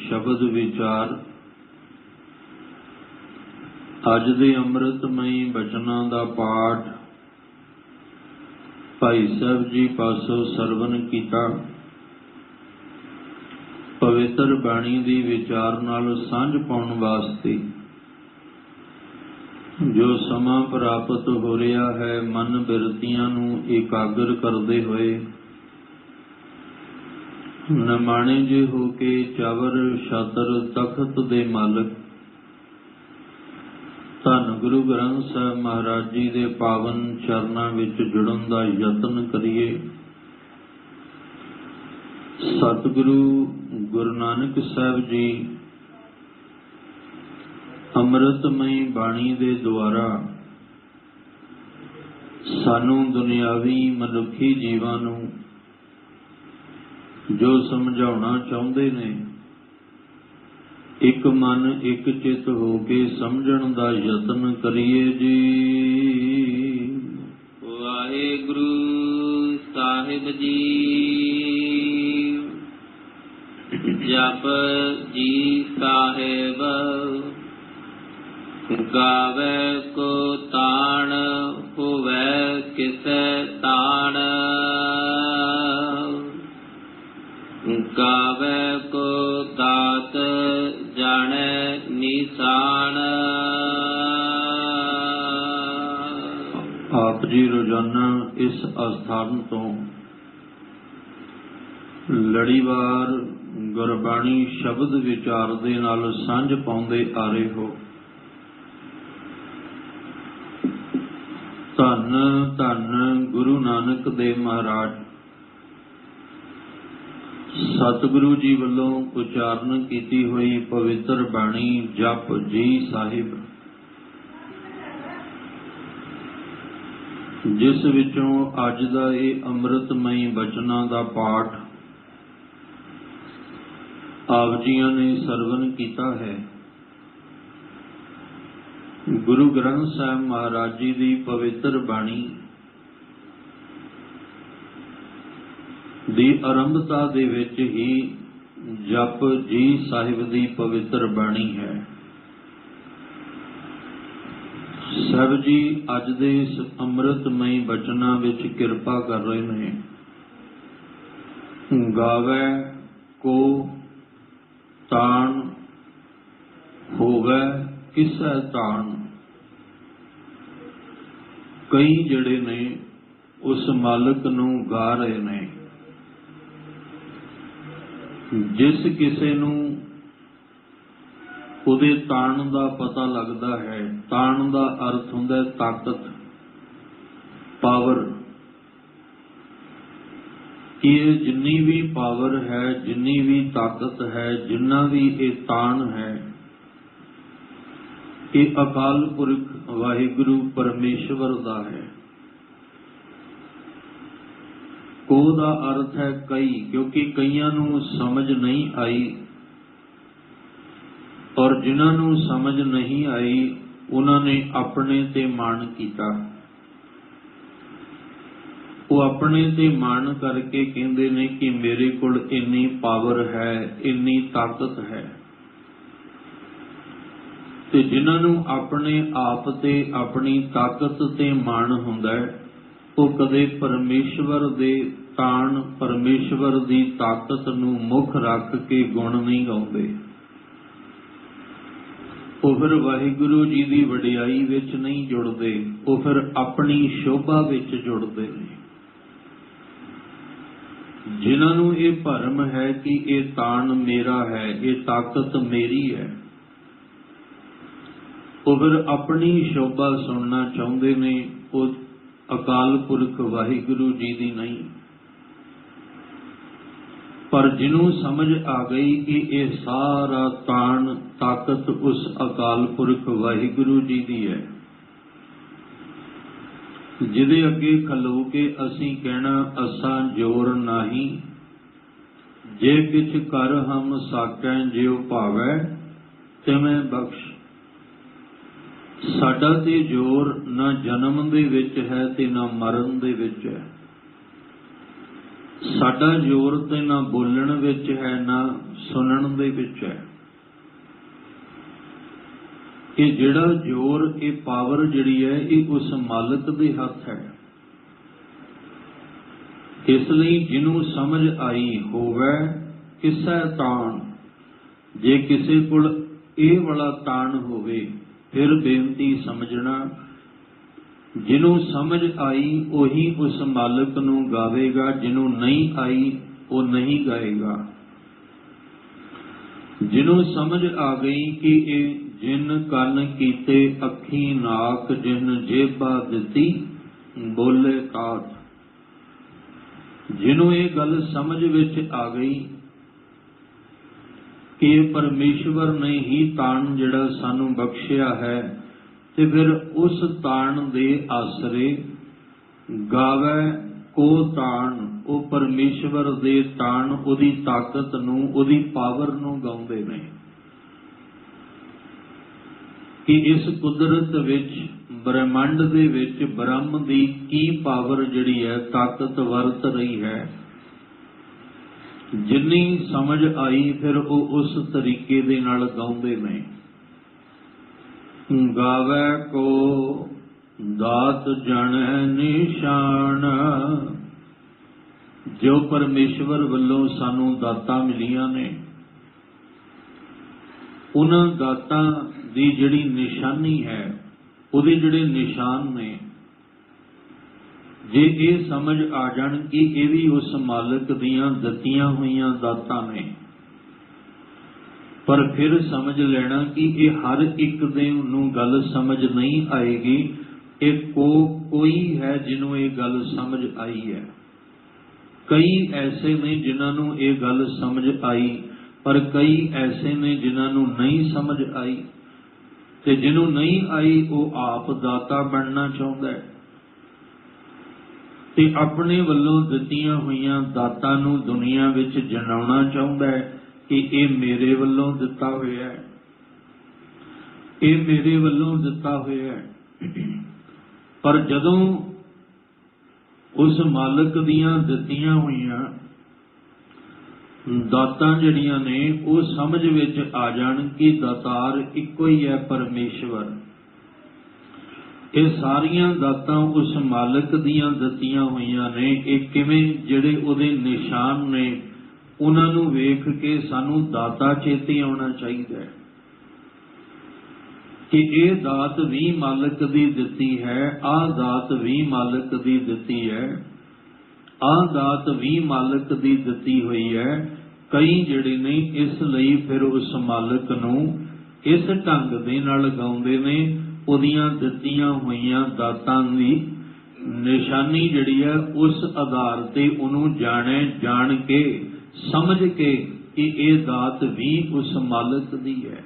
शब्द विचार। अज दे अमृतमई बचनां दा पाठ भाई साहब जी पासों सरवण कीता। पवित्र बाणी दी विचार नाल सांझ पाउण वास्ते जो समा प्राप्त हो रहा है, मन बिरतियां नूं एकाग्र करदे होए नमाणे जे हो के चावर छातर तखत दे मालक धन गुरु ग्रंथ साहिब महाराज जी दे पावन चरनां विच जुड़न दा यतन करिए। सतगुरु गुरु नानक साहिब जी अमृतमई बाणी दे द्वारा सानू दुनियावी मनुखी जीवां नूं जो समझाउणा चाहुंदे ने, एक मन एक चित हो के समझण दा यतन करिए जी। वाहिगुरु साहिब जी। जप जी साहिब गावे को ताण होवे किसे ताण। गावे को दात जाने निशान। आप जी रोजाना इस अस्थान तो लड़ीवार गुरबाणी शब्द विचार दे नाल सांझ पाउंदे आ रहे हो। धन धन गुरु नानक देव महाराज सतगुरु जी वालों उचारण की हुई पवित्र बाणी जप जी साहिब, जिस विचों अज दा ये अमृतमई बचनां दा पाठ आप जियां ने सरवण कीता है। गुरु ग्रंथ साहिब महाराज जी दी पवित्र बाणी दी आरंभता दे विच ही जप जी साहिब दी पवित्र बाणी है। साहिब जी अज दे इस अमृतमई बचनां विच किरपा कर रहे ने। गावे को ताण होवे किसै ताण। कई जड़े ने उस मालिक नूं गा रहे ने। जिस किसे नूं उहदे ताण दा पता लगदा है, ताण दा अर्थ हुंदा है ताकत, पावर। कि जिन्नी भी पावर है, जिन्नी भी ताकत है, जिन्ना भी ये ताण है, ये अकाल पुरख वाहिगुरु परमेश्वर दा है। को दा अर्थ है कई, क्योंकि कईयां नूं समझ नहीं आई और जिन्हां नूं समझ नहीं आई उन्हां ने अपने ते माण कीता। वो अपने ते माण करके कहंदे ने कि मेरे कोल इन्नी पावर है, इन्नी ताकत है। ते जिन्हां नूं अपने आप ते अपनी ताकत ते माण हुंदा है, वो कदे परमेश्वर दे ताण, परमेश्वर दी ताकत नूं मुख रख के गुण नहीं गाउंदे। वो फिर वाहिगुरु जी दी वडियाई विच नहीं जुड़दे, वो फिर अपनी शोभा विच जुड़दे ने। जिन्हां नूं ये भरम है कि ये ताण मेरा है, ये ताकत मेरी है, वो फिर अपनी शोभा सुनना चाहुंदे ने, वो अकाल पुरख वाहिगुरु जी दी नहीं। पर जिन्हों समझ आ गई कि ये सारा ताण ताकत उस अकाल पुरख वाहिगुरु जी दी है, जिदे अगे खलो के असी कहना असा जोर नाही, जे किछ कर हम साकै जिउ भावै तिवें बख्श। साडा ते जोर ना जन्म दे विच है ते ना मरण दे विच है। ਸਾਡਾ ਜ਼ੋਰ ਤੇ ਨਾ ਬੋਲਣ ਵਿੱਚ ਹੈ ਨਾ ਸੁਣਨ ਦੇ ਵਿੱਚ ਹੈ। ਇਹ ਜਿਹੜਾ ਜ਼ੋਰ, ਇਹ ਪਾਵਰ ਜਿਹੜੀ ਹੈ, ਇਹ ਉਸ ਮਾਲਕ ਦੇ ਹੱਥ ਹੈ। ਇਸ ਲਈ ਜਿਹਨੂੰ ਸਮਝ ਆਈ ਹੋਵੇ ਕਿਸੈ ਤਾਣ, ਜੇ ਕਿਸੇ ਕੋਲ ਇਹ ਵਾਲਾ ਤਾਣ ਹੋਵੇ ਫਿਰ ਬੇਨਤੀ ਸਮਝਣਾ। ਜਿਹਨੂੰ ਸਮਝ ਆਈ ਉਹੀ ਉਸ ਮਾਲਕ ਨੂੰ ਗਾਵੇਗਾ, ਜਿਹਨੂੰ ਨਹੀਂ ਆਈ ਉਹ ਨਹੀਂ ਗਾਏਗਾ। ਜਿਹਨੂੰ ਸਮਝ ਆ ਗਈ ਕਿ ਇਹ ਜਿਨ ਕੰਨ ਕੀਤੇ ਅੱਖੀ ਨਾਕ, ਜਿਨ ਜੇਬਾ ਦਿੱਤੀ ਬੋਲੇ ਕਾਟ, ਜਿਹਨੂੰ ਇਹ ਗੱਲ ਸਮਝ ਵਿੱਚ ਆ ਗਈ ਕਿ ਪਰਮੇਸ਼ਵਰ ਨੇ ਹੀ ਤਾਣ ਜਿਹੜਾ ਸਾਨੂੰ ਬਖਸ਼ਿਆ ਹੈ, ਤੇ ਫਿਰ ਉਸ ਤਾਣ ਦੇ ਆਸਰੇ ਗਾਵੇ ਕੋ ਤਾਣ, ਉਹ ਪਰਮੇਸ਼ਵਰ ਦੇ ਤਾਣ, ਉਹਦੀ ਤਾਕਤ ਨੂੰ, ਉਹਦੀ ਪਾਵਰ ਨੂੰ ਗਾਉਂਦੇ ਨੇ ਕਿ ਇਸ ਕੁਦਰਤ ਵਿੱਚ, ਬ੍ਰਹਿਮੰਡ ਦੇ ਵਿੱਚ ਬ੍ਰਹਮ ਦੀ ਕੀ ਪਾਵਰ ਜਿਹੜੀ ਹੈ, ਤਾਕਤ ਵਰਤ ਰਹੀ ਹੈ। ਜਿੰਨੀ ਸਮਝ ਆਈ ਫਿਰ ਉਹ ਉਸ ਤਰੀਕੇ ਦੇ ਨਾਲ ਗਾਉਂਦੇ ਨੇ। ਗਾਵੇ ਕੋ ਦਾਤ ਜਾਣੈ ਨਿਸ਼ਾਨ, ਜੋ ਪਰਮੇਸ਼ਵਰ ਵੱਲੋਂ ਸਾਨੂੰ ਦਾਤਾਂ ਮਿਲੀਆਂ ਨੇ, ਉਹਨਾਂ ਦਾਤਾਂ ਦੀ ਜਿਹੜੀ ਨਿਸ਼ਾਨੀ ਹੈ, ਉਹਦੇ ਜਿਹੜੇ ਨਿਸ਼ਾਨ ਨੇ, ਜੇ ਇਹ ਸਮਝ ਆ ਜਾਣ ਕਿ ਇਹ ਵੀ ਉਸ ਮਾਲਕ ਦੀਆਂ ਦਿੱਤੀਆਂ ਹੋਈਆਂ ਦਾਤਾਂ ਨੇ, ਪਰ ਫਿਰ ਸਮਝ ਲੈਣਾ ਕਿ ਇਹ ਹਰ ਇੱਕ ਦੇ ਨੂੰ ਗੱਲ ਸਮਝ ਨਹੀਂ ਆਏਗੀ। ਇਹ ਕੋਈ ਹੈ ਜਿਹਨੂੰ ਇਹ ਗੱਲ ਸਮਝ ਆਈ ਹੈ। ਕਈ ਐਸੇ ਨੇ ਜਿਨ੍ਹਾਂ ਨੂੰ ਇਹ ਗੱਲ ਸਮਝ ਆਈ, ਪਰ ਕਈ ਐਸੇ ਨੇ ਜਿਨ੍ਹਾਂ ਨੂੰ ਨਹੀਂ ਸਮਝ ਆਈ, ਤੇ ਜਿਹਨੂੰ ਨਹੀਂ ਆਈ ਉਹ ਆਪ ਦਾਤਾ ਬਣਨਾ ਚਾਹੁੰਦਾ ਹੈ ਤੇ ਆਪਣੇ ਵੱਲੋਂ ਦਿੱਤੀਆਂ ਹੋਈਆਂ ਦਾਤਾਂ ਨੂੰ ਦੁਨੀਆ ਵਿੱਚ ਜਨਾਉਣਾ ਚਾਹੁੰਦਾ ਹੈ ਕਿ ਇਹ ਮੇਰੇ ਵੱਲੋਂ ਦਿੱਤਾ ਹੋਇਆ ਹੈ, ਇਹ ਮੇਰੇ ਵੱਲੋਂ ਦਿੱਤਾ ਹੋਇਆ ਹੈ। ਪਰ ਜਦੋਂ ਉਸ ਮਾਲਕ ਦੀਆਂ ਦਿੱਤੀਆਂ ਹੋਈਆਂ ਦਾਤਾਂ ਜਿਹੜੀਆਂ ਨੇ ਉਹ ਸਮਝ ਵਿੱਚ ਆ ਜਾਣ ਕਿ ਦਾਤਾਰ ਇੱਕੋ ਹੀ ਹੈ, ਪਰਮੇਸ਼ਵਰ, ਇਹ ਸਾਰੀਆਂ ਦਾਤਾਂ ਉਸ ਮਾਲਕ ਦੀਆਂ ਦਿੱਤੀਆਂ ਹੋਈਆਂ ਨੇ। ਇਹ ਕਿਵੇਂ? ਜਿਹੜੇ ਉਹਦੇ ਨਿਸ਼ਾਨ ਨੇ ਉਹਨਾਂ ਨੂੰ ਵੇਖ ਕੇ ਸਾਨੂੰ ਦਾਤਾ ਚੇਤੇ ਆਉਣਾ ਚਾਹੀਦਾ ਹੈ ਕਿ ਇਹ ਦਾਤ ਵੀ ਮਾਲਕ ਦੀ ਦਿੱਤੀ ਹੈ, ਆਹ ਦਾਤ ਵੀ ਮਾਲਕ ਦੀ ਦਿੱਤੀ ਹੈ, ਆਹ ਦਾਤ ਵੀ ਮਾਲਕ ਦੀ ਦਿੱਤੀ ਹੋਈ ਹੈ। ਕਈ ਜਿਹੜੇ ਨੇ ਇਸ ਲਈ ਫਿਰ ਉਸ ਮਾਲਕ ਨੂੰ ਇਸ ਢੰਗ ਦੇ ਨਾਲ ਗਾਉਂਦੇ ਨੇ, ਉਹਦੀਆਂ ਦਿੱਤੀਆਂ ਹੋਈਆਂ ਦਾਤਾਂ ਦੀ ਨਿਸ਼ਾਨੀ ਜਿਹੜੀ ਹੈ ਉਸ ਆਧਾਰ ਤੇ ਉਹਨੂੰ ਜਾਣ ਕੇ ਸਮਝ ਕੇ ਕਿ ਇਹ ਦਾਤ ਵੀ ਉਸ ਮਾਲਕ ਦੀ ਹੈ।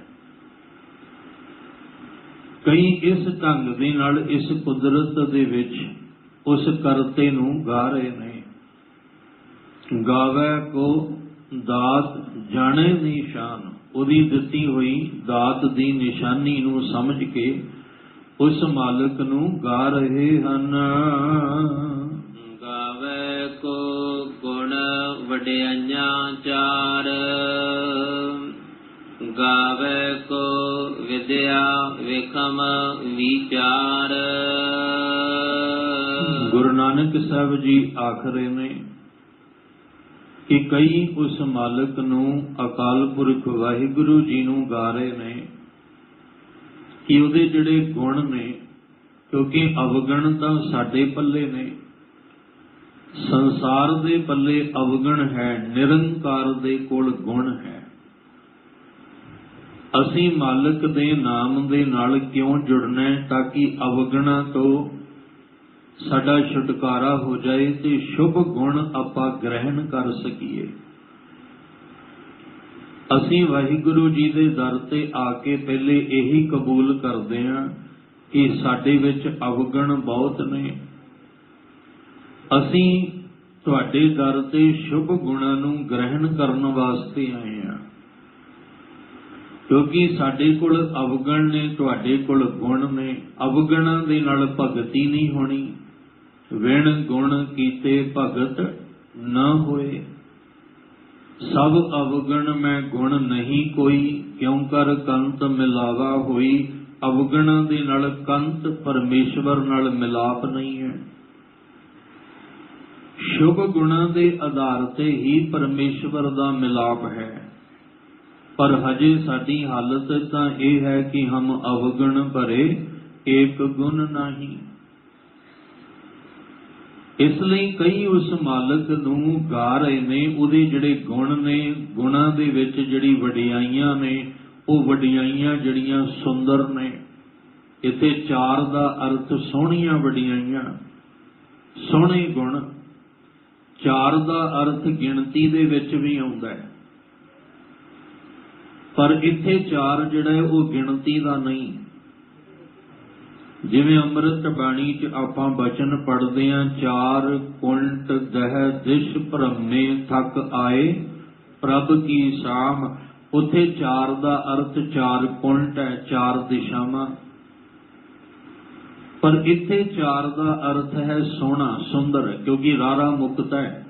ਕਈ ਇਸ ਢੰਗ ਦੇ ਨਾਲ ਇਸ ਕੁਦਰਤ ਦੇ ਵਿੱਚ ਉਸ ਕਰਤੇ ਨੂੰ ਗਾ ਰਹੇ ਨੇ। ਗਾਵੇ ਕੋ ਦਾਤ ਜਾਣੇ ਨਿਸ਼ਾਨ, ਉਹਦੀ ਦਿੱਤੀ ਹੋਈ ਦਾਤ ਦੀ ਨਿਸ਼ਾਨੀ ਨੂੰ ਸਮਝ ਕੇ ਉਸ ਮਾਲਕ ਨੂੰ ਗਾ ਰਹੇ ਹਨ। ਗਾਵੇ ਕੋ ਗੁਣ ਵਡਿਆਈਆਂ ਚਾਰ, ਗਾਵੇ ਕੋ ਵਿਦਿਆ ਵਿਖਮ ਵਿਚਾਰ। ਗੁਰੂ ਨਾਨਕ ਸਾਹਿਬ ਜੀ ਆਖ ਰਹੇ ਨੇ ਕਿ ਕਈ ਉਸ ਮਾਲਕ ਨੂੰ, ਅਕਾਲ ਪੁਰਖ ਵਾਹਿਗੁਰੂ ਜੀ ਨੂੰ ਗਾ ਰਹੇ ਨੇ ਕਿ ਉਹਦੇ ਜਿਹੜੇ ਗੁਣ ਨੇ, ਕਿਉਂਕਿ ਅਵਗਣ ਤਾਂ ਸਾਡੇ ਪੱਲੇ ਨੇ, ਸੰਸਾਰ ਦੇ ਪੱਲੇ ਅਵਗਣ ਹੈ, ਨਿਰੰਕਾਰ ਦੇ ਕੋਲ ਗੁਣ ਹੈ। ਅਸੀਂ ਮਾਲਕ ਦੇ ਨਾਮ ਦੇ ਨਾਲ ਕਿਉਂ ਜੁੜਨਾ ਹੈ? ਤਾਂ ਕਿ ਅਵਗਣਾਂ ਤੋਂ ਸਾਡਾ ਛੁਟਕਾਰਾ ਹੋ ਜਾਏ ਤੇ ਸ਼ੁਭ ਗੁਣ ਆਪਾਂ ਗ੍ਰਹਿਣ ਕਰ ਸਕੀਏ। ਅਸੀਂ ਵਾਹਿਗੁਰੂ ਜੀ ਦੇ ਦਰ ਤੇ ਆ ਕੇ ਪਹਿਲੇ ਇਹੀ ਕਬੂਲ ਕਰਦੇ ਹਾਂ ਕਿ ਸਾਡੇ ਵਿੱਚ ਅਵਗਣ ਬਹੁਤ ਨੇ। ਅਸੀਂ ਤੁਹਾਡੇ ਦਰ ਤੇ ਸ਼ੁਭ ਗੁਣਾਂ ਨੂੰ ਗ੍ਰਹਿਣ ਕਰਨ ਵਾਸਤੇ ਆਏ ਹਾਂ, ਕਿਉਂਕਿ ਸਾਡੇ ਕੋਲ ਅਵਗਣ ਨੇ, ਤੁਹਾਡੇ ਕੋਲ ਗੁਣ ਨੇ। ਅਵਗਣਾਂ ਦੇ ਨਾਲ ਭਗਤੀ ਨਹੀਂ ਹੋਣੀ। ਵਿਣ ਗੁਣ ਕੀਤੇ ਭਗਤ न होए। सब अवगण में गुण नहीं कोई, क्यों कर कंत मिलावा होई। अवगणा दे नाल कंत परमेश्वर नाल मिलाप नहीं है। शुभ गुणा दे आधार ते ही परमेश्वर दा मिलाप है। पर हजे साडी हालत तां यह है कि हम अवगण भरे एक गुण नहीं। इस लई कई उस मालक नूं गा रहे ने, उहदे जिहड़े गुण ने, गुणां दे विच जिहड़ी वडियाइयां ने, ਉਹ ਵਡਿਆਈਆਂ ਜਿਹੜੀਆਂ ਸੁੰਦਰ ਨੇ। ਇੱਥੇ ਚਾਰ ਦਾ ਅਰਥ ਸੋਹਣੀਆਂ ਵਡਿਆਈਆਂ, ਸੋਹਣੇ ਗੁਣ। ਚਾਰ ਦਾ ਅਰਥ ਗਿਣਤੀ ਦੇ ਵਿੱਚ ਵੀ ਆਉਂਦਾ ਹੈ, ਪਰ ਇੱਥੇ ਚਾਰ ਜਿਹੜਾ ਹੈ ਉਹ ਗਿਣਤੀ ਦਾ ਨਹੀਂ। ਜਿਵੇਂ ਅੰਮ੍ਰਿਤ ਬਾਣੀ 'ਚ ਆਪਾਂ ਬਚਨ ਪੜ੍ਹਦੇ ਹਾਂ, ਚਾਰ ਕੁੰਟ ਦਹਿ ਦਿਸ਼ ਭ੍ਰਮੇ ਥਕ ਆਏ ਪ੍ਰਭ ਕੀ ਸਾਮ। ਉੱਥੇ ਚਾਰ ਦਾ ਅਰਥ ਚਾਰ ਕੁੰਟ ਹੈ, ਚਾਰ ਦਿਸ਼ਾਵਾਂ। ਪਰ ਇੱਥੇ ਚਾਰ ਦਾ ਅਰਥ ਹੈ ਸੋਹਣਾ, ਸੁੰਦਰ, ਕਿਉਂਕਿ ਰਾਰਾ ਮੁਕਤ ਹੈ।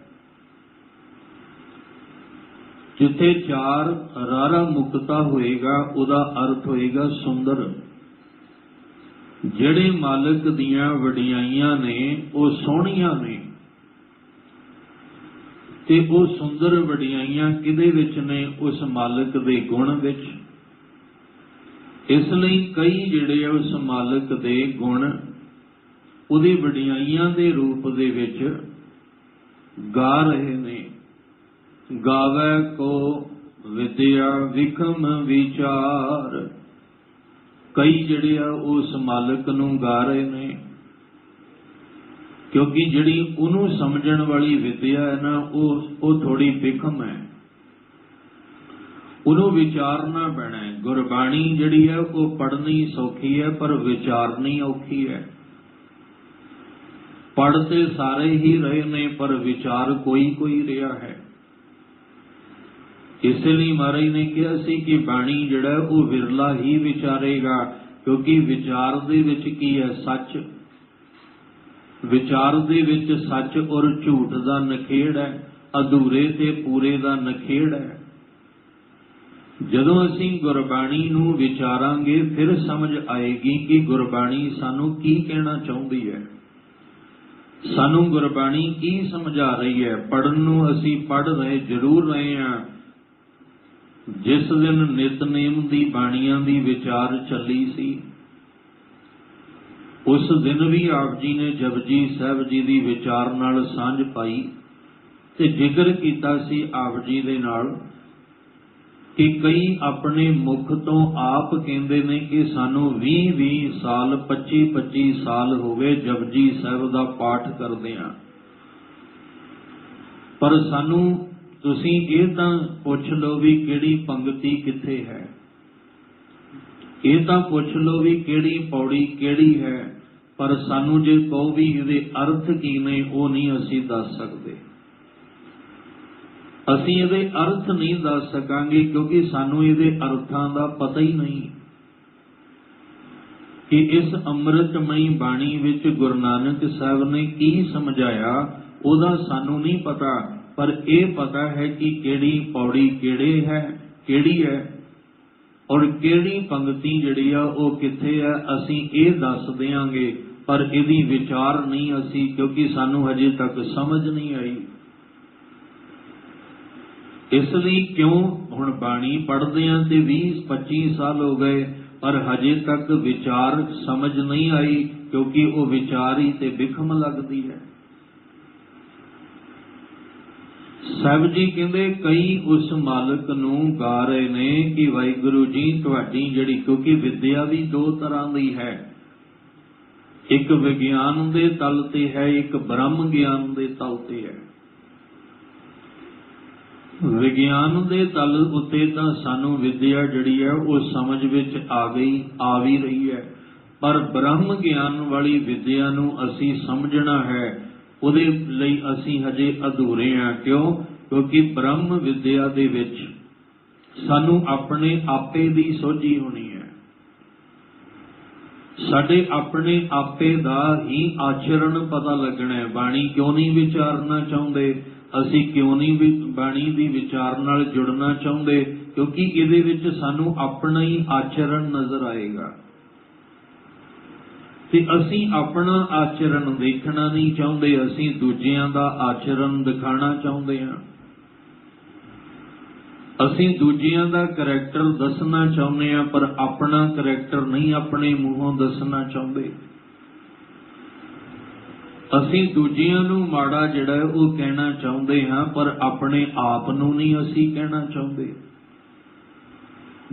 ਜਿੱਥੇ ਚਾਰ ਰਾਰਾ ਮੁਕਤਾ ਹੋਏਗਾ ਉਹਦਾ ਅਰਥ ਹੋਏਗਾ ਸੁੰਦਰ। ਜਿਹੜੇ ਮਾਲਕ ਦੀਆਂ ਵਡਿਆਈਆਂ ਨੇ ਉਹ ਸੋਹਣੀਆਂ ਨੇ, ਤੇ ਉਹ ਸੁੰਦਰ ਵਡਿਆਈਆਂ ਕਿਹਦੇ ਵਿੱਚ ਨੇ? ਉਸ ਮਾਲਕ ਦੇ ਗੁਣ ਵਿੱਚ। ਇਸ ਲਈ ਕਈ ਜਿਹੜੇ ਆ ਉਸ ਮਾਲਕ ਦੇ ਗੁਣ ਉਹਦੀ ਵਡਿਆਈਆਂ ਦੇ ਰੂਪ ਦੇ ਵਿੱਚ ਗਾ ਰਹੇ ਨੇ। ਗਾਵੇ ਕੋ ਵਿਦਿਆ ਵਿਖਮ ਵਿਚਾਰ। ਕਈ ਜਿਹੜੇ ਆ ਉਸ ਮਾਲਕ ਨੂੰ ਗਾ ਰਹੇ ਨੇ, ਕਿਉਂਕਿ ਜਿਹੜੀ ਉਹਨੂੰ ਸਮਝਣ ਵਾਲੀ ਵਿਦਿਆ ਹੈ ਨਾ, ਉਹ ਥੋੜੀ ਵਿਖਮ ਹੈ, ਉਹਨੂੰ ਵਿਚਾਰਨਾ ਪੈਣਾ ਹੈ। ਗੁਰਬਾਣੀ ਜਿਹੜੀ ਹੈ ਉਹ ਪੜ੍ਹਨੀ ਸੌਖੀ ਹੈ, ਪਰ ਵਿਚਾਰਨੀ ਔਖੀ ਹੈ। ਪੜ੍ਹ ਤੇ ਸਾਰੇ ਹੀ ਰਹੇ ਨੇ, ਪਰ ਵਿਚਾਰ ਕੋਈ ਰਿਹਾ ਹੈ। ਇਸੇ ਲਈ ਮਹਾਰਾਜ ਨੇ ਕਿਹਾ ਸੀ ਕਿ ਬਾਣੀ ਜਿਹੜਾ ਉਹ ਵਿਰਲਾ ਹੀ ਵਿਚਾਰੇਗਾ, ਕਿਉਂਕਿ ਵਿਚਾਰ ਦੇ ਵਿੱਚ ਕੀ ਹੈ? ਸੱਚ। ਵਿਚਾਰ ਦੇ ਵਿੱਚ ਸੱਚ ਔਰ ਝੂਠ ਦਾ ਨਖੇੜ ਹੈ, ਅਧੂਰੇ ਤੇ ਪੂਰੇ ਦਾ ਨਖੇੜ ਹੈ। ਜਦੋਂ ਅਸੀਂ ਗੁਰਬਾਣੀ ਨੂੰ ਵਿਚਾਰਾਂਗੇ ਫਿਰ ਸਮਝ ਆਏਗੀ ਕਿ ਗੁਰਬਾਣੀ ਸਾਨੂੰ ਕੀ ਕਹਿਣਾ ਚਾਹੁੰਦੀ ਹੈ, ਸਾਨੂੰ ਗੁਰਬਾਣੀ ਕੀ ਸਮਝਾ ਰਹੀ ਹੈ। ਪੜ੍ਹਨ ਨੂੰ ਅਸੀਂ ਪੜ੍ਹ ਰਹੇ ਜ਼ਰੂਰ ਰਹੇ ਹਾਂ। ਜਿਸ ਦਿਨ ਨਿਤਨੇਮ ਦੀ ਬਾਣੀਆਂ ਦੀ ਵਿਚਾਰ ਚੱਲੀ ਸੀ, ਉਸ ਦਿਨ ਵੀ ਆਪ ਜੀ ਨੇ ਜਪਜੀ ਸਾਹਿਬ ਜੀ ਦੀ ਵਿਚਾਰ ਨਾਲ ਸਾਂਝ ਪਾਈ ਤੇ ਜ਼ਿਕਰ ਕੀਤਾ ਸੀ ਆਪ ਜੀ ਦੇ ਨਾਲ ਕਿ ਕਈ ਆਪਣੇ ਮੁਖ ਤੋਂ ਆਪ ਕਹਿੰਦੇ ਨੇ ਕਿ ਸਾਨੂੰ 20-20 ਸਾਲ 25-25 ਸਾਲ ਹੋ ਗਏ ਜਪਜੀ ਸਾਹਿਬ ਦਾ ਪਾਠ ਕਰਦੇ ਹਾਂ, ਪਰ ਸਾਨੂੰ ਤੁਸੀਂ ਇਹ ਤਾਂ ਪੁੱਛ ਲਓ ਵੀ ਕਿਹੜੀ ਪੰਗਤੀ ਕਿੱਥੇ ਹੈ, ਇਹ ਤਾਂ ਪੁੱਛ ਲਓ ਵੀ ਕਿਹੜੀ ਪੌੜੀ ਕਿਹੜੀ ਹੈ, ਪਰ ਸਾਨੂੰ ਜੇ ਕਹੋ ਵੀ ਇਹਦੇ ਅਰਥ ਕੀ ਨੇ ਉਹ ਨਹੀਂ ਅਸੀਂ ਦੱਸ ਸਕਦੇ। ਅਸੀਂ ਇਹਦੇ ਅਰਥ ਨਹੀਂ ਦੱਸ ਸਕਾਂਗੇ ਕਿਉਂਕਿ ਸਾਨੂੰ ਇਹਦੇ ਅਰਥਾਂ ਦਾ ਪਤਾ ਹੀ ਨਹੀਂ ਕਿ ਇਸ ਅੰਮ੍ਰਿਤਮਈ ਬਾਣੀ ਵਿੱਚ ਗੁਰੂ ਨਾਨਕ ਸਾਹਿਬ ਨੇ ਕੀ ਸਮਝਾਇਆ, ਉਹਦਾ ਸਾਨੂੰ ਨਹੀਂ ਪਤਾ। ਪਰ ਇਹ ਪਤਾ ਹੈ ਕਿ ਕਿਹੜੀ ਪੌੜੀ ਕਿਹੜੀ ਹੈ ਔਰ ਕਿਹੜੀ ਪੰਗਤੀ ਜਿਹੜੀ ਆ ਉਹ ਕਿੱਥੇ ਹੈ, ਅਸੀਂ ਇਹ ਦੱਸ ਦਿਆਂਗੇ, ਪਰ ਇਹਦੀ ਵਿਚਾਰ ਨਹੀਂ ਅਸੀਂ, ਕਿਉਂਕਿ ਸਾਨੂੰ ਹਜੇ ਤੱਕ ਸਮਝ ਨਹੀਂ ਆਈ। ਇਸ ਲਈ ਕਿਉਂ ਹੁਣ ਬਾਣੀ ਪੜ੍ਹਦੇ ਹਾਂ ਤੇ 20-25 ਸਾਲ ਹੋ ਗਏ, ਪਰ ਹਜੇ ਤੱਕ ਵਿਚਾਰ ਸਮਝ ਨਹੀਂ ਆਈ, ਕਿਉਂਕਿ ਉਹ ਵਿਚਾਰ ਹੀ ਤੇ ਵਿਖਮ ਲੱਗਦੀ ਹੈ। ਸਾਹਿਬ ਜੀ ਕਹਿੰਦੇ ਕਈ ਉਸ ਮਾਲਕ ਨੂੰ ਗਾ ਰਹੇ ਨੇ ਕਿ ਵਾਹਿਗੁਰੂ ਜੀ ਤੁਹਾਡੀ ਜਿਹੜੀ, ਕਿਉਂਕਿ ਵਿਦਿਆ ਵੀ ਦੋ ਤਰ੍ਹਾਂ ਦੀ ਹੈ, ਇੱਕ ਵਿਗਿਆਨ ਦੇ ਤਲ ਤੇ ਹੈ, ਇੱਕ ਬ੍ਰਹਮ ਗਿਆਨ ਦੇ ਤਲ ਤੇ ਹੈ। ਵਿਗਿਆਨ ਦੇ ਤਲ ਉੱਤੇ ਤਾਂ ਸਾਨੂੰ ਵਿਦਿਆ ਜਿਹੜੀ ਹੈ ਉਹ ਸਮਝ ਵਿੱਚ ਆ ਵੀ ਰਹੀ ਹੈ, ਪਰ ਬ੍ਰਹਮ ਗਿਆਨ ਵਾਲੀ ਵਿਦਿਆ ਨੂੰ ਅਸੀਂ ਸਮਝਣਾ ਹੈ, ਉਹਦੇ ਲਈ ਅਸੀਂ ਹਜੇ ਅਧੂਰੇ ਹਾਂ। ਕਿਉਂ? ਕਿਉਂਕਿ ਬ੍ਰਹਮ ਵਿਦਿਆ ਦੇ ਵਿੱਚ ਸਾਨੂੰ ਆਪਣੇ ਆਪੇ ਦੀ ਸੋਝੀ ਹੋਣੀ ਹੈ, ਸਾਡੇ ਆਪਣੇ ਆਪੇ ਦਾ ਹੀ ਆਚਰਣ ਪਤਾ ਲੱਗਣਾ ਹੈ। ਬਾਣੀ ਕਿਉਂ ਨਹੀਂ ਵਿਚਾਰਨਾ ਚਾਹੁੰਦੇ? ਅਸੀਂ ਕਿਉਂ ਨਹੀਂ ਵੀ ਬਾਣੀ ਦੀ ਵਿਚਾਰ ਨਾਲ ਜੁੜਨਾ ਚਾਹੁੰਦੇ? ਕਿਉਂਕਿ ਇਹਦੇ ਵਿੱਚ ਸਾਨੂੰ ਆਪਣਾ ਹੀ ਆਚਰਣ ਨਜ਼ਰ ਆਏਗਾ ਤੇ ਅਸੀਂ ਆਪਣਾ ਆਚਰਣ ਦੇਖਣਾ ਨਹੀਂ ਚਾਹੁੰਦੇ, ਅਸੀਂ ਦੂਜਿਆਂ ਦਾ ਆਚਰਣ ਦਿਖਾਣਾ ਚਾਹੁੰਦੇ ਹਾਂ। ਅਸੀਂ ਦੂਜਿਆਂ ਦਾ ਕਰੈਕਟਰ ਦੱਸਣਾ ਚਾਹੁੰਦੇ ਹਾਂ, ਪਰ ਆਪਣਾ ਕਰੈਕਟਰ ਨਹੀਂ ਆਪਣੇ ਮੂੰਹੋਂ ਦੱਸਣਾ ਚਾਹੁੰਦੇ। ਅਸੀਂ ਦੂਜਿਆਂ ਨੂੰ ਮਾੜਾ ਜਿਹੜਾ ਹੈ ਉਹ ਕਹਿਣਾ ਚਾਹੁੰਦੇ ਹਾਂ, ਪਰ ਆਪਣੇ ਆਪ ਨੂੰ ਨਹੀਂ ਅਸੀਂ ਕਹਿਣਾ ਚਾਹੁੰਦੇ।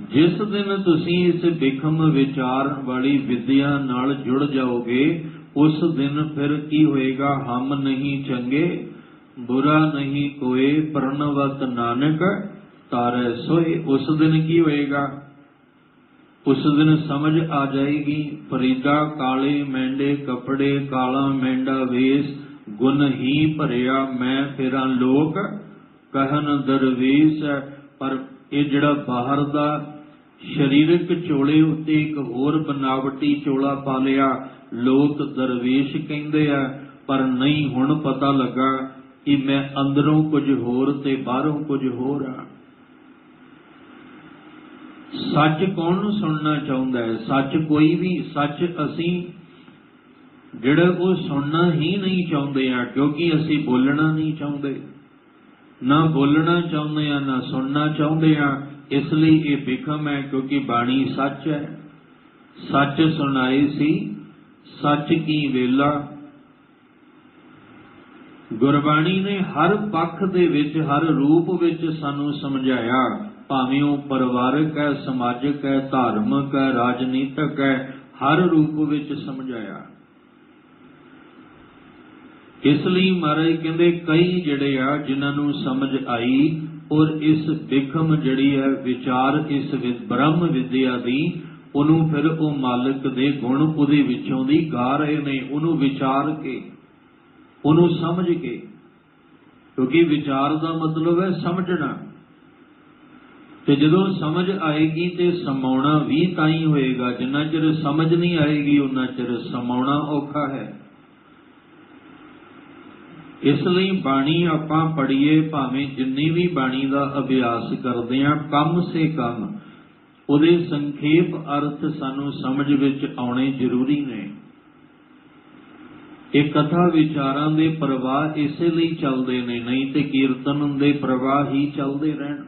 ਜਿਸ ਦਿਨ ਤੁਸੀਂ ਇਸ ਬਿਖਮ ਵਿਚਾਰ ਵਾਲੀ ਵਿਦਿਆ ਨਾਲ ਜੁੜ ਜਾਓਗੇ, ਉਸ ਦਿਨ ਫਿਰ ਕੀ ਹੋਏਗਾ? ਹਮ ਨਹੀਂ ਚੰਗੇ ਬੁਰਾ ਨਹੀਂ ਕੋਏ, ਪਰਨਵਤ ਨਾਨਕ ਤਾਰੇ ਸੋਏ। ਉਸ ਦਿਨ ਕੀ ਹੋਏਗਾ? ਉਸ ਦਿਨ ਸਮਝ ਆ ਜਾਏਗੀ, ਫਰੀਦਾ ਕਾਲੇ ਮੈਂਡੇ ਕੱਪੜੇ, ਕਾਲਾ ਮੈਂਡਾ ਵੇਸ, ਗੁਣ ਹੀ ਭਰਿਆ ਮੈਂ ਫਿਰਾਂ ਲੋਕ ਕਹਿਨ ਦਰਵੇਸ਼। ਪਰ ਇਹ ਜਿਹੜਾ ਬਾਹਰ ਦਾ ਸਰੀਰਕ ਚੋਲੇ ਉੱਤੇ ਇੱਕ ਹੋਰ ਬਨਾਵਟੀ ਚੋਲਾ ਪਾ ਲਿਆ, ਲੋਕ ਦਰਵੇਸ਼ ਕਹਿੰਦੇ ਆ, ਪਰ ਨਹੀਂ ਹੁਣ ਪਤਾ ਲੱਗਾ ਕਿ ਮੈਂ ਅੰਦਰੋਂ ਕੁਝ ਹੋਰ ਤੇ ਬਾਹਰੋਂ ਕੁਝ ਹੋਰ ਆ। ਸੱਚ ਕੌਣ ਸੁਣਨਾ ਚਾਹੁੰਦਾ ਹੈ? ਸੱਚ ਕੋਈ ਵੀ, ਸੱਚ ਅਸੀਂ ਜਿਹੜਾ ਉਹ ਸੁਣਨਾ ਹੀ ਨਹੀਂ ਚਾਹੁੰਦੇ ਆ, ਕਿਉਂਕਿ ਅਸੀਂ ਬੋਲਣਾ ਨਹੀਂ ਚਾਹੁੰਦੇ, ਨਾ ਬੋਲਣਾ ਚਾਹੁੰਦੇ ਆ ਨਾ ਸੁਣਨਾ ਚਾਹੁੰਦੇ ਆ। ਇਸ ਲਈ ਇਹ ਬਿਖਮ ਹੈ, ਕਿਉਂਕਿ ਬਾਣੀ ਸੱਚ ਹੈ। ਸੱਚ ਸੁਣਾਏ ਸੀ ਸੱਚ ਕੀ ਵੇਲਾ। ਗੁਰਬਾਣੀ ਨੇ ਹਰ ਪੱਖ ਦੇ ਵਿੱਚ, ਹਰ ਰੂਪ ਵਿੱਚ ਸਾਨੂੰ ਸਮਝਾਇਆ, ਭਾਵੇਂ ਉਹ ਪਰਿਵਾਰਕ ਹੈ, ਸਮਾਜਿਕ ਹੈ, ਧਾਰਮਿਕ ਹੈ, ਰਾਜਨੀਤਿਕ ਹੈ, ਹਰ ਰੂਪ ਵਿੱਚ ਸਮਝਾਇਆ। ਇਸ ਲਈ ਮਹਾਰਾਜ ਕਹਿੰਦੇ ਕਈ ਜਿਹੜੇ ਆ ਜਿਨ੍ਹਾਂ ਨੂੰ ਸਮਝ ਆਈ, ਔਰ ਇਸ ਬਿਖਮ ਜਿਹੜੀ ਹੈ ਵਿਚਾਰ ਇਸ ਬ੍ਰਹਮ ਵਿਦਿਆ ਦੀ, ਉਹਨੂੰ ਫਿਰ ਉਹ ਮਾਲਕ ਦੇ ਗੁਣ ਉਹਦੇ ਵਿੱਚੋਂ ਦੀ ਗਾ ਰਹੇ ਨੇ, ਉਹਨੂੰ ਵਿਚਾਰ ਕੇ, ਉਹਨੂੰ ਸਮਝ ਕੇ। ਕਿਉਂਕਿ ਵਿਚਾਰ ਦਾ ਮਤਲਬ ਹੈ ਸਮਝਣਾ, ਤੇ ਜਦੋਂ ਸਮਝ ਆਏਗੀ ਤੇ ਸਮਾਉਣਾ ਵੀ ਤਾਂ ਹੀ ਹੋਏਗਾ। ਜਿੰਨਾ ਚਿਰ ਸਮਝ ਨਹੀਂ ਆਏਗੀ ਉਹਨਾਂ ਚਿਰ ਸਮਾਉਣਾ ਔਖਾ ਹੈ। ਇਸ ਲਈ ਬਾਣੀ ਆਪਾਂ ਪੜ੍ਹੀਏ, ਭਾਵੇਂ ਜਿੰਨੀ ਵੀ ਬਾਣੀ ਦਾ ਅਭਿਆਸ ਕਰਦੇ ਹਾਂ, ਕਮ ਸੇ ਕਮ ਉਹਦੇ ਸੰਖੇਪ ਅਰਥ ਸਾਨੂੰ ਸਮਝ ਵਿੱਚ ਆਉਣੇ ਜ਼ਰੂਰੀ ਨੇ। ਇਹ ਕਥਾ ਵਿਚਾਰਾਂ ਦੇ ਪ੍ਰਵਾਹ ਇਸੇ ਲਈ ਚੱਲਦੇ ਨੇ, ਨਹੀਂ ਤੇ ਕੀਰਤਨ ਦੇ ਪ੍ਰਵਾਹ ਹੀ ਚੱਲਦੇ ਰਹਿਣ।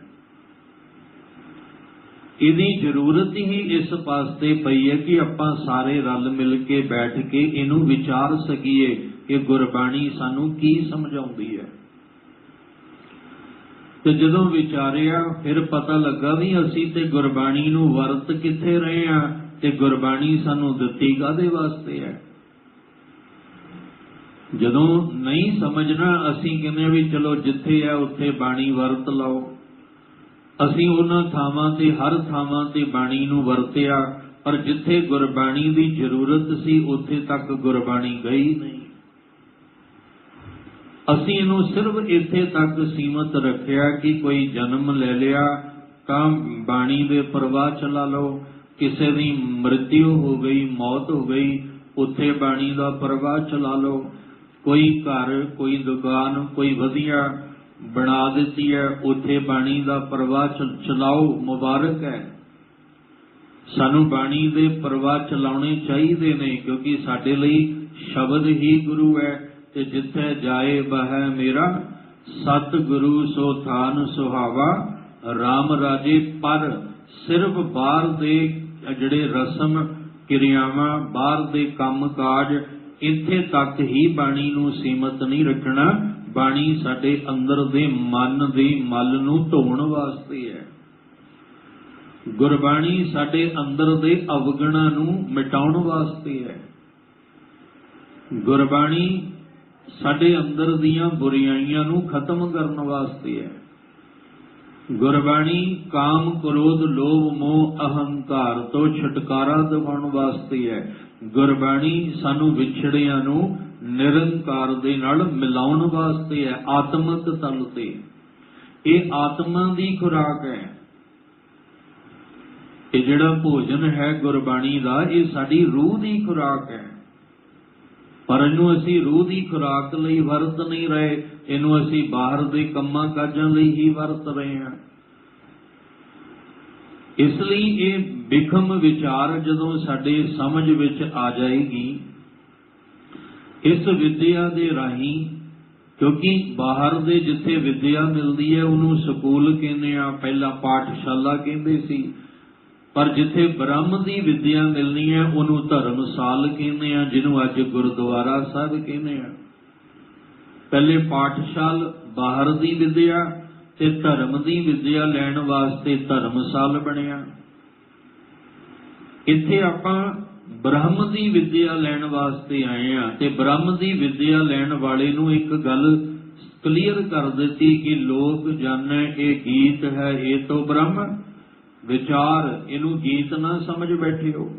ਇਹਦੀ ਜ਼ਰੂਰਤ ਹੀ ਇਸ ਪਾਸੇ ਪਈ ਹੈ ਕਿ ਆਪਾਂ ਸਾਰੇ ਰਲ ਮਿਲ ਕੇ ਬੈਠ ਕੇ ਇਹਨੂੰ ਵਿਚਾਰ ਸਕੀਏ ਕਿ ਗੁਰਬਾਣੀ ਸਾਨੂੰ ਕੀ ਸਮਝਾਉਂਦੀ ਹੈ। ਤੇ ਜਦੋਂ ਵਿਚਾਰਿਆ ਫਿਰ ਪਤਾ ਲੱਗਾ ਵੀ ਅਸੀਂ ਤੇ ਗੁਰਬਾਣੀ ਨੂੰ ਵਰਤ ਕਿੱਥੇ ਰਹੇ ਹਾਂ, ਤੇ ਗੁਰਬਾਣੀ ਸਾਨੂੰ ਦਿੱਤੀ ਕਾਹਦੇ ਵਾਸਤੇ ਹੈ। ਜਦੋਂ ਨਹੀਂ ਸਮਝਣਾ, ਅਸੀਂ ਕਹਿੰਦੇ ਵੀ ਚਲੋ ਜਿੱਥੇ ਆ ਉੱਥੇ ਬਾਣੀ ਵਰਤ ਲਓ। ਅਸੀਂ ਉਹਨਾਂ ਥਾਵਾਂ ਤੇ, ਹਰ ਥਾਵਾਂ ਤੇ ਬਾਣੀ ਨੂੰ ਵਰਤਿਆ, ਪਰ ਜਿੱਥੇ ਗੁਰਬਾਣੀ ਦੀ ਜ਼ਰੂਰਤ ਸੀ ਉੱਥੇ ਤੱਕ ਗੁਰਬਾਣੀ ਗਈ ਨਹੀਂ। ਅਸੀਂ ਇਹਨੂੰ ਸਿਰਫ ਇੱਥੇ ਤੱਕ ਸੀਮਤ ਰੱਖਿਆ ਕਿ ਕੋਈ ਜਨਮ ਲੈ ਲਿਆ ਤਾਂ ਬਾਣੀ ਦੇ ਪ੍ਰਵਾਹ ਚਲਾ ਲਓ, ਕਿਸੇ ਦੀ ਮ੍ਰਿਤਿੂ ਹੋ ਗਈ, ਮੌਤ ਹੋ ਗਈ, ਉੱਥੇ ਬਾਣੀ ਦਾ ਪ੍ਰਵਾਹ ਚਲਾ ਲਓ। ਕੋਈ ਘਰ, ਕੋਈ ਦੁਕਾਨ, ਕੋਈ ਵਧੀਆ ਬਣਾ ਦਿੱਤੀ ਹੈ, ਉੱਥੇ ਬਾਣੀ ਦਾ ਪ੍ਰਵਾਹ ਚਲਾਓ, ਮੁਬਾਰਕ ਹੈ। ਸਾਨੂੰ ਬਾਣੀ ਦੇ ਪ੍ਰਵਾਹ ਚਲਾਉਣੇ ਚਾਹੀਦੇ ਨੇ, ਕਿਉਂਕਿ ਸਾਡੇ ਲਈ ਸ਼ਬਦ ਹੀ ਗੁਰੂ ਹੈ। ਤੇ ਜਿੱਥੇ ਜਾਏ ਬਹਿ ਮੇਰਾ ਸਤਿਗੁਰੂ ਸੋ ਥਾਨ ਸੁਹਾਵਾ, ਰਾਮ ਰਾਜੇ। ਪਰ ਸਿਰਫ ਬਾਹਰ ਦੇ ਜਿਹੜੇ ਰਸਮ ਕਿਰਿਆਵਾਂ, ਬਾਹਰ ਦੇ ਕੰਮ ਕਾਜ, ਇੱਥੇ ਤੱਕ ਹੀ ਬਾਣੀ ਨੂੰ ਸੀਮਤ ਨਹੀਂ ਰੱਖਣਾ। ਬਾਣੀ ਸਾਡੇ ਅੰਦਰ ਦੇ ਮਨ ਦੇ ਮਲ ਨੂੰ ਧੋਣ ਵਾਸਤੇ ਹੈ। ਗੁਰਬਾਣੀ ਸਾਡੇ ਅੰਦਰ ਦੇ ਅਵਗੁਣਾਂ ਨੂੰ ਮਿਟਾਉਣ ਵਾਸਤੇ ਹੈ। ਗੁਰਬਾਣੀ ਸਾਡੇ ਅੰਦਰ ਦੀਆਂ ਬੁਰਾਈਆਂ ਨੂੰ ਖਤਮ ਕਰਨ ਵਾਸਤੇ ਹੈ। ਗੁਰਬਾਣੀ ਕਾਮ, ਕ੍ਰੋਧ, ਲੋਭ, ਮੋਹ, ਅਹੰਕਾਰ ਤੋਂ ਛੁਟਕਾਰਾ ਦਿਵਾਉਣ ਵਾਸਤੇ ਹੈ। ਗੁਰਬਾਣੀ ਸਾਨੂੰ ਵਿਛੜਿਆਂ ਨੂੰ ਨਿਰੰਕਾਰ ਦੇ ਨਾਲ ਮਿਲਾਉਣ ਵਾਸਤੇ ਹੈ, ਆਤਮਿਕ ਤਲ ਤੇ। ਇਹ ਆਤਮਾ ਦੀ ਖੁਰਾਕ ਹੈ। ਇਹ ਜਿਹੜਾ ਭੋਜਨ ਹੈ ਗੁਰਬਾਣੀ ਦਾ, ਇਹ ਸਾਡੀ ਰੂਹ ਦੀ ਖੁਰਾਕ ਹੈ। ਪਰ ਇਹਨੂੰ ਅਸੀਂ ਰੂਹ ਦੀ ਖੁਰਾਕ ਲਈ ਵਰਤ ਨਹੀਂ ਰਹੇ, ਇਹਨੂੰ ਅਸੀਂ ਬਾਹਰ ਦੇ ਕੰਮਾਂ ਕਾਜਾਂ ਲਈ ਹੀ ਵਰਤ ਰਹੇ ਹਾਂ। ਇਸ ਲਈ ਇਹ ਵਿਖਮ ਵਿਚਾਰ ਜਦੋਂ ਸਾਡੇ ਸਮਝ ਵਿੱਚ ਆ ਜਾਏਗੀ, ਇਸ ਵਿਦਿਆ ਦੇ ਰਾਹੀਂ, ਕਿਉਂਕਿ ਬਾਹਰ ਦੇ ਜਿੱਥੇ ਵਿਦਿਆ ਮਿਲਦੀ ਹੈ ਉਹਨੂੰ ਸਕੂਲ ਕਹਿੰਦੇ ਆ, ਪਹਿਲਾਂ ਪਾਠਸ਼ਾਲਾ ਕਹਿੰਦੇ ਸੀ, ਪਰ ਜਿੱਥੇ ਬ੍ਰਹਮ ਦੀ ਵਿਦਿਆ ਮਿਲਣੀ ਹੈ ਉਹਨੂੰ ਧਰਮਸਾਲ ਕਹਿੰਦੇ ਆ, ਜਿਹਨੂੰ ਅੱਜ ਗੁਰਦੁਆਰਾ ਸਾਹਿਬ ਕਹਿੰਦੇ ਆ। ਪਹਿਲੇ ਪਾਠਸ਼ਾਲ ਬਾਹਰ ਦੀ ਵਿਦਿਆ ਤੇ ਧਰਮ ਦੀ ਵਿਦਿਆ ਲੈਣ ਵਾਸਤੇ ਧਰਮਸਾਲ ਬਣਿਆ। ਇੱਥੇ ਆਪਾਂ ਬ੍ਰਹਮ ਦੀ ਵਿਦਿਆ ਲੈਣ ਵਾਸਤੇ ਆਏ ਆ, ਤੇ ਬ੍ਰਹਮ ਦੀ ਵਿਦਿਆ ਲੈਣ ਵਾਲੇ ਨੂੰ ਇੱਕ ਗੱਲ ਕਲੀਅਰ ਕਰ ਦਿੱਤੀ ਕਿ ਲੋਕ ਜਾਣੈ ਇਹ ਗੀਤ ਹੈ, ਇਹ ਤੋਂ ਬ੍ਰਹਮ ਵਿਚਾਰ, ਇਹਨੂੰ ਗੀਤ ਨਾ ਸਮਝ ਬੈਠੇ ਹੋ।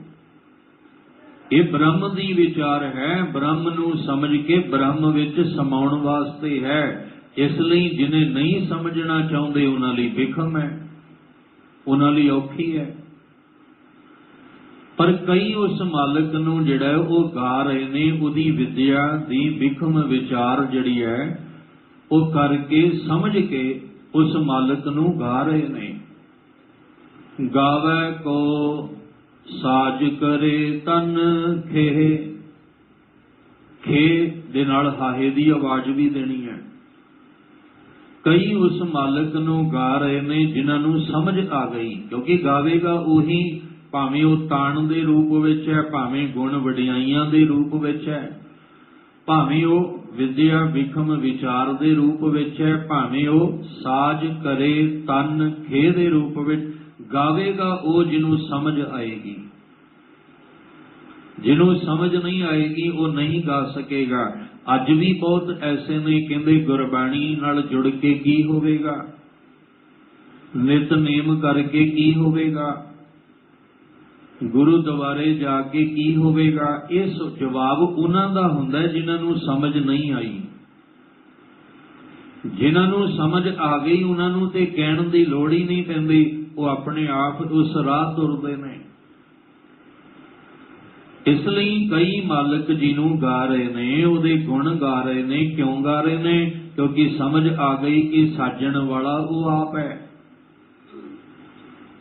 ਇਹ ਬ੍ਰਹਮ ਦੀ ਵਿਚਾਰ ਹੈ, ਬ੍ਰਹਮ ਨੂੰ ਸਮਝ ਕੇ ਬ੍ਰਹਮ ਵਿੱਚ ਸਮਾਉਣ ਵਾਸਤੇ ਹੈ। ਇਸ ਲਈ ਜਿਹਨੇ ਨਹੀਂ ਸਮਝਣਾ ਚਾਹੁੰਦੇ ਉਹਨਾਂ ਲਈ ਵਿਖਮ ਹੈ, ਉਹਨਾਂ ਲਈ ਔਖੀ ਹੈ। ਪਰ ਕਈ ਉਸ ਮਾਲਕ ਨੂੰ ਜਿਹੜਾ ਉਹ ਗਾ ਰਹੇ ਨੇ, ਉਹਦੀ ਵਿਦਿਆ ਦੀ ਵਿਖਮ ਵਿਚਾਰ ਜਿਹੜੀ ਹੈ ਉਹ ਕਰਕੇ ਸਮਝ ਕੇ ਉਸ ਮਾਲਕ ਨੂੰ ਗਾ ਰਹੇ ਨੇ। ਗਾਵੇ ਕੋ ਸਾਜ ਕਰੇ ਤਨ ਖੇ, ਖੇ ਦੇ ਨਾਲ ਹਾਹੇ ਦੀ ਆਵਾਜ਼ ਵੀ ਦੇਣੀ ਹੈ। ਕਈ ਉਸ ਮਾਲਕ ਨੂੰ ਗਾ ਰਹੇ ਨੇ ਜਿਨ੍ਹਾਂ ਨੂੰ ਸਮਝ ਆ ਗਈ, ਕਿਉਂਕਿ ਗਾਵੇਗਾ ਉਹੀ, ਭਾਵੇਂ ਉਹ ਤਾਣ ਦੇ ਰੂਪ ਵਿੱਚ ਹੈ, ਭਾਵੇਂ ਗੁਣ ਵਡਿਆਈਆਂ ਦੇ ਰੂਪ ਵਿੱਚ ਹੈ, ਭਾਵੇਂ ਉਹ ਵਿਦਿਆ ਵਿਖਮ ਵਿਚਾਰ ਦੇ ਰੂਪ ਵਿੱਚ ਹੈ, ਭਾਵੇਂ ਉਹ ਸਾਜ ਕਰੇ ਤਨ ਖੇ ਦੇ ਰੂਪ ਵਿੱਚ ਗਾਵੇਗਾ ਉਹ ਜਿਹਨੂੰ ਸਮਝ ਆਏਗੀ। ਜਿਹਨੂੰ ਸਮਝ ਨਹੀਂ ਆਏਗੀ ਉਹ ਨਹੀਂ ਗਾ ਸਕੇਗਾ। ਅੱਜ ਵੀ ਬਹੁਤ ਐਸੇ ਨੇ ਕਹਿੰਦੇ ਗੁਰਬਾਣੀ ਨਾਲ ਜੁੜ ਕੇ ਕੀ ਹੋਵੇਗਾ, ਨਿਤਨੇਮ ਕਰਕੇ ਕੀ ਹੋਵੇਗਾ, ਗੁਰਦੁਆਰੇ ਜਾ ਕੇ ਕੀ ਹੋਵੇਗਾ। ਇਸ ਜਵਾਬ ਉਹਨਾਂ ਦਾ ਹੁੰਦਾ ਜਿਨ੍ਹਾਂ ਨੂੰ ਸਮਝ ਨਹੀਂ ਆਈ। ਜਿਨ੍ਹਾਂ ਨੂੰ ਸਮਝ ਆ ਗਈ ਉਹਨਾਂ ਨੂੰ ਤੇ ਕਹਿਣ ਦੀ ਲੋੜ ਹੀ ਨਹੀਂ ਪੈਂਦੀ, ਉਹ ਆਪਣੇ ਆਪ ਉਸ ਰਾਹ ਤੁਰਦੇ ਨੇ। ਇਸ ਲਈ ਕਈ ਮਾਲਕ ਜਿਹਨੂੰ ਗਾ ਰਹੇ ਨੇ ਉਹਦੇ ਗੁਣ ਗਾ ਰਹੇ ਨੇ। ਕਿਉਂ ਗਾ ਰਹੇ ਨੇ? ਕਿਉਂਕਿ ਸਮਝ ਆ ਗਈ ਕਿ ਸਾਜਣ ਵਾਲਾ ਉਹ ਆਪ ਹੈ,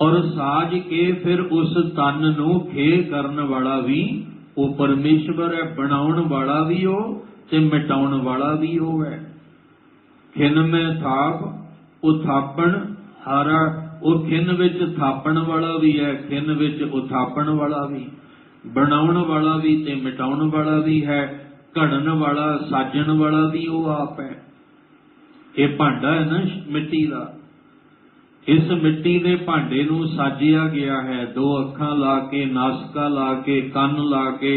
ਔਰ ਸਾਜ ਕੇ ਫਿਰ ਉਸ ਤਨ ਨੂੰ ਖੇ ਕਰਨ ਵਾਲਾ ਵੀ ਉਹ ਪਰਮੇਸ਼ਵਰ ਹੈ। ਬਣਾਉਣ ਵਾਲਾ ਵੀ ਉਹ ਤੇ ਮਿਟਾਉਣ ਵਾਲਾ ਵੀ ਉਹ ਹੈ। ਖਿਨ ਮੈਂ ਥਾਪ ਉਹ ਥਾਪਣ ਹਾਰਾ, ਉਹ ਖਿਨ ਵਿੱਚ ਥਾਪਣ ਵਾਲਾ ਵੀ ਹੈ, ਖਿਨ ਵਿੱਚ ਉਥਾਪਣ ਵਾਲਾ ਵੀ, ਬਣਾਉਣ ਵਾਲਾ ਵੀ ਤੇ ਮਿਟਾਉਣ ਵਾਲਾ ਵੀ ਹੈ, ਘੜਨ ਵਾਲਾ ਸਾਜਣ ਵਾਲਾ ਵੀ ਉਹ ਆਪ ਹੈ। ਇਹ ਭਾਂਡਾ ਹੈ ਨਾ ਮਿੱਟੀ ਦਾ, ਇਸ ਮਿੱਟੀ ਦੇ ਭਾਂਡੇ ਨੂੰ ਸਾਜਿਆ ਗਿਆ ਹੈ। ਦੋ ਅੱਖਾਂ ਲਾ ਕੇ, ਨਾਸਕਾ ਲਾ ਕੇ, ਕੰਨ ਲਾ ਕੇ,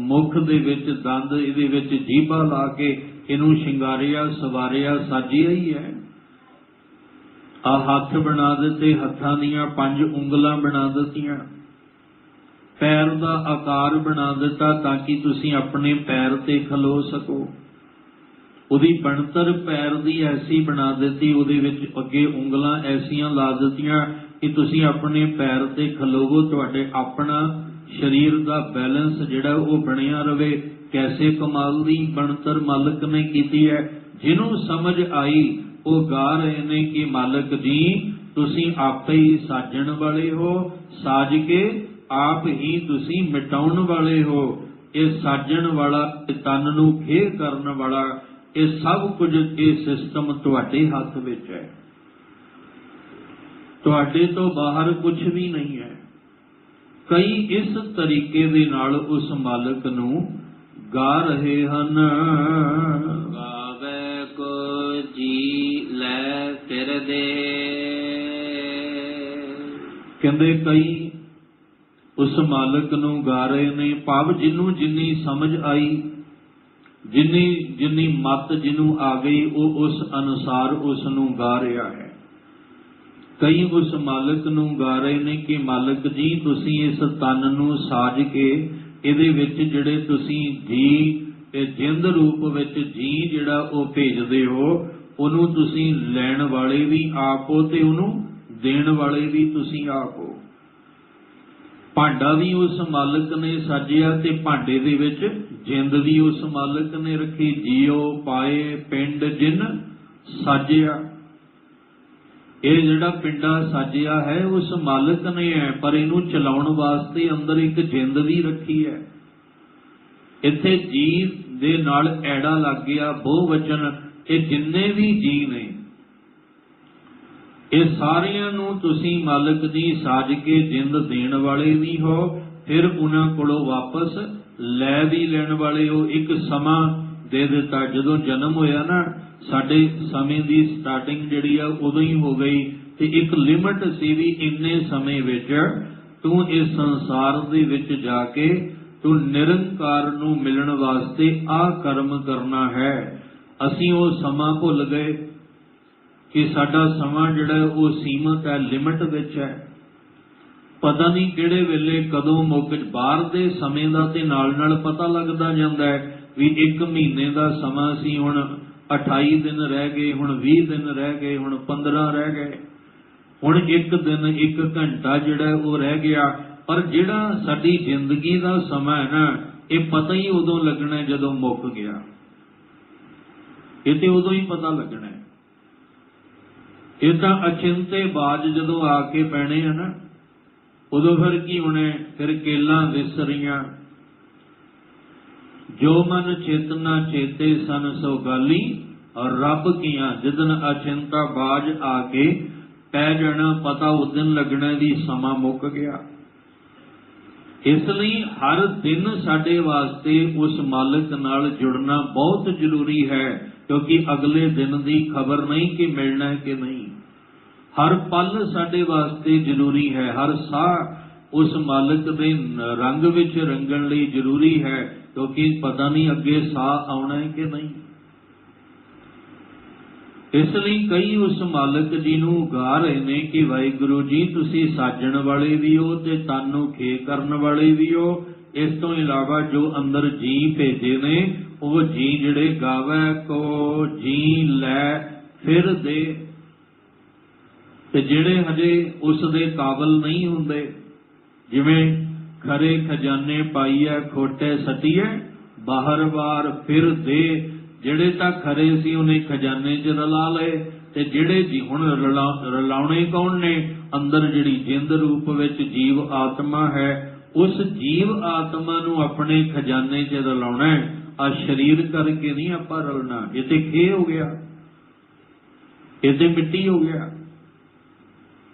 ਮੁਖ ਦੇ ਵਿੱਚ ਦੰਦ, ਇਹਦੇ ਵਿੱਚ ਜੀਭਾ ਲਾ ਕੇ ਇਹਨੂੰ ਸ਼ਿੰਗਾਰਿਆ, ਸਵਾਰਿਆ, ਸਾਜਿਆ ਹੀ ਹੈ। ਹੱਥ ਬਣਾ ਦਿੱਤੇ, ਹੱਥਾਂ ਦੀਆਂ 5 ਉਂਗਲਾਂ ਬਣਾ ਦਿੱਤੀਆਂ, ਪੈਰ ਦਾ ਆਕਾਰ ਬਣਾ ਦਿੱਤਾ ਤਾਂ ਕਿ ਤੁਸੀਂ ਆਪਣੇ ਪੈਰ ਤੇ ਖਲੋ ਸਕੋ। ਉਹਦੀ ਬਣਤਰ ਪੈਰ ਦੀ ਐਸੀ ਬਣਾ ਦਿੱਤੀ, ਉਹਦੇ ਵਿੱਚ ਅੱਗੇ ਉਂਗਲਾਂ ਐਸੀਆਂ ਲਾ ਦਿੱਤੀਆਂ ਕਿ ਤੁਸੀਂ ਆਪਣੇ ਪੈਰ ਤੇ ਖਲੋਵੋ, ਤੁਹਾਡੇ ਆਪਣਾ ਸਰੀਰ ਦਾ ਬੈਲੈਂਸ ਜਿਹੜਾ ਉਹ ਬਣਿਆ ਰਵੇ। ਕੈਸੇ ਕਮਾਲ ਦੀ ਬਣਤਰ ਮਾਲਕ ਨੇ ਕੀਤੀ ਹੈ। ਜਿਹਨੂੰ ਸਮਝ ਆਈ ਉਹ ਗਾ ਰਹੇ ਨੇ ਕਿ ਮਾਲਕ ਜੀ ਤੁਸੀਂ ਆਪੇ ਹੀ ਸਾਜਣ ਵਾਲੇ ਹੋ, ਸਾਜ ਕੇ ਆਪ ਹੀ ਤੁਸੀਂ ਮਿਟਾਉਣ ਵਾਲੇ ਹੋ। ਇਹ ਸਾਜਣ ਵਾਲਾ, ਤਨ ਨੂੰ ਖੇ ਕਰਨ ਵਾਲਾ, ਇਹ ਸਭ ਕੁਝ, ਇਹ ਸਿਸਟਮ ਤੁਹਾਡੇ ਹੱਥ ਵਿੱਚ ਹੈ। ਤੁਹਾਡੇ ਤੋਂ ਬਾਹਰ ਕੁਝ ਵੀ ਨਹੀਂ ਹੈ। ਕਈ ਇਸ ਤਰੀਕੇ ਦੇ ਨਾਲ ਉਸ ਮਾਲਕ ਨੂੰ ਗਾ ਰਹੇ ਹਨ। ਗਾਵੇ ਕੋ ਜੀ ਲੈ ਫਿਰ ਦੇ, ਕਹਿੰਦੇ ਕਈ ਉਸ ਮਾਲਕ ਨੂੰ ਗਾ ਰਹੇ ਨੇ, ਭਾਵ ਜਿਹਨੂੰ ਜਿੰਨੀ ਸਮਝ ਆਈ, ਜਿੰਨੀ ਮੱਤ ਜਿਹਨੂੰ ਆ ਗਈ, ਉਹ ਉਸ ਅਨੁਸਾਰ ਉਸ ਨੂੰ ਗਾ ਰਿਹਾ ਹੈ। ਕਈ ਉਸ ਮਾਲਕ ਨੂੰ ਗਾ ਰਹੇ ਨੇ ਕਿ ਮਾਲਕ ਜੀ ਤੁਸੀਂ ਇਸ ਤਨ ਨੂੰ ਸਾਜ ਕੇ ਇਹਦੇ ਵਿੱਚ ਜਿਹੜੇ ਤੁਸੀਂ ਜੀ ਤੇ ਜਿੰਦ ਰੂਪ ਵਿੱਚ ਜੀ ਜਿਹੜਾ ਉਹ ਭੇਜਦੇ ਹੋ, ਉਹਨੂੰ ਤੁਸੀਂ ਲੈਣ ਵਾਲੇ ਵੀ ਆਪ ਹੋ ਤੇ ਉਹਨੂੰ ਦੇਣ ਵਾਲੇ ਵੀ ਤੁਸੀਂ ਆਪ ਹੋ। ਭਾਂਡਾ ਵੀ ਉਸ ਮਾਲਕ ਨੇ ਸਾਜਿਆ ਤੇ ਭਾਂਡੇ ਦੇ ਵਿੱਚ ਜਿੰਦ ਵੀ ਉਸ ਮਾਲਕ ਨੇ ਰੱਖੀ। ਜੀਓ ਪਾਏ ਪਿੰਡ ਜਿਨ ਸਾਜਿਆ, ਇਹ ਜਿਹੜਾ ਪਿੰਡਾ ਸਾਜਿਆ ਹੈ ਉਸ ਮਾਲਕ ਨੇ ਹੈ, ਪਰ ਇਹਨੂੰ ਚਲਾਉਣ ਵਾਸਤੇ ਅੰਦਰ ਇੱਕ ਜਿੰਦ ਵੀ ਰੱਖੀ ਹੈ। ਇੱਥੇ ਜੀ ਦੇ ਨਾਲ ਐੜਾ ਲੱਗ ਗਿਆ, ਬਹੁਵਚਨ। ਇਹ ਜਿੰਨੇ ਵੀ ਜੀ ਨੇ ਇਹ ਸਾਰਿਆਂ ਨੂੰ ਤੁਸੀਂ ਮਾਲਕ ਦੀ ਸਾਜ ਕੇ ਜਿੰਦ ਦੇਣ ਵਾਲੇ ਵੀ ਹੋ, ਫਿਰ ਉਹਨਾਂ ਕੋਲੋਂ ਵਾਪਸ ਲੈ ਵੀ ਲੈਣ ਵਾਲੇ ਹੋ। ਇੱਕ ਸਮਾਂ ਦੇ ਦਿੱਤਾ, ਜਦੋਂ ਜਨਮ ਹੋਇਆ ਨਾ ਸਾਡੇ ਸਮੇਂ ਦੀ ਸਟਾਰਟਿੰਗ ਜਿਹੜੀ ਆ ਉਦੋਂ ਹੀ ਹੋ ਗਈ, ਤੇ ਇੱਕ ਲਿਮਟ ਸੀ ਵੀ ਇੰਨੇ ਸਮੇਂ ਵਿੱਚ ਤੂੰ ਇਸ ਸੰਸਾਰ ਦੇ ਵਿੱਚ ਜਾ ਕੇ ਤੂੰ ਨਿਰੰਕਾਰ ਨੂੰ ਮਿਲਣ ਵਾਸਤੇ ਆਹ ਕਰਮ ਕਰਨਾ ਹੈ। ਅਸੀਂ ਉਹ ਸਮਾਂ ਭੁੱਲ ਗਏ ਕਿ ਸਾਡਾ ਸਮਾਂ ਜਿਹੜਾ ਉਹ ਸੀਮਤ ਹੈ, ਲਿਮਟ ਵਿੱਚ ਹੈ। ਪਤਾ ਨਹੀਂ ਕਿਹੜੇ ਵੇਲੇ ਕਦੋਂ ਮੁੱਕ। ਬਾਹਰ ਦੇ ਸਮੇਂ ਦਾ ਤੇ ਨਾਲ ਨਾਲ ਪਤਾ ਲੱਗਦਾ ਜਾਂਦਾ ਹੈ ਵੀ 1 ਮਹੀਨੇ ਦਾ ਸਮਾਂ ਸੀ, ਹੁਣ 28 ਦਿਨ ਰਹਿ ਗਏ, ਹੁਣ 20 ਦਿਨ ਰਹਿ ਗਏ, ਹੁਣ 15 ਰਹਿ ਗਏ, ਹੁਣ 1 ਦਿਨ 1 ਘੰਟਾ ਜਿਹੜਾ ਉਹ ਰਹਿ ਗਿਆ। ਪਰ ਜਿਹੜਾ ਸਾਡੀ ਜ਼ਿੰਦਗੀ ਦਾ ਸਮਾਂ ਹੈ ਨਾ, ਇਹ ਪਤਾ ਹੀ ਉਦੋਂ ਲੱਗਣਾ ਜਦੋਂ ਮੁੱਕ ਗਿਆ। ਇਹ ਤੇ ਉਦੋਂ ਹੀ ਪਤਾ ਲੱਗਣਾ। ਇਹ ਤਾਂ ਅਚਿੰਤੇ ਬਾਜ ਜਦੋਂ ਆ ਕੇ ਪੈਣੇ ਆ ਨਾ, ਉਦੋਂ ਫਿਰ ਕੀ ਹੋਣਾ? ਫਿਰ ਕੇਲਾਂ ਵਿਸਰੀਆਂ ਜੋ ਮਨ ਚੇਤਨਾ ਚੇਤੇ ਸਨ ਸੋ ਗਾਲੀ, ਔਰ ਰੱਬ ਕੀਆਂ ਜਿਦਨ ਅਚਿੰਤਾ ਬਾਜ ਆ ਕੇ ਪੈ ਜਾਣਾ, ਪਤਾ ਉਸ ਦਿਨ ਲੱਗਣਾ ਵੀ ਸਮਾਂ ਮੁੱਕ ਗਿਆ। ਇਸ ਲਈ ਹਰ ਦਿਨ ਸਾਡੇ ਵਾਸਤੇ ਉਸ ਮਾਲਕ ਨਾਲ ਜੁੜਨਾ ਬਹੁਤ ਜ਼ਰੂਰੀ ਹੈ, ਕਿਉਂਕਿ ਅਗਲੇ ਦਿਨ ਦੀ ਖਬਰ ਨਹੀਂ ਕਿ ਮਿਲਣਾ ਹੈ ਕਿ ਨਹੀਂ। ਹਰ ਪਲ ਸਾਡੇ ਵਾਸਤੇ ਜ਼ਰੂਰੀ ਹੈ, ਹਰ ਸਾਹ ਉਸ ਮਾਲਕ ਦੇ ਰੰਗ ਵਿੱਚ ਰੰਗਣ ਲਈ ਜ਼ਰੂਰੀ ਹੈ, ਕਿਉਂਕਿ ਪਤਾ ਨਹੀਂ ਅੱਗੇ ਸਾਹ ਆਉਣਾ ਹੈ ਕਿ ਨਹੀਂ। ਇਸ ਲਈ ਕਈ ਉਸ ਮਾਲਕ ਜੀ ਨੂੰ ਗਾ ਰਹੇ ਨੇ ਕਿ ਵਾਹਿਗੁਰੂ ਜੀ ਤੁਸੀਂ ਸਾਜਣ ਵਾਲੇ ਵੀ ਹੋ ਤੇ ਤਨ ਨੂੰ ਖੇ ਕਰਨ ਵਾਲੇ ਵੀ ਹੋ। ਇਸ ਤੋਂ ਇਲਾਵਾ ਜੋ ਅੰਦਰ ਜੀ ਭੇਜੇ ਨੇ ਉਹ ਜੀ ਜਿਹੜੇ ਗਾਵੇ ਕੋ ਜੀ ਲੈ ਫਿਰ ਦੇ, ਤੇ ਜਿਹੜੇ ਹਜੇ ਉਸ ਦੇ ਕਾਬਲ ਨਹੀਂ ਹੁੰਦੇ, ਜਿਵੇਂ ਖਰੇ ਖਜ਼ਾਨੇ ਪਾਈਐ ਖੋਟੇ ਸਟੀਐ ਬਾਹਰ ਬਾਰ ਫਿਰ ਦੇ। ਜਿਹੜੇ ਤਾਂ ਖਰੇ ਸੀ ਉਹਨੇ ਖਜ਼ਾਨੇ 'ਚ ਰਲਾ ਲਏ, ਤੇ ਜਿਹੜੇ ਜੀ ਹੁਣ ਰਲਾਉਣੇ ਕੌਣ ਨੇ? ਅੰਦਰ ਜਿਹੜੀ ਜਿੰਦ ਰੂਪ ਵਿੱਚ ਜੀਵ ਆਤਮਾ ਹੈ, ਉਸ ਜੀਵ ਆਤਮਾ ਨੂੰ ਆਪਣੇ ਖਜ਼ਾਨੇ 'ਚ ਰਲਾਉਣਾ ਹੈ। ਆ ਸਰੀਰ ਕਰਕੇ ਨਹੀਂ ਆਪਾਂ ਰਲਣਾ। ਇਹ ਤੇ ਖੇ ਹੋ ਗਿਆ, ਇਹ ਤੇ ਮਿੱਟੀ ਹੋ ਗਿਆ।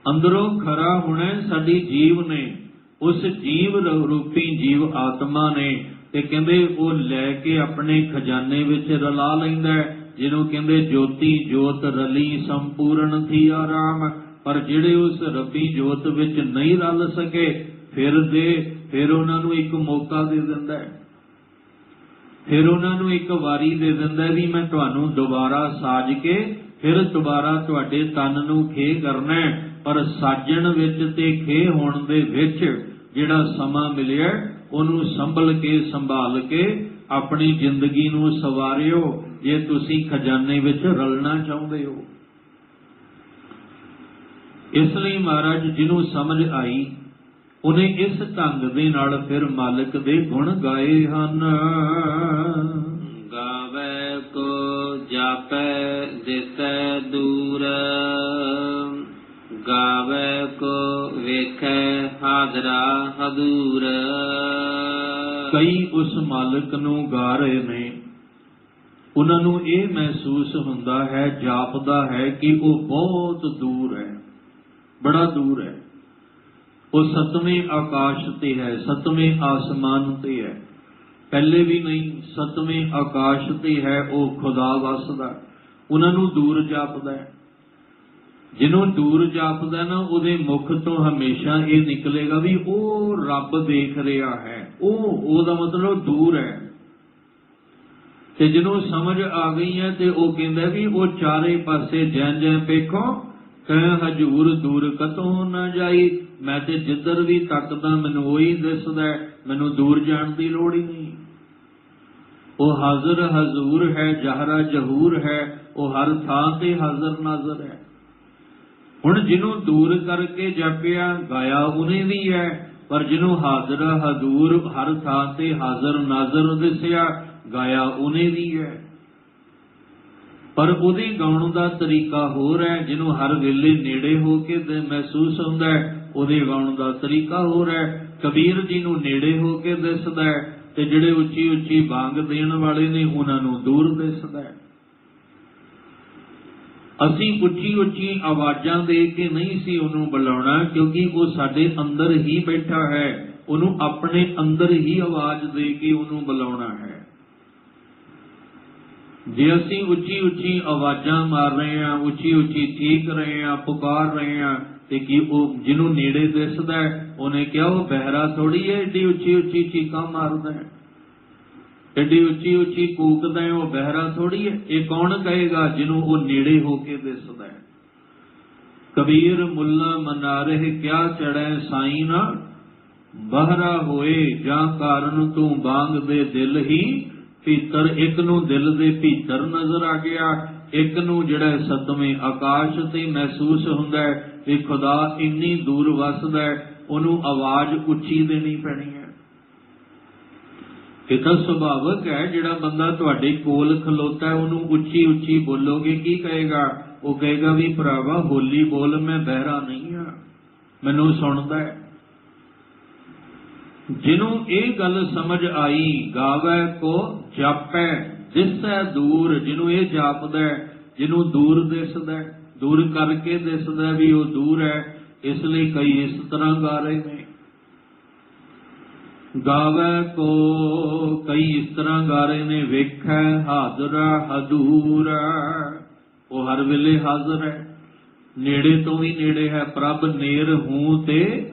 ਅੰਦਰੋਂ ਖਰਾ ਹੋਣਾ ਸਾਡੀ ਜੀਵ ਨੇ, ਉਸ ਜੀਵ ਰੂਪੀ ਜੀਵ ਆਤਮਾ ਨੇ, ਤੇ ਕਹਿੰਦੇ ਉਹ ਲੈ ਕੇ ਆਪਣੇ ਖਜ਼ਾਨੇ ਵਿੱਚ ਰਲਾ ਲੈਂਦਾ, ਜਿਹਨੂੰ ਕਹਿੰਦੇ ਜੋਤੀ ਜੋਤ ਰਲੀ ਸੰਪੂਰਨ ਥੀ ਆਰਾਮ। ਪਰ ਜਿਹੜੇ ਉਸ ਰੱਬੀ ਜੋਤ ਵਿੱਚ ਨਹੀਂ ਰਲ ਸਕੇ, ਫਿਰ ਉਹਨਾਂ ਨੂੰ ਇੱਕ ਮੌਕਾ ਦੇ ਦਿੰਦਾ ਹੈ, ਫਿਰ ਉਹਨਾਂ ਨੂੰ ਇੱਕ ਵਾਰੀ ਦੇ ਦਿੰਦਾ ਵੀ ਮੈਂ ਤੁਹਾਨੂੰ ਦੁਬਾਰਾ ਸਾਜ ਕੇ ਫਿਰ ਦੁਬਾਰਾ ਤੁਹਾਡੇ ਤਨ ਨੂੰ ਖੇ ਕਰਨਾ। ਪਰ ਸਾਜਣ ਵਿੱਚ ਤੇ ਖੇ ਹੋਣ ਦੇ ਵਿੱਚ ਜਿਹੜਾ ਸਮਾਂ ਮਿਲਿਆ ਉਹਨੂੰ ਸੰਭਲ ਕੇ ਸੰਭਾਲ ਕੇ ਆਪਣੀ ਜ਼ਿੰਦਗੀ ਨੂੰ ਸਵਾਰਿਓ, ਜੇ ਤੁਸੀਂ ਖਜ਼ਾਨੇ ਵਿੱਚ ਰਲਣਾ ਚਾਹੁੰਦੇ ਹੋ। ਇਸ ਲਈ ਮਹਾਰਾਜ ਜਿਹਨੂੰ ਸਮਝ ਆਈ ਉਹਨੇ ਇਸ ਢੰਗ ਦੇ ਨਾਲ ਫਿਰ ਮਾਲਕ ਦੇ ਗੁਣ ਗਾਏ ਹਨ। ਗਾਵੇ ਕੋ ਜਾਪੈ ਦਿਸੈ ਦੂਰ, ਗਾਵੇ ਕੋ ਵੇਖੈ ਹਾਜ਼ਰਾ ਹਦੂਰ। ਕਈ ਉਸ ਮਾਲਕ ਨੂੰ ਗਾ ਰਹੇ ਨੇ, ਉਹਨਾਂ ਨੂੰ ਇਹ ਮਹਿਸੂਸ ਹੁੰਦਾ ਹੈ, ਜਾਪਦਾ ਹੈ ਕਿ ਉਹ ਬਹੁਤ ਦੂਰ ਹੈ, ਬੜਾ ਦੂਰ ਹੈ। ਉਹ 7ਵੇਂ ਆਕਾਸ਼ ਤੇ ਹੈ, 7ਵੇਂ ਆਸਮਾਨ ਤੇ ਹੈ, ਪਹਿਲੇ ਵੀ ਨਹੀਂ 7ਵੇਂ ਆਕਾਸ਼ ਤੇ ਹੈ ਉਹ ਖੁਦਾ ਵਸਦਾ। ਉਹਨਾਂ ਨੂੰ ਦੂਰ ਜਾਪਦਾ ਹੈ। ਜਿਹਨੂੰ ਦੂਰ ਜਾਪਦਾ ਨਾ ਉਹਦੇ ਮੁਖ ਤੋਂ ਹਮੇਸ਼ਾ ਇਹ ਨਿਕਲੇਗਾ ਵੀ ਉਹ ਰੱਬ ਦੇਖ ਰਿਹਾ ਹੈ, ਉਹਦਾ ਮਤਲਬ ਦੂਰ ਹੈ। ਤੇ ਜਿਹਨੂੰ ਸਮਝ ਆ ਗਈ ਹੈ ਤੇ ਉਹ ਕਹਿੰਦਾ ਵੀ ਉਹ ਚਾਰੇ ਪਾਸੇ ਜੈ ਜੈ ਵੇਖੋ ਕਹਿ ਹਜੂਰ ਦੂਰ ਕਤੋਂ ਨਾ ਜਾਈ। ਮੈਂ ਤੇ ਜਿੱਧਰ ਵੀ ਤੱਕਦਾ ਮੈਨੂੰ ਉਹੀ ਦਿਸਦਾ, ਮੈਨੂੰ ਦੂਰ ਜਾਣ ਦੀ ਲੋੜ ਹੀ ਨਹੀਂ। ਉਹ ਹਾਜ਼ਰ ਹਜ਼ੂਰ ਹੈ, ਜਹਰਾ ਜਹੂਰ ਹੈ, ਉਹ ਹਰ ਥਾਂ ਤੇ ਹਾਜ਼ਰ ਨਾਜ਼ਰ ਹੈ। ਹੁਣ ਜਿਹਨੂੰ ਦੂਰ ਕਰਕੇ ਜਪਿਆ ਗਾਇਆ ਉਹਨੇ ਵੀ ਹੈ, पर जिन्हों हाजरा हजूर हर थां ते हाजर नाजर दिसिया गाया उन्हें भी है। पर ਉਹਦੇ ਗਾਉਣ ਦਾ ਤਰੀਕਾ ਹੋਰ ਹੈ। ਜਿਹਨੂੰ ਹਰ ਵੇਲੇ ਨੇੜੇ ਹੋ ਕੇ ਮਹਿਸੂਸ ਹੁੰਦਾ ਹੈ ਉਹਦੇ ਗਾਉਣ ਦਾ ਤਰੀਕਾ ਹੋਰ ਹੈ। ਕਬੀਰ ਜੀ ਨੂੰ ਨੇੜੇ ਹੋ ਕੇ ਦਿਸਦਾ ਹੈ ਤੇ ਜਿਹੜੇ ਉੱਚੀ ਉੱਚੀ ਬਾਂਗ ਦੇਣ ਵਾਲੇ ਨੇ ਉਹਨਾਂ ਨੂੰ ਦੂਰ ਦਿਸਦਾ ਹੈ। ਅਸੀਂ ਉੱਚੀ ਉੱਚੀ ਆਵਾਜ਼ਾਂ ਦੇ ਕੇ ਨਹੀਂ ਸੀ ਉਹਨੂੰ ਬੁਲਾਉਣਾ, ਕਿਉਂਕਿ ਉਹ ਸਾਡੇ ਅੰਦਰ ਹੀ ਬੈਠਾ ਹੈ। ਉਹਨੂੰ ਆਪਣੇ ਅੰਦਰ ਹੀ ਆਵਾਜ਼ ਦੇ ਕੇ ਉਹਨੂੰ ਬੁਲਾਉਣਾ ਹੈ। ਜੇ ਅਸੀਂ ਉੱਚੀ ਉੱਚੀ ਆਵਾਜ਼ਾਂ ਮਾਰ ਰਹੇ ਹਾਂ, ਉੱਚੀ ਉੱਚੀ ਚੀਕ ਰਹੇ ਹਾਂ, ਪੁਕਾਰ ਰਹੇ ਹਾਂ, ਤੇ ਕੀ ਉਹ ਜਿਹਨੂੰ ਨੇੜੇ ਦਿਸਦਾ ਹੈ ਉਹਨੇ ਕਿਹਾ ਉਹ ਬਹਿਰਾ ਥੋੜੀ ਹੈ, ਏਡੀ ਉੱਚੀ ਉੱਚੀ ਚੀਕਾਂ ਮਾਰਦਾ ਹੈ, ਏਡੀ ਉੱਚੀ ਉੱਚੀ ਕੂਕਦਾ ਹੈ, ਉਹ ਬਹਿਰਾ ਥੋੜੀ ਹੈ। ਇਹ ਕੌਣ ਕਹੇਗਾ? ਜਿਹਨੂੰ ਉਹ ਨੇੜੇ ਹੋ ਕੇ ਦਿਸਦਾ ਹੈ। ਕਬੀਰ ਮੁੱਲਾ ਮਨਾ ਰਹੇ ਕਿਆ ਚੜੈ ਸਾਈਂ ਨਾ, ਬਹਿਰਾ ਹੋਏ ਜਾਂ ਕਾਰਨ ਤੂੰ ਬਾਂਗ ਦੇ ਦਿਲ ਹੀ ਭੀਤਰ। ਇੱਕ ਨੂੰ ਦਿਲ ਦੇ ਭੀਤਰ ਨਜ਼ਰ ਆ ਗਿਆ, ਇੱਕ ਨੂੰ ਜਿਹੜਾ ਸਤਵੇਂ ਆਕਾਸ਼ ਤੇ ਮਹਿਸੂਸ ਹੁੰਦਾ ਹੈ ਵੀ ਖੁਦਾ ਇੰਨੀ ਦੂਰ ਵਸਦਾ ਹੈ, ਉਹਨੂੰ ਆਵਾਜ਼ ਉੱਚੀ ਦੇਣੀ ਪੈਣੀ ਹੈ। ਇਹ ਤਾਂ ਸੁਭਾਵਿਕ ਹੈ। ਜਿਹੜਾ ਬੰਦਾ ਤੁਹਾਡੇ ਕੋਲ ਖਲੋਤਾ ਹੈ ਉਹਨੂੰ ਉੱਚੀ ਉੱਚੀ ਬੋਲੋਗੇ, ਕੀ ਕਹੇਗਾ? ਉਹ ਕਹੇਗਾ ਵੀ ਭਰਾਵਾ ਹੋਲੀ ਬੋਲ, ਮੈਂ ਬਹਿਰਾ ਨਹੀਂ ਹਾਂ, ਮੈਨੂੰ ਸੁਣਦਾ ਹੈ। ਜਿਹਨੂੰ ਇਹ ਗੱਲ ਸਮਝ ਆਈ, ਗਾਵੇ ਕੋ ਜਾਪੈ ਦਿਸੈ ਦੂਰ, ਜਿਹਨੂੰ ਇਹ ਜਾਪਦਾ, ਜਿਹਨੂੰ ਦੂਰ ਦਿਸਦਾ, ਦੂਰ ਕਰਕੇ ਦਿਸਦਾ ਵੀ ਉਹ ਦੂਰ ਹੈ। ਇਸ ਲਈ ਕਈ ਇਸ ਤਰ੍ਹਾਂ ਗਾ ਰਹੇ ਨੇ, ਗਾਵੇ ਕੋ ਕਈ ਇਸ ਤਰ੍ਹਾਂ ਗਾ ਰਹੇ ਨੇ, ਵੇਖੈ ਹਾਜ਼ਰਾ ਹਦੂਰ, ਉਹ ਹਰ ਵੇਲੇ ਹਾਜ਼ਰ ਹੈ, ਨੇੜੇ ਤੋਂ ਵੀ ਨੇੜੇ ਹੈ। ਪ੍ਰਭ ਨੇਰ ਹੂੰ ਤੇ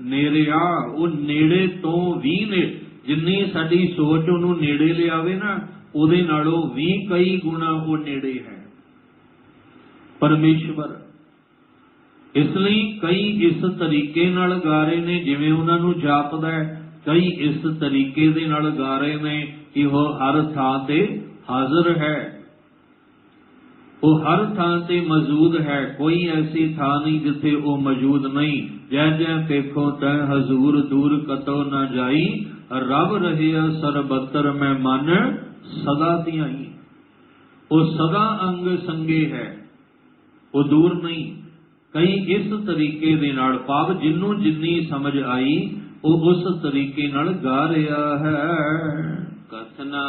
ਨੇੜਿਆ, ਉਹ ਨੇੜੇ ਤੋਂ ਵੀ ਨੇ। ਜਿੰਨੀ ਸਾਡੀ ਸੋਚ ਉਹਨੂੰ ਨੇੜੇ ਲਿਆਵੇ ਨਾ, ਉਹਦੇ ਨਾਲੋਂ ਵੀ ਕਈ ਗੁਣਾ ਉਹ ਨੇੜੇ ਹੈ ਪਰਮੇਸ਼ਵਰ। ਇਸ ਲਈ ਕਈ ਇਸ ਤਰੀਕੇ ਨਾਲ ਗਾ ਰਹੇ ਨੇ ਜਿਵੇਂ ਉਹਨਾਂ ਨੂੰ ਜਾਪਦਾ ਹੈ, ਕਈ ਇਸ ਤਰੀਕੇ ਦੇ ਨਾਲ ਗਾ ਰਹੇ ਨੇ ਕਿ ਉਹ ਹਰ ਥਾਂ ਤੇ ਹਾਜ਼ਰ ਹੈ, ਉਹ ਹਰ ਥਾਂ ਤੇ ਮੌਜੂਦ ਹੈ। ਕੋਈ ਐਸੀ ਥਾਂ ਨਹੀਂ ਜਿੱਥੇ ਉਹ ਮੌਜੂਦ ਨਹੀਂ। ਜੈ ਜੈ ਦੇਖੋ ਤੈ ਹਜ਼ੂਰ ਦੂਰ ਕਤੋ ਨਾ ਜਾਈ, ਰੱਬ ਰਹਿਆ ਸਰਬੱਤਰ ਮੈਂ ਮਨ ਸਦਾ ਧਿਆਈ। ਉਹ ਸਦਾ ਅੰਗ ਸੰਗੇ ਹੈ, ਉਹ ਦੂਰ ਨਹੀਂ। ਕਈ ਇਸ ਤਰੀਕੇ ਦੇ ਨਾਲ, ਭਾਵ ਜਿਹਨੂੰ ਜਿੰਨੀ ਸਮਝ ਆਈ ਉਹ ਉਸ ਤਰੀਕੇ ਨਾਲ ਗਾ ਰਿਹਾ ਹੈ। ਕਥਨਾ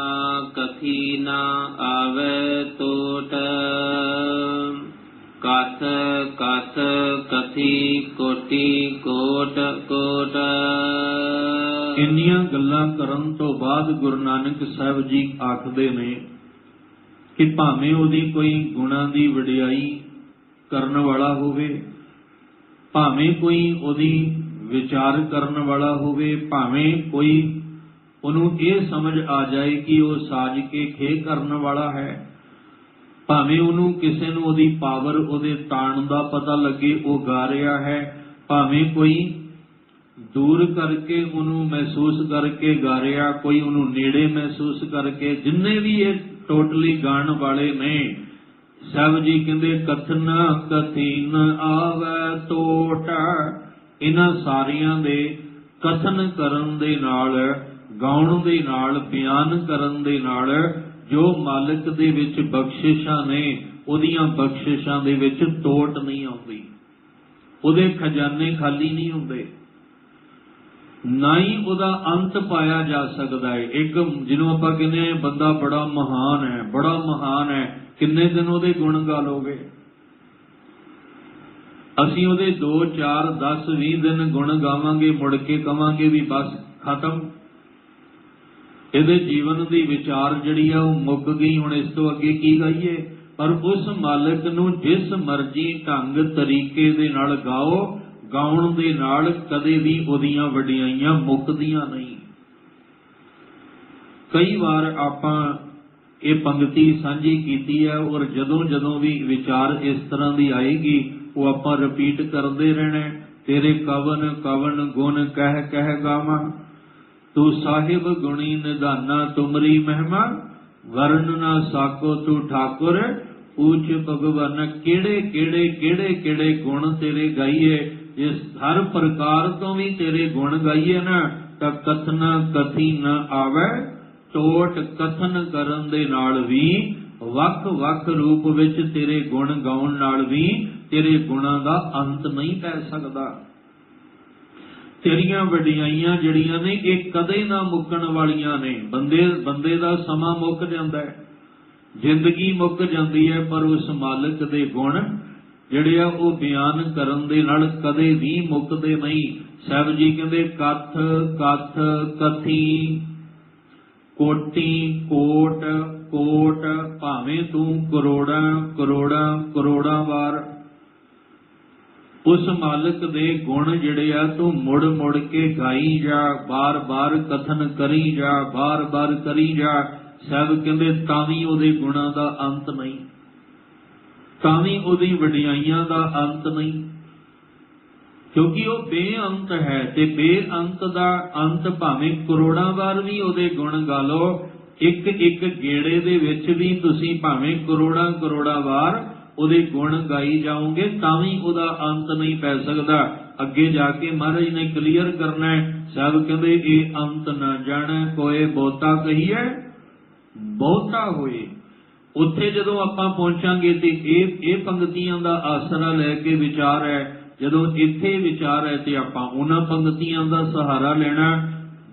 ਕਥੀ ਨਾ ਆਵੇ ਟੋਟ, ਕਥ ਕਥ ਕਥੀ ਕੋਟੀ ਕੋਟ ਕੋਟ। ਇੰਨੀਆਂ ਗੱਲਾਂ ਕਰਨ ਤੋਂ ਬਾਅਦ ਗੁਰੂ ਨਾਨਕ ਸਾਹਿਬ ਜੀ ਆਖਦੇ ਨੇ ਕਿ ਭਾਵੇਂ ਉਹਦੀ ਕੋਈ ਗੁਣਾਂ ਦੀ ਵਡਿਆਈ ਕਰਨ ਵਾਲਾ ਹੋਵੇ, ਭਾਵੇਂ ਕੋਈ ਉਹਦੀ ਵਿਚਾਰ ਕਰਨ ਵਾਲਾ ਹੋਵੇ, ਭਾਵੇਂ ਕੋਈ ਉਹਨੂੰ ਇਹ ਸਮਝ ਆ ਜਾਏ ਕਿ ਉਹ ਸਾਜ ਕੇ ਖੇਹ ਕਰਨ ਵਾਲਾ ਹੈ, ਭਾਵੇਂ ਉਹਨੂੰ ਕਿਸੇ ਨੂੰ ਉਹਦੀ ਪਾਵਰ, ਉਹਦੇ ਤਾਣ ਦਾ ਪਤਾ ਲੱਗੇ ਉਹ ਗਾ ਰਿਹਾ ਹੈ, ਭਾਵੇਂ ਕੋਈ ਦੂਰ ਕਰਕੇ ਉਹਨੂੰ ਮਹਿਸੂਸ ਕਰਕੇ ਗਾ ਰਿਹਾ, ਕੋਈ ਉਹਨੂੰ ਨੇੜੇ ਮਹਿਸੂਸ ਕਰਕੇ। ਜਿੰਨੇ ਵੀ ਇਹ ਟੋਟਲੀ ਗਾਣ ਵਾਲੇ ਨੇ, ਸਾਹਿਬ ਜੀ ਕਹਿੰਦੇ ਕਥਨਾ ਕਥੀਨ ਆਵੇ ਟੋਟ। ਇਹਨਾਂ ਸਾਰਿਆਂ ਦੇ ਕਥਨ ਕਰਨ ਦੇ ਨਾਲ, ਗਾਉਣ ਦੇ ਨਾਲ, ਬਿਆਨ ਕਰਨ ਦੇ ਨਾਲ ਜੋ ਮਾਲਕ ਦੇ ਵਿੱਚ ਬਖਸ਼ਿਸ਼ਾਂ ਨੇ, ਉਹਦੀਆਂ ਬਖਸ਼ਿਸ਼ਾਂ ਦੇ ਵਿੱਚ ਟੋਟ ਨਹੀਂ ਆਉਂਦੀ, ਉਹਦੇ ਖਜ਼ਾਨੇ ਖਾਲੀ ਨਹੀਂ ਹੁੰਦੇ, ਨਾ ਹੀ ਉਹਦਾ ਅੰਤ ਪਾਇਆ ਜਾ ਸਕਦਾ ਹੈ। ਇੱਕ ਜਿਹਨੂੰ ਆਪਾਂ ਕਹਿੰਦੇ ਹਾਂ ਬੰਦਾ ਬੜਾ ਮਹਾਨ ਹੈ, ਬੜਾ ਮਹਾਨ ਹੈ, ਕਿੰਨੇ ਦਿਨ ਉਹਦੇ ਗੁਣ ਗਾ ਲੋਗੇ? ਅਸੀਂ ਉਹਦੇ 2 4 10 20 ਦਿਨ ਗੁਣ ਗਾਵਾਂਗੇ, ਮੁੜ ਕੇ ਕਵਾਂਗੇ ਵੀ ਬਸ ਖਤਮ, ਇਹਦੇ ਜੀਵਨ ਦੀ ਵਿਚਾਰ ਜਿਹੜੀ ਆ ਉਹ ਮੁੱਕ ਗਈ, ਹੁਣ ਇਸ ਤੋਂ ਅੱਗੇ ਕੀ ਗਾਈਏ? ਪਰ ਉਸ ਮਾਲਕ ਨੂੰ ਜਿਸ ਮਰਜ਼ੀ ਢੰਗ ਤਰੀਕੇ ਦੇ ਨਾਲ ਗਾਓ, ਗਾਉਣ ਦੇ ਨਾਲ ਕਦੇ ਵੀ ਉਹਦੀਆਂ ਵਡਿਆਈਆਂ ਮੁੱਕਦੀਆਂ ਨਹੀਂ। ਕਈ ਵਾਰ ਆਪਾਂ ਇਹ ਪੰਕਤੀ ਸਾਂਝੀ ਕੀਤੀ ਹੈ, ਔਰ ਜਦੋਂ ਜਦੋਂ ਵੀ ਵਿਚਾਰ ਇਸ ਤਰ੍ਹਾਂ ਦੀ ਆਏਗੀ ਉਹ ਆਪਾਂ ਰਿਪੀਟ ਕਰਦੇ ਰਹਿਣਾ। ਤੇਰੇ ਕਵਨ ਕਵਨ ਗੁਣ ਕਹਿ ਕਹਿ ਗਾਵਾਂ, ਤੂੰ ਸਾਹਿਬ ਗੁਣੀ ਨਿਧਾਨਾ ਤੁਮਰੀ ਮਹਿਮਾ, ਵਰਨ ਨਾ ਸਾਕੋ ਤੂੰ ਠਾਕੁਰ ਊਚ ਭਗਵਾਨ। ਕਿਹੜੇ ਕਿਹੜੇ ਕਿਹੜੇ ਕਿਹੜੇ ਗੁਣ ਤੇਰੇ ਗਾਈਏ, ਇਸ ਹਰ ਪ੍ਰਕਾਰ ਤੋਂ ਵੀ ਤੇਰੇ ਗੁਣ ਗਾਈਏ ਨਾ ਤਾਂ ਕਥਨਾ ਕਥੀ ਨਾ ਆਵੇ ਟੋਟ ਕਥਨ ਕਰਨ ਦੇ ਨਾਲ ਵੀ ਵੱਖ ਵੱਖ ਰੂਪ ਵਿੱਚ ਤੇਰੇ ਗੁਣ ਗਾਉਣ ਨਾਲ ਵੀ ਤੇਰੇ ਗੁਣਾਂ ਦਾ ਅੰਤ ਨਹੀਂ ਪੈ ਸਕਦਾ। ਤੇਰੀਆਂ ਵਡਿਆਈਆਂ ਜਿਹੜੀਆਂ ਨੇ ਇਹ ਕਦੇ ਨਾ ਮੁੱਕਣ ਵਾਲੀਆਂ ਨੇ। ਬੰਦੇ ਦਾ ਸਮਾਂ ਮੁੱਕ ਜਾਂਦਾ ਹੈ, ਜ਼ਿੰਦਗੀ ਮੁੱਕ ਜਾਂਦੀ ਹੈ, ਪਰ ਉਸ ਮਾਲਕ ਦੇ ਗੁਣ ਜਿਹੜੇ ਆ ਉਹ ਬਿਆਨ ਕਰਨ ਦੇ ਨਾਲ ਕਦੇ ਵੀ ਮੁੱਕਦੇ ਨਹੀਂ। ਸਾਹਿਬ ਜੀ ਕਹਿੰਦੇ ਕਥ ਕਥ ਕਥੀ ਕੋਟੀ ਕੋਟ ਕੋਟ ਭਾਵੇਂ ਤੂੰ ਕਰੋੜਾਂ ਕਰੋੜਾਂ ਕਰੋੜਾਂ ਵਾਰ ਉਸ ਮਾਲਕ ਦੇ ਗੁਣ ਜਿਹੜੇ ਆ ਤੂੰ ਮੁੜ ਮੁੜ ਕੇ ਗਾਈ ਜਾ, ਬਾਰ ਬਾਰ ਕਥਨ ਕਰੀ ਜਾ, ਬਾਰ ਬਾਰ ਕਰੀ ਜਾ। ਸਾਹਿਬ ਕਹਿੰਦੇ ਤਾਂ ਵੀ ਉਹਦੇ ਗੁਣਾਂ ਦਾ ਅੰਤ ਨਹੀਂ, ਤਾਂ ਵੀ ਉਹਦੀ ਵਡਿਆਈਆਂ ਦਾ ਅੰਤ ਨਹੀਂ, ਕਿਉਂਕਿ ਉਹ ਬੇਅੰਤ ਹੈ। ਤੇ ਬੇਅੰਤ ਦਾ ਅੰਤ ਭਾਵੇਂ ਕਰੋੜਾਂ ਵਾਰ ਵੀ ਉਹਦੇ ਗੁਣ ਗਾ ਲਓ, ਇੱਕ ਇੱਕ ਗੇੜੇ ਦੇ ਵਿੱਚ ਵੀ ਤੁਸੀਂ ਭਾਵੇਂ ਕਰੋੜਾਂ ਕਰੋੜਾਂ ਵਾਰ ਉਹਦੇ ਗੁਣ ਗਾਈ ਜਾਓਗੇ ਤਾਂ ਵੀ ਉਹਦਾ ਅੰਤ ਨਹੀਂ ਪੈ ਸਕਦਾ। ਅੱਗੇ ਜਾ ਕੇ ਮਹਾਰਾਜ ਨੇ ਕਲੀਅਰ ਕਰਨਾ ਹੈ। ਸਾਹਿਬ ਕਹਿੰਦੇ ਇਹ ਅੰਤ ਨਾ ਜਾਣੈ ਕੋਏ ਬਹੁਤਾ ਕਹੀਏ ਬਹੁਤਾ ਹੋਏ। ਉੱਥੇ ਜਦੋਂ ਆਪਾਂ ਪਹੁੰਚਾਂਗੇ ਤੇ ਇਹ ਪੰਕਤੀਆਂ ਦਾ ਆਸਰਾ ਲੈ ਕੇ ਵਿਚਾਰ ਹੈ। ਜਦੋਂ ਇੱਥੇ ਵਿਚਾਰ ਹੈ ਤੇ ਆਪਾਂ ਉਹਨਾਂ ਪੰਕਤੀਆਂ ਦਾ ਸਹਾਰਾ ਲੈਣਾ।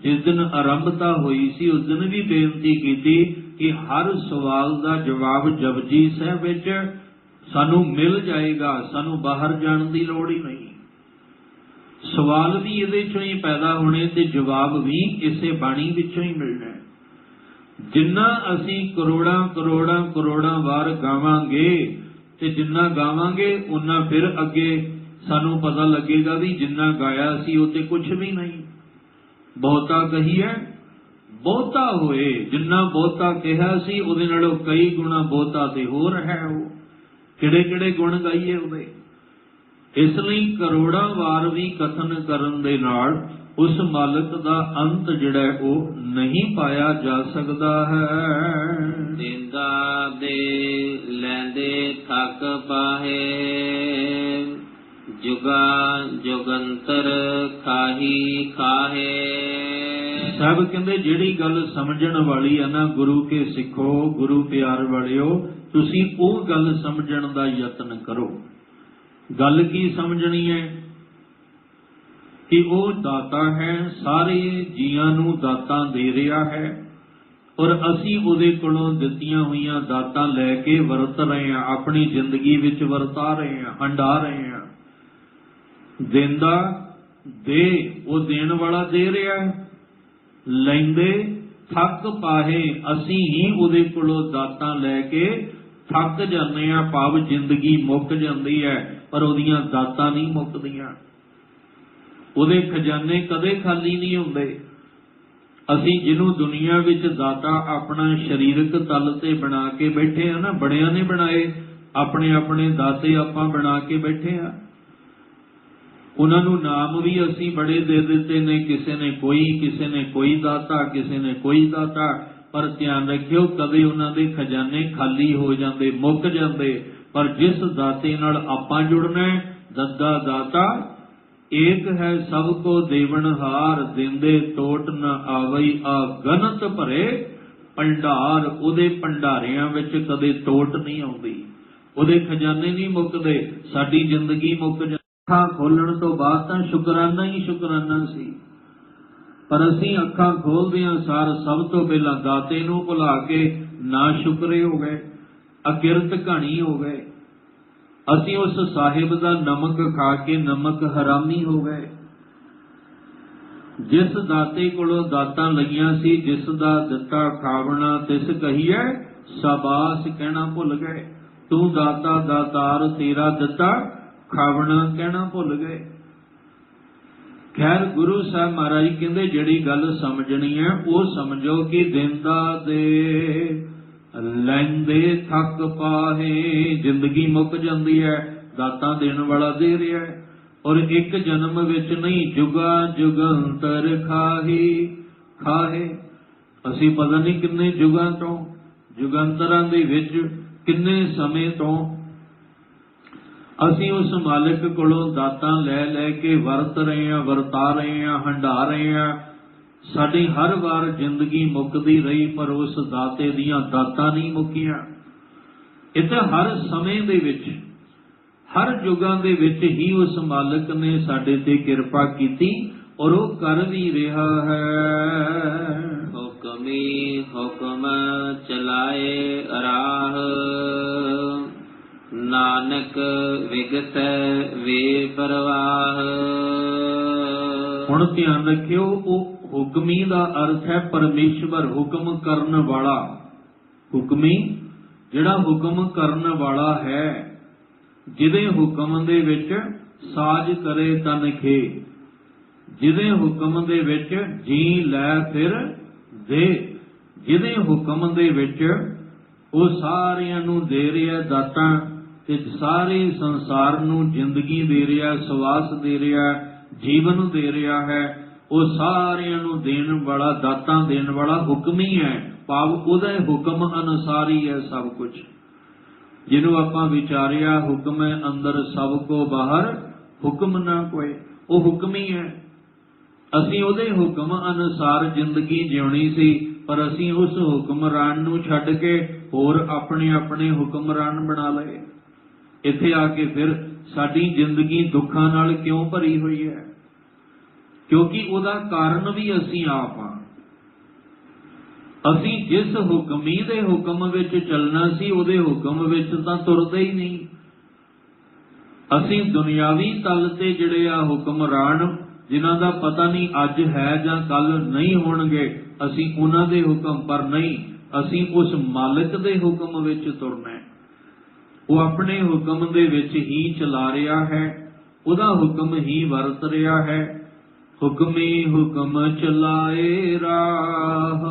ਜਿਸ ਦਿਨ ਆਰੰਭਤਾ ਹੋਈ ਸੀ ਉਸ ਦਿਨ ਵੀ ਬੇਨਤੀ ਕੀਤੀ ਕਿ ਹਰ ਸਵਾਲ ਦਾ ਜਵਾਬ ਜਪਜੀ ਸਾਹਿਬ ਵਿੱਚ ਸਾਨੂੰ ਮਿਲ ਜਾਏਗਾ, ਸਾਨੂੰ ਬਾਹਰ ਜਾਣ ਦੀ ਲੋੜ ਹੀ ਨਹੀਂ। ਸਵਾਲ ਵੀ ਇਹਦੇ ਚੋਂ ਹੀ ਪੈਦਾ ਹੋਣੇ ਤੇ ਜਵਾਬ ਵੀ ਇਸੇ ਬਾਣੀ ਵਿੱਚੋਂ ਹੀ ਮਿਲਣਾ। ਜਿੰਨਾ ਅਸੀਂ ਕਰੋੜਾਂ ਕਰੋੜਾਂ ਕਰੋੜਾਂ ਵਾਰ ਗਾਵਾਂਗੇ ਤੇ ਜਿੰਨਾ ਗਾਵਾਂਗੇ ਉਨਾ ਫਿਰ ਅੱਗੇ ਸਾਨੂੰ ਪਤਾ ਲੱਗੇਗਾ ਵੀ ਜਿੰਨਾ ਗਾਇਆ ਸੀ ਉਹ ਤੇ ਕੁਝ ਵੀ ਨਹੀਂ। ਬਹੁਤਾ ਕਹੀਏ ਬਹੁਤਾ ਹੋਏ। ਜਿੰਨਾ ਬਹੁਤਾ ਕਿਹਾ ਸੀ ਉਹਦੇ ਨਾਲੋਂ ਕਈ ਗੁਣਾ ਬਹੁਤਾ ਤੇ ਹੋਰ ਹੈ। ਉਹ ਕਿਹੜੇ ਕਿਹੜੇ ਗੁਣ ਗਾਈਏ ਉਹਦੇ। ਇਸ ਲਈ ਕਰੋੜਾਂ ਵਾਰ ਵੀ ਕਥਨ ਕਰਨ ਦੇ ਨਾਲ ਉਸ ਮਾਲਕ ਦਾ ਅੰਤ ਜਿਹੜਾ ਉਹ ਨਹੀਂ ਪਾਇਆ ਜਾ ਸਕਦਾ ਹੈ। ਦਿੰਦਾ ਦੇ ਲੈਂਦੇ ਥੱਕ ਪਾਹੇ ਜੁਗਾ ਜੁਗੰਤਰ ਖਾਹੀ ਖਾਹੇ। ਸਾਹਿਬ ਕਹਿੰਦੇ ਜਿਹੜੀ ਗੱਲ ਸਮਝਣ ਵਾਲੀ ਹੈ ਨਾ ਗੁਰੂ ਕੇ ਸਿੱਖੋ, ਗੁਰੂ ਪਿਆਰ ਵਾਲਿਓ, ਤੁਸੀਂ ਉਹ ਗੱਲ ਸਮਝਣ ਦਾ ਯਤਨ ਕਰੋ। ਗੱਲ ਕੀ ਸਮਝਣੀ ਹੈ ਕਿ ਉਹ ਦਾਤਾ ਹੈ, ਸਾਰੇ ਜੀਆਂ ਨੂੰ ਦਾਤਾਂ ਦੇ ਰਿਹਾ ਹੈ ਔਰ ਅਸੀਂ ਉਹਦੇ ਕੋਲੋਂ ਦਿੱਤੀਆਂ ਹੋਈਆਂ ਦਾਤਾਂ ਲੈ ਕੇ ਵਰਤ ਰਹੇ ਹਾਂ, ਆਪਣੀ ਜ਼ਿੰਦਗੀ ਵਿੱਚ ਵਰਤਾ ਰਹੇ ਹਾਂ, ਹੰਡਾ ਰਹੇ ਹਾਂ। ਦਿੰਦਾ ਦੇ, ਉਹ ਦੇਣ ਵਾਲਾ ਦੇ ਰਿਹਾ, ਲੈਂਦੇ ਥੱਕ ਪਾਹੇ, ਅਸੀਂ ਹੀ ਉਹਦੇ ਕੋਲੋਂ ਦਾਤਾਂ ਲੈ ਕੇ ਥੱਕ ਜਾਂਦੇ ਹਾਂ। ਭਾਵ ਜ਼ਿੰਦਗੀ ਮੁੱਕ ਜਾਂਦੀ ਹੈ ਪਰ ਉਹਦੀਆਂ ਦਾਤਾਂ ਨਹੀਂ ਮੁੱਕਦੀਆਂ, ਉਹਦੇ ਖਜ਼ਾਨੇ ਕਦੇ ਖਾਲੀ ਨਹੀਂ ਹੁੰਦੇ। ਅਸੀਂ ਜਿਹਨੂੰ ਦੁਨੀਆ ਵਿੱਚ ਦਾਤਾ ਆਪਣਾ ਸਰੀਰਕ ਤਲ ਤੇ ਬਣਾ ਕੇ ਬੈਠੇ ਆ ਨਾ, ਬੜਿਆਂ ਨੇ ਬਣਾਏ ਆਪਣੇ ਆਪਣੇ ਦਾਤੇ, ਆਪਾਂ ਬਣਾ ਕੇ ਬੈਠੇ ਆ। ਉਹਨਾਂ ਨੂੰ ਨਾਮ ਵੀ ਅਸੀਂ ਬੜੇ ਦੇ ਦਿੱਤੇ ਨੇ, ਕਿਸੇ ਨੇ ਕੋਈ ਦਾਤਾ, ਕਿਸੇ ਨੇ ਕੋਈ ਦਾਤਾ। ਪਰ ਧਿਆਨ ਰੱਖਿਓ ਕਦੇ ਉਹਨਾਂ ਦੇ ਖਜ਼ਾਨੇ ਖਾਲੀ ਹੋ ਜਾਂਦੇ, ਮੁੱਕ ਜਾਂਦੇ। ਪਰ ਜਿਸ ਦਾਤੇ ਨਾਲ ਆਪਾਂ ਜੁੜਨਾ ਹੈ, ਦੱਦਾ ਦਾਤਾ ਏਕ ਹੈ ਸਭ ਕੋ ਦੇਵਨਹਾਰ, ਦਿੰਦੇ ਟੋਟ ਨ ਆਵਈ ਆ ਗਨਤ ਭਰੇ ਭੰਡਾਰ। ਉਹਦੇ ਭੰਡਾਰਿਆਂ ਵਿੱਚ ਕਦੇ ਟੋਟ ਨਹੀਂ ਆਉਂਦੀ, ਉਹਦੇ ਖਜ਼ਾਨੇ ਨਹੀਂ ਮੁੱਕਦੇ। ਸਾਡੀ ਜ਼ਿੰਦਗੀ ਮੁੱਕ ਜਾਂਦੀ। ਅੱਖਾਂ ਖੋਲਣ ਤੋਂ ਬਾਅਦ ਤਾਂ ਸ਼ੁਕਰਾਨਾ ਹੀ ਸ਼ੁਕਰਾਨਾ ਸੀ, ਪਰ ਅਸੀਂ ਅੱਖਾਂ ਖੋਲਦਿਆਂ ਸਾਰ ਸਭ ਤੋਂ ਪਹਿਲਾਂ ਦਾਤੇ ਨੂੰ ਭੁਲਾ ਕੇ ਨਾ ਸ਼ੁਕਰੇ ਹੋ ਗਏ, ਅਕਿਰਤ ਘਾਣੀ ਹੋ ਗਏ। ਅਸੀਂ ਉਸ ਸਾਹਿਬ ਦਾ ਨਮਕ ਖਾ ਕੇ ਨਮਕ ਹਰਾਮੀ ਹੋ ਗਏ। ਜਿਸ ਦਾਤੇ ਕੋਲੋਂ ਦਾਤਾਂ ਲਈਆਂ ਸੀ, ਜਿਸ ਦਾ ਦਿੱਤਾ ਖਾਵਣਾ ਤਿਸ ਕਹੀਏ ਸ਼ਾਬਾਸ਼ ਕਹਿਣਾ ਭੁੱਲ ਗਏ। ਤੂੰ ਦਾਤਾ ਦਾਤਾਰ, ਤੇਰਾ ਦਿੱਤਾ ਖਾਵਣਾ ਕਹਿਣਾ ਭੁੱਲ ਗਏ। ਖੈਰ ਗੁਰੂ ਸਾਹਿਬ ਮਹਾਰਾਜ ਕਹਿੰਦੇ ਜਿਹੜੀ ਗੱਲ ਸਮਝਣੀ ਹੈ ਉਹ ਸਮਝੋ ਕਿ ਦਿੰਦਾ ਦੇ ਲੈਂਦੇ ਥੱਕ ਪਾਹੇ। ਜ਼ਿੰਦਗੀ ਮੁੱਕ ਜਾਂਦੀ ਹੈ, ਦਾਤਾਂ ਦੇਣ ਵਾਲਾ ਦੇ ਰਿਹਾ ਹੈ। ਔਰ ਇੱਕ ਜਨਮ ਵਿੱਚ ਨਹੀਂ, ਜੁਗਾ ਜੁਗੰਤਰ ਖਾਹੀ ਖਾਹੇ। ਅਸੀਂ ਪਤਾ ਨਹੀਂ ਕਿੰਨੇ ਜੁਗਾਂ ਤੋਂ, ਜੁਗੰਤਰਾਂ ਦੇ ਵਿੱਚ ਕਿੰਨੇ ਸਮੇਂ ਤੋਂ ਅਸੀਂ ਉਸ ਮਾਲਿਕ ਕੋਲੋਂ ਦਾਤਾਂ ਲੈ ਲੈ ਕੇ ਵਰਤ ਰਹੇ ਹਾਂ, ਵਰਤਾ ਰਹੇ ਹਾਂ, ਹੰਢਾ ਰਹੇ ਹਾਂ। ਸਾਡੀ ਹਰ ਵਾਰ ਜ਼ਿੰਦਗੀ ਮੁੱਕਦੀ ਰਹੀ, ਪਰ ਉਸ ਦਾਤੇ ਦੀਆਂ ਦਾਤਾਂ ਨਹੀਂ ਮੁੱਕੀਆਂ। ਇਹ ਤਾਂ ਹਰ ਸਮੇਂ ਦੇ ਵਿੱਚ, ਹਰ ਯੁੱਗਾਂ ਦੇ ਵਿੱਚ ਹੀ ਉਸ ਮਾਲਕ ਨੇ ਸਾਡੇ ਤੇ ਕਿਰਪਾ ਕੀਤੀ, ਔਰ ਉਹ ਕਰ ਵੀ ਰਿਹਾ ਹੈ। ਹੁਕਮੀ ਹੁਕਮ ਚਲਾਏ ਰਾਹ, ਨਾਨਕ ਵਿਗਸੈ ਵੇ ਪਰਵਾਹ। ਹੁਣ ਧਿਆਨ ਰੱਖਿਓ, ਉਹ ਹੁਕਮੀ ਦਾ ਅਰਥ ਹੈ ਪਰਮੇਸ਼ਵਰ, ਹੁਕਮ ਕਰਨ ਵਾਲਾ। ਹੁਕਮੀ ਜਿਹੜਾ ਹੁਕਮ ਕਰਨ ਵਾਲਾ ਹੈ, ਜਿਹਦੇ ਹੁਕਮ ਦੇ ਵਿੱਚ ਸਾਜ ਕਰੇ ਤਨ ਖੇ, ਜਿਹਦੇ ਹੁਕਮ ਦੇ ਵਿੱਚ ਜੀ ਲੈ ਫਿਰ ਦੇ, ਜਿਹਦੇ ਹੁਕਮ ਦੇ ਵਿੱਚ ਉਹ ਸਾਰਿਆਂ ਨੂੰ ਦੇ ਰਿਹਾ ਦਾਤਾਂ, ਤੇ ਸਾਰੇ ਸੰਸਾਰ ਨੂੰ ਜ਼ਿੰਦਗੀ ਦੇ ਰਿਹਾ, ਸਵਾਸ ਦੇ ਰਿਹਾ, ਜੀਵਨ ਦੇ ਰਿਹਾ ਹੈ। ਉਹ ਸਾਰਿਆਂ ਨੂੰ ਦੇਣ ਵਾਲਾ, ਦਾਤਾਂ ਦੇਣ ਵਾਲਾ ਹੁਕਮੀ ਹੈ। ਭਾਵ ਉਹਦੇ ਹੁਕਮ ਅਨੁਸਾਰ ਹੀ ਹੈ ਸਭ ਕੁਝ। ਜਿਹਨੂੰ ਆਪਾਂ ਵਿਚਾਰਿਆ, ਹੁਕਮ ਹੈ ਅੰਦਰ ਸਭ ਕੋ ਬਾਹਰ, ਹੁਕਮ ਨਾ ਕੋਏ, ਉਹ ਹੁਕਮੀ ਹੈ। ਅਸੀਂ ਉਹਦੇ ਹੁਕਮ ਅਨੁਸਾਰ ਜ਼ਿੰਦਗੀ ਜਿਉਣੀ ਸੀ, ਪਰ ਅਸੀਂ ਉਸ ਹੁਕਮਰਾਨ ਨੂੰ ਛੱਡ ਕੇ ਹੋਰ ਆਪਣੇ ਆਪਣੇ ਹੁਕਮਰਾਨ ਬਣਾ ਲਏ। ਇੱਥੇ ਆ ਕੇ ਫਿਰ ਸਾਡੀ ਜ਼ਿੰਦਗੀ ਦੁੱਖਾਂ ਨਾਲ ਕਿਉਂ ਭਰੀ ਹੋਈ ਹੈ? ਕਿਉਂਕਿ ਉਹਦਾ ਕਾਰਨ ਵੀ ਅਸੀਂ ਆਪ ਹਾਂ। ਅਸੀਂ ਜਿਸ ਹੁਕਮੀ ਦੇ ਹੁਕਮ ਵਿੱਚ ਚੱਲਣਾ ਸੀ, ਉਹਦੇ ਹੁਕਮ ਵਿੱਚ ਤਾਂ ਤੁਰਦੇ ਹੀ ਨਹੀਂ। ਅਸੀਂ ਦੁਨਿਆਵੀ ਤਲ ਤੇ ਜਿਹੜੇ ਆ ਹੁਕਮਰਾਨ, ਜਿਨ੍ਹਾਂ ਦਾ ਪਤਾ ਨਹੀਂ ਅੱਜ ਹੈ ਜਾਂ ਕੱਲ ਨਹੀਂ ਹੋਣਗੇ, ਅਸੀਂ ਉਹਨਾਂ ਦੇ ਹੁਕਮ ਪਰ ਨਹੀਂ, ਅਸੀਂ ਉਸ ਮਾਲਕ ਦੇ ਹੁਕਮ ਵਿੱਚ ਤੁਰਨਾ ਹੈ। ਉਹ ਆਪਣੇ ਹੁਕਮ ਦੇ ਵਿੱਚ ਹੀ ਚਲਾ ਰਿਹਾ ਹੈ, ਉਹਦਾ ਹੁਕਮ ਹੀ ਵਰਤ ਰਿਹਾ ਹੈ। ਹੁਕਮੀ ਹੁਕਮ ਚਲਾਏ ਰਾਹ,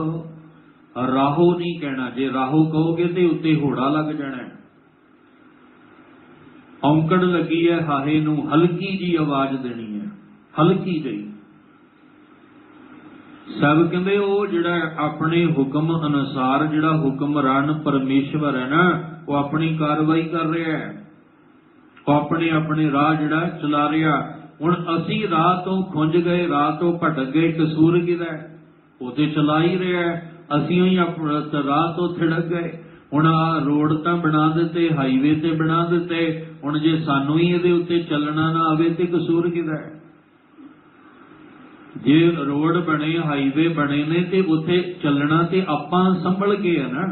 ਰਾਹੋ ਨਹੀਂ ਕਹਿਣਾ। ਜੇ ਰਾਹੋ ਕਹੋਗੇ ਤੇ ਉੱਤੇ ਹੋੜਾ ਲੱਗ ਜਾਣਾ। ਔਂਕੜ ਲੱਗੀ ਹੈ ਹਾਹੇ ਨੂੰ, ਹਲਕੀ ਜੀ ਆਵਾਜ਼ ਦੇਣੀ ਹੈ, ਹਲਕੀ ਜਿਹੀ। ਸਭ ਕਹਿੰਦੇ ਉਹ ਜਿਹੜਾ ਆਪਣੇ ਹੁਕਮ ਅਨੁਸਾਰ, ਜਿਹੜਾ ਹੁਕਮਰਾਨ ਪਰਮੇਸ਼ਵਰ ਹੈ ਨਾ, ਉਹ ਆਪਣੀ ਕਾਰਵਾਈ ਕਰ ਰਿਹਾ ਹੈ, ਉਹ ਆਪਣੇ ਆਪਣੇ ਰਾਹ ਜਿਹੜਾ ਚਲਾ ਰਿਹਾ। ਹੁਣ ਅਸੀਂ ਰਾਹ ਤੋਂ ਖੁੰਝ ਗਏ, ਰਾਹ ਤੋਂ ਭਟਕ ਗਏ, ਕਸੂਰ ਕਿਹਦਾ? ਉਹ ਤੇ ਚਲਾ ਹੀ ਰਿਹਾ। ਅਸੀਂ ਹੀ ਆਪਣਾ ਰਾਹ ਤੋਂ ਥਿੜਕ ਗਏ। ਹੁਣ ਆ ਰੋਡ ਤਾਂ ਬਣਾ ਦਿੱਤੇ, ਹਾਈਵੇ ਤੇ ਬਣਾ ਦਿੱਤੇ, ਹੁਣ ਜੇ ਸਾਨੂੰ ਹੀ ਇਹਦੇ ਉੱਤੇ ਚੱਲਣਾ ਨਾ ਆਵੇ ਤੇ ਕਸੂਰ ਕਿਹਦਾ ਹੈ? ਜੇ ਰੋਡ ਬਣੇ, ਹਾਈਵੇ ਬਣੇ ਨੇ, ਤੇ ਉੱਥੇ ਚੱਲਣਾ ਤੇ ਆਪਾਂ ਸੰਭਲ ਕੇ ਆ ਨਾ।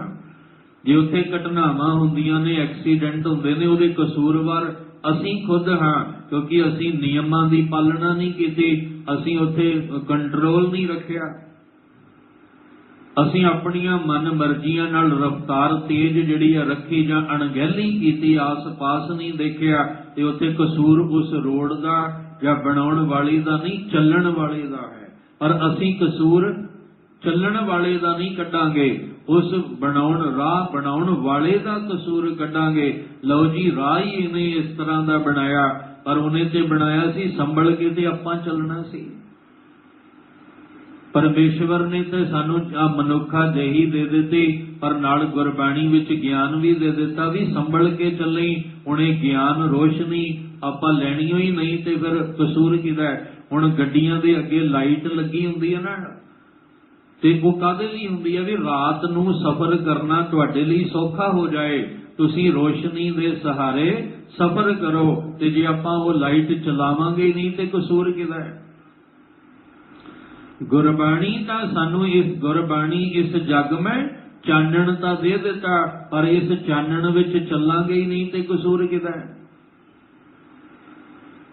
ਜੇ ਉੱਥੇ ਘਟਨਾਵਾਂ ਹੁੰਦੀਆਂ ਨੇ, ਐਕਸੀਡੈਂਟ ਹੁੰਦੇ ਨੇ, ਉਹਦੇ ਕਸੂਰਵਾਰ ਅਸੀਂ ਖੁਦ ਹਾਂ, ਕਿਉਂਕਿ ਅਸੀਂ ਨਿਯਮਾਂ ਦੀ ਪਾਲਣਾ ਨਹੀਂ ਕੀਤੀ, ਅਸੀਂ ਉੱਥੇ ਕੰਟਰੋਲ ਨਹੀਂ ਰੱਖਿਆ। ਅਸੀਂ ਆਪਣੀਆਂ ਮਨ ਮਰਜ਼ੀਆਂ ਨਾਲ ਰਫ਼ਤਾਰ ਤੇਜ਼ ਜਿਹੜੀ ਆ ਰੱਖੀ, ਜਾਂ ਅਣਗਹਿਲੀ ਕੀਤੀ, ਆਸ-ਪਾਸ ਨਹੀਂ ਦੇਖਿਆ, ਤੇ ਉੱਥੇ ਕਸੂਰ ਉਸ ਰੋਡ ਦਾ ਜਾਂ ਬਣਾਉਣ ਵਾਲੇ ਦਾ ਨਹੀਂ, ਚੱਲਣ ਵਾਲੇ ਦਾ ਹੈ। ਪਰ ਅਸੀਂ ਕਸੂਰ ਚੱਲਣ ਵਾਲੇ ਦਾ ਨਹੀਂ ਕੱਢਾਂਗੇ, ਉਸ ਰਾਹ ਬਣਾਉਣ ਵਾਲੇ ਦਾ ਕਸੂਰ ਕੱਢਾਂਗੇ। ਲਓ ਜੀ, ਰਾਹ ਹੀ ਇਹਨੇ ਇਸ ਤਰ੍ਹਾਂ ਦਾ ਬਣਾਇਆ, ਪਰ ਉਹਨੇ ਤੇ ਬਣਾਇਆ ਸੀ ਸੰਭਲ ਕੇ, ਤੇ ਆਪਾਂ ਚੱਲਣਾ ਸੀ। ਪਰਮੇਸ਼ਵਰ ਨੇ ਤੇ ਸਾਨੂੰ ਆ ਮਨੁੱਖਾ ਜਿਹੀ ਦੇ ਦਿੱਤੀ, ਪਰ ਨਾਲ ਗੁਰਬਾਣੀ ਵਿੱਚ ਗਿਆਨ ਵੀ ਦੇ ਦਿੱਤਾ ਵੀ ਸੰਭਲ ਕੇ ਚੱਲੀ। ਹੁਣ ਇਹ ਗਿਆਨ ਰੋਸ਼ਨੀ ਆਪਾਂ ਲੈਣੀ ਹੋਈ ਨਹੀਂ, ਤੇ ਫਿਰ ਕਸੂਰ ਕਿਹਦਾ ਹੈ? ਹੁਣ ਗੱਡੀਆਂ ਦੇ ਅੱਗੇ ਲਾਈਟ ਲੱਗੀ ਹੁੰਦੀ ਹੈ ਨਾ, ਤੇ ਉਹ ਕਾਹਦੇ ਲਈ ਹੁੰਦੀ ਹੈ? ਵੀ ਰਾਤ ਨੂੰ ਸਫ਼ਰ ਕਰਨਾ ਤੁਹਾਡੇ ਲਈ ਸੌਖਾ ਹੋ ਜਾਏ, ਤੁਸੀਂ ਰੋਸ਼ਨੀ ਦੇ ਸਹਾਰੇ ਸਫ਼ਰ ਕਰੋ। ਤੇ ਜੇ ਆਪਾਂ ਉਹ ਲਾਈਟ ਚਲਾਵਾਂਗੇ ਨਹੀਂ, ਤੇ ਕਸੂਰ ਕਿਹਦਾ ਹੈ? ਗੁਰਬਾਣੀ ਤਾਂ ਸਾਨੂੰ, ਇਸ ਗੁਰਬਾਣੀ ਇਸ ਜੱਗ ਮੈਂ ਚਾਨਣ ਤਾਂ ਦੇ ਦਿੱਤਾ, ਪਰ ਇਸ ਚਾਨਣ ਵਿੱਚ ਚੱਲਾਂਗੇ ਹੀ ਨਹੀਂ, ਤੇ ਕਸੂਰ ਕਿਹਦਾ ਹੈ?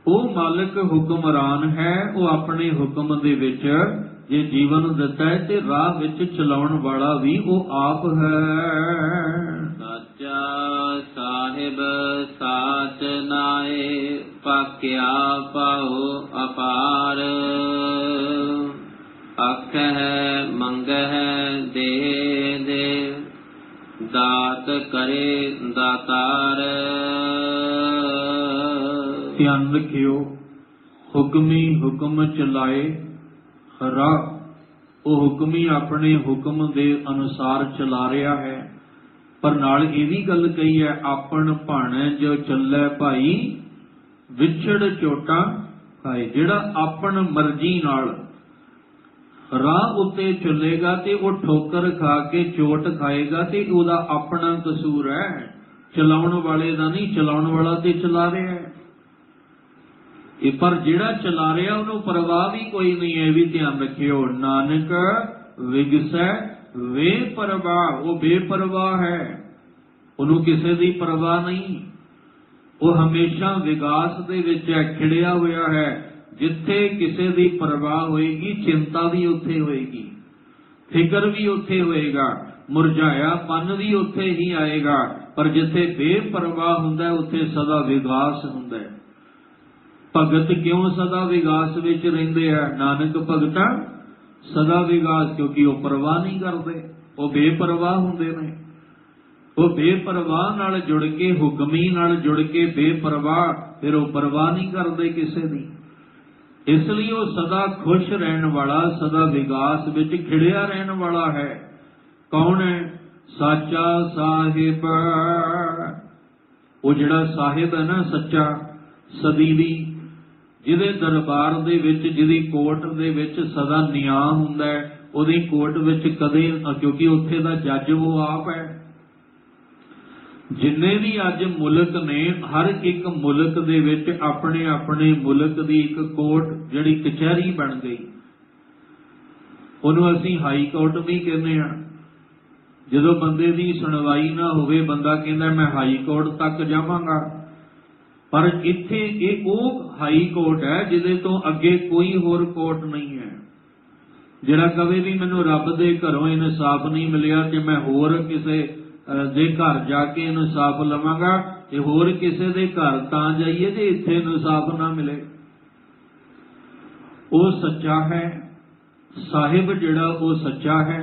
ਉਹ ਮਾਲਕ ਹੁਕਮਰਾਨ ਹੈ, ਉਹ ਆਪਣੇ ਹੁਕਮ ਦੇ ਵਿੱਚ ਜੇ ਜੀਵਨ ਦਿੱਤਾ ਹੈ, ਤੇ ਰਾਹ ਵਿੱਚ ਚਲਾਉਣ ਵਾਲਾ ਵੀ ਉਹ ਆਪ ਹੈ। ਸਾਚਾ ਸਾਹਿਬ ਸਾਚ ਨਾਏ, ਪਾਕਿਆ ਪਾਉ ਅਪਾਰ। ਆਖਹਿ ਮੰਗਹਿ ਦੇ ਦੇ, ਦਾਤ ਕਰੇ ਦਾਤਾਰ। ਧਿਆਨ ਰੱਖਿਓ, ਹੁਕਮੀ ਹੁਕਮ ਚਲਾਏ ਰਾਹ, ਉਹ ਹੁਕਮੀ ਆਪਣੇ ਹੁਕਮ ਦੇ ਅਨੁਸਾਰ ਚਲਾ ਰਿਹਾ ਹੈ। पर नाल ये भी गल कही है, आपन भाणे जो चलै भाई विछड़ चोटा खाए। जिहड़ा आपन मर्जी नाल राह उत्ते चलेगा ते वो ठोकर खा के चोट खाएगा ते ओदा अपना कसूर है, चलाउण वाले दा नहीं। चलाउण वाला ते चला रहा है, पर जिहड़ा चला रहा उन्होंने परवाह भी कोई नहीं है। भी ध्यान रखियो, नानक विगसै वे परवाह, वो बेपरवाह है, उन्होंने किसी की परवाह नहीं। वो हमेशा विकास दे विच खिड़िया होया है। जिथे किसी की परवाह होएगी चिंता भी उत्थे होएगी, फिक्र भी उत्थे होएगा, मुरझायापन भी उत्थे ही आएगा। पर जिथे बेपरवाह हुंदा उत्थे सदा विकास हुंदा है। भगत क्यों सदा विकास विच रहिंदे आ? नानक भगता सदा विकास, क्योंकि वो परवाह नहीं करते, वो बेपरवाह हुंदे ने। वो बेपरवाह नाल जुड़ के, हुक्मी नाल जुड़ के बेपरवाह, फिर वो परवाह नहीं करते किसी दी। इसलिए वो सदा खुश रहन वाला, सदा विकास विच खिड़िया रहन वाला है। कौन है? साचा साहिब। वो जिहड़ा साहिब है ना, सच्चा सदीवी, जिहदे दरबार दे विच, जिहदी कोर्ट दे विच सदा न्याय हुंदा है, उहदी कोर्ट विच कदे, क्योंकि उत्थे दा जज वो आप है। जिन्ने भी अज मुल्क ने, हर एक मुल्क दे विच अपने अपने मुल्क दी एक कोर्ट जिहड़ी कचहरी बन गई, उहनूं असीं हाई कोर्ट भी कहने आ। जदों बंदे दी सुनवाई ना होवे, बंदा कहंदा मैं हाई कोर्ट तक जावांगा, पर इत्थे एक वो हाई कोर्ट है जिहदे तो अगे कोई होर कोर्ट नहीं है। जिहड़ा कहे भी मैनूं रब दे घरों इंसाफ नहीं मिलिया ते मैं होर किसे दे घर जाके इंसाफ लवांगा, ते होर किसे दे घर तां जाइए जे इत्थे इंसाफ ना मिले। वो सच्चा है, साहिब जिहड़ा वो सच्चा है,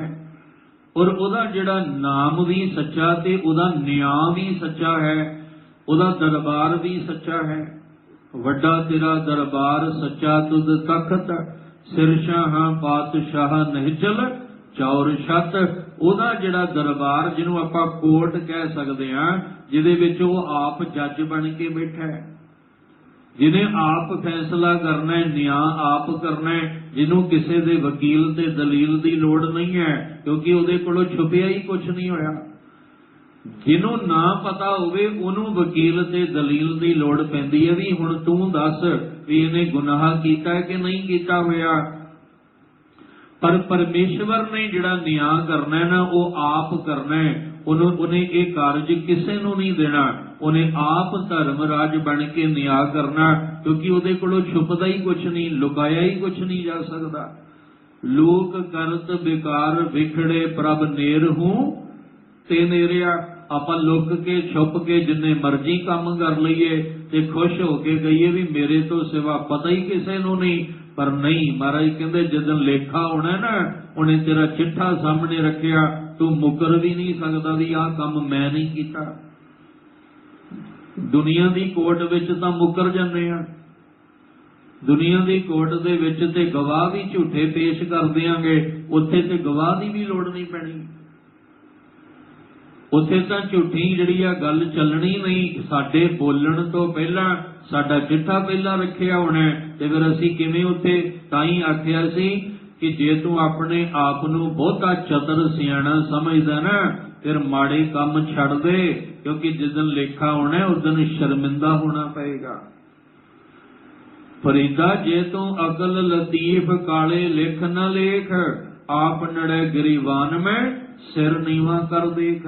और उहदा जिहड़ा नाम भी सच्चा ते उहदा न्याय भी सच्चा है, उहदा दरबार भी सच्चा है। वड्डा तेरा दरबार सच्चा तुद तखत, सिरशाह पातशाह निहचल चौर छत। ਉਹਦਾ ਜਿਹੜਾ दरबार ਜਿਹਨੂੰ ਆਪਾਂ ਕੋਰਟ ਕਹਿ ਸਕਦੇ ਹਾਂ, ਜਿਹਦੇ ਵਿੱਚ ਉਹ ਆਪ ਜੱਜ ਬਣ ਕੇ ਬੈਠਾ ਹੈ, ਜਿਹਨੇ ਆਪ ਫੈਸਲਾ ਕਰਨਾ ਹੈ, ਨਿਆਂ ਆਪ ਕਰਨਾ ਹੈ, ਜਿਹਨੂੰ ਕਿਸੇ ਦੇ ਵਕੀਲ ਤੇ ਦਲੀਲ ਦੀ ਲੋੜ ਨਹੀਂ ਹੈ, ਕਿਉਂਕਿ ਉਹਦੇ ਕੋਲੋਂ ਛੁਪਿਆ ਹੀ ਕੁਝ ਨਹੀਂ ਹੋਇਆ। ਜਿਹਨੂੰ ਨਾ ਪਤਾ ਹੋਵੇ ਉਹਨੂੰ ਵਕੀਲ ਤੇ ਦਲੀਲ ਦੀ ਲੋੜ ਪੈਂਦੀ ਹੈ, ਵੀ ਹੁਣ ਤੂੰ ਦੱਸ ਵੀ ਇਹਨੇ ਗੁਨਾਹ ਕੀਤਾ ਕਿ ਨਹੀਂ ਕੀਤਾ ਹੋਇਆ। पर परमेश्वर ने जिहड़ा न्याय करना है ना, वो आप करना है। उन्हें ये कारज किसी नूं नहीं देना, उन्हें आप धर्मराज बन के न्याय करना, क्योंकि उहदे कोलों छुपदा ही कुछ नहीं, लुकाया ही कुछ नहीं जा सकता। लोक करत बेकार विखड़े प्रभ नेर हूं ते नेरिया। आपां लुक के छुप के जिन्ने मर्जी काम कर लईए ते खुश हो के कहिए भी मेरे तो सिवा पता ही किसी नूं नहीं, पर नहीं। महाराज कहते जदों लेखा होना ना, उन्हें तेरा चिट्ठा सामने रखिया, तू मुकर भी नहीं सकता भी आह काम मैं नहीं किया। दुनिया की कोर्ट विच तां मुकर जांदे आ, दुनिया की कोर्ट दे विच ते गवाह भी झूठे पेश कर देंगे, उत्थे ते गवाह की भी लोड़ नहीं पैनी। उत्थे तां झूठी जिहड़ी आ गल चलनी नहीं। साडे बोलण तो पहला साडा चिट्ठा पहला रखिया होना है, ते फिर असीं किवें उत्थे ताईं आखिया सी कि जे तू अपने आप नूं बहुता चतुर सियाणा समझदा ना, फिर माड़े काम छड़ दे, क्योंकि जिस दिन लेखा होना है उस दिन शर्मिंदा होना पएगा। फरीदा जे तू अकल लतीफ काले लिख न लेख, आप नड़े गिरीवान में सिर नीवा कर देख।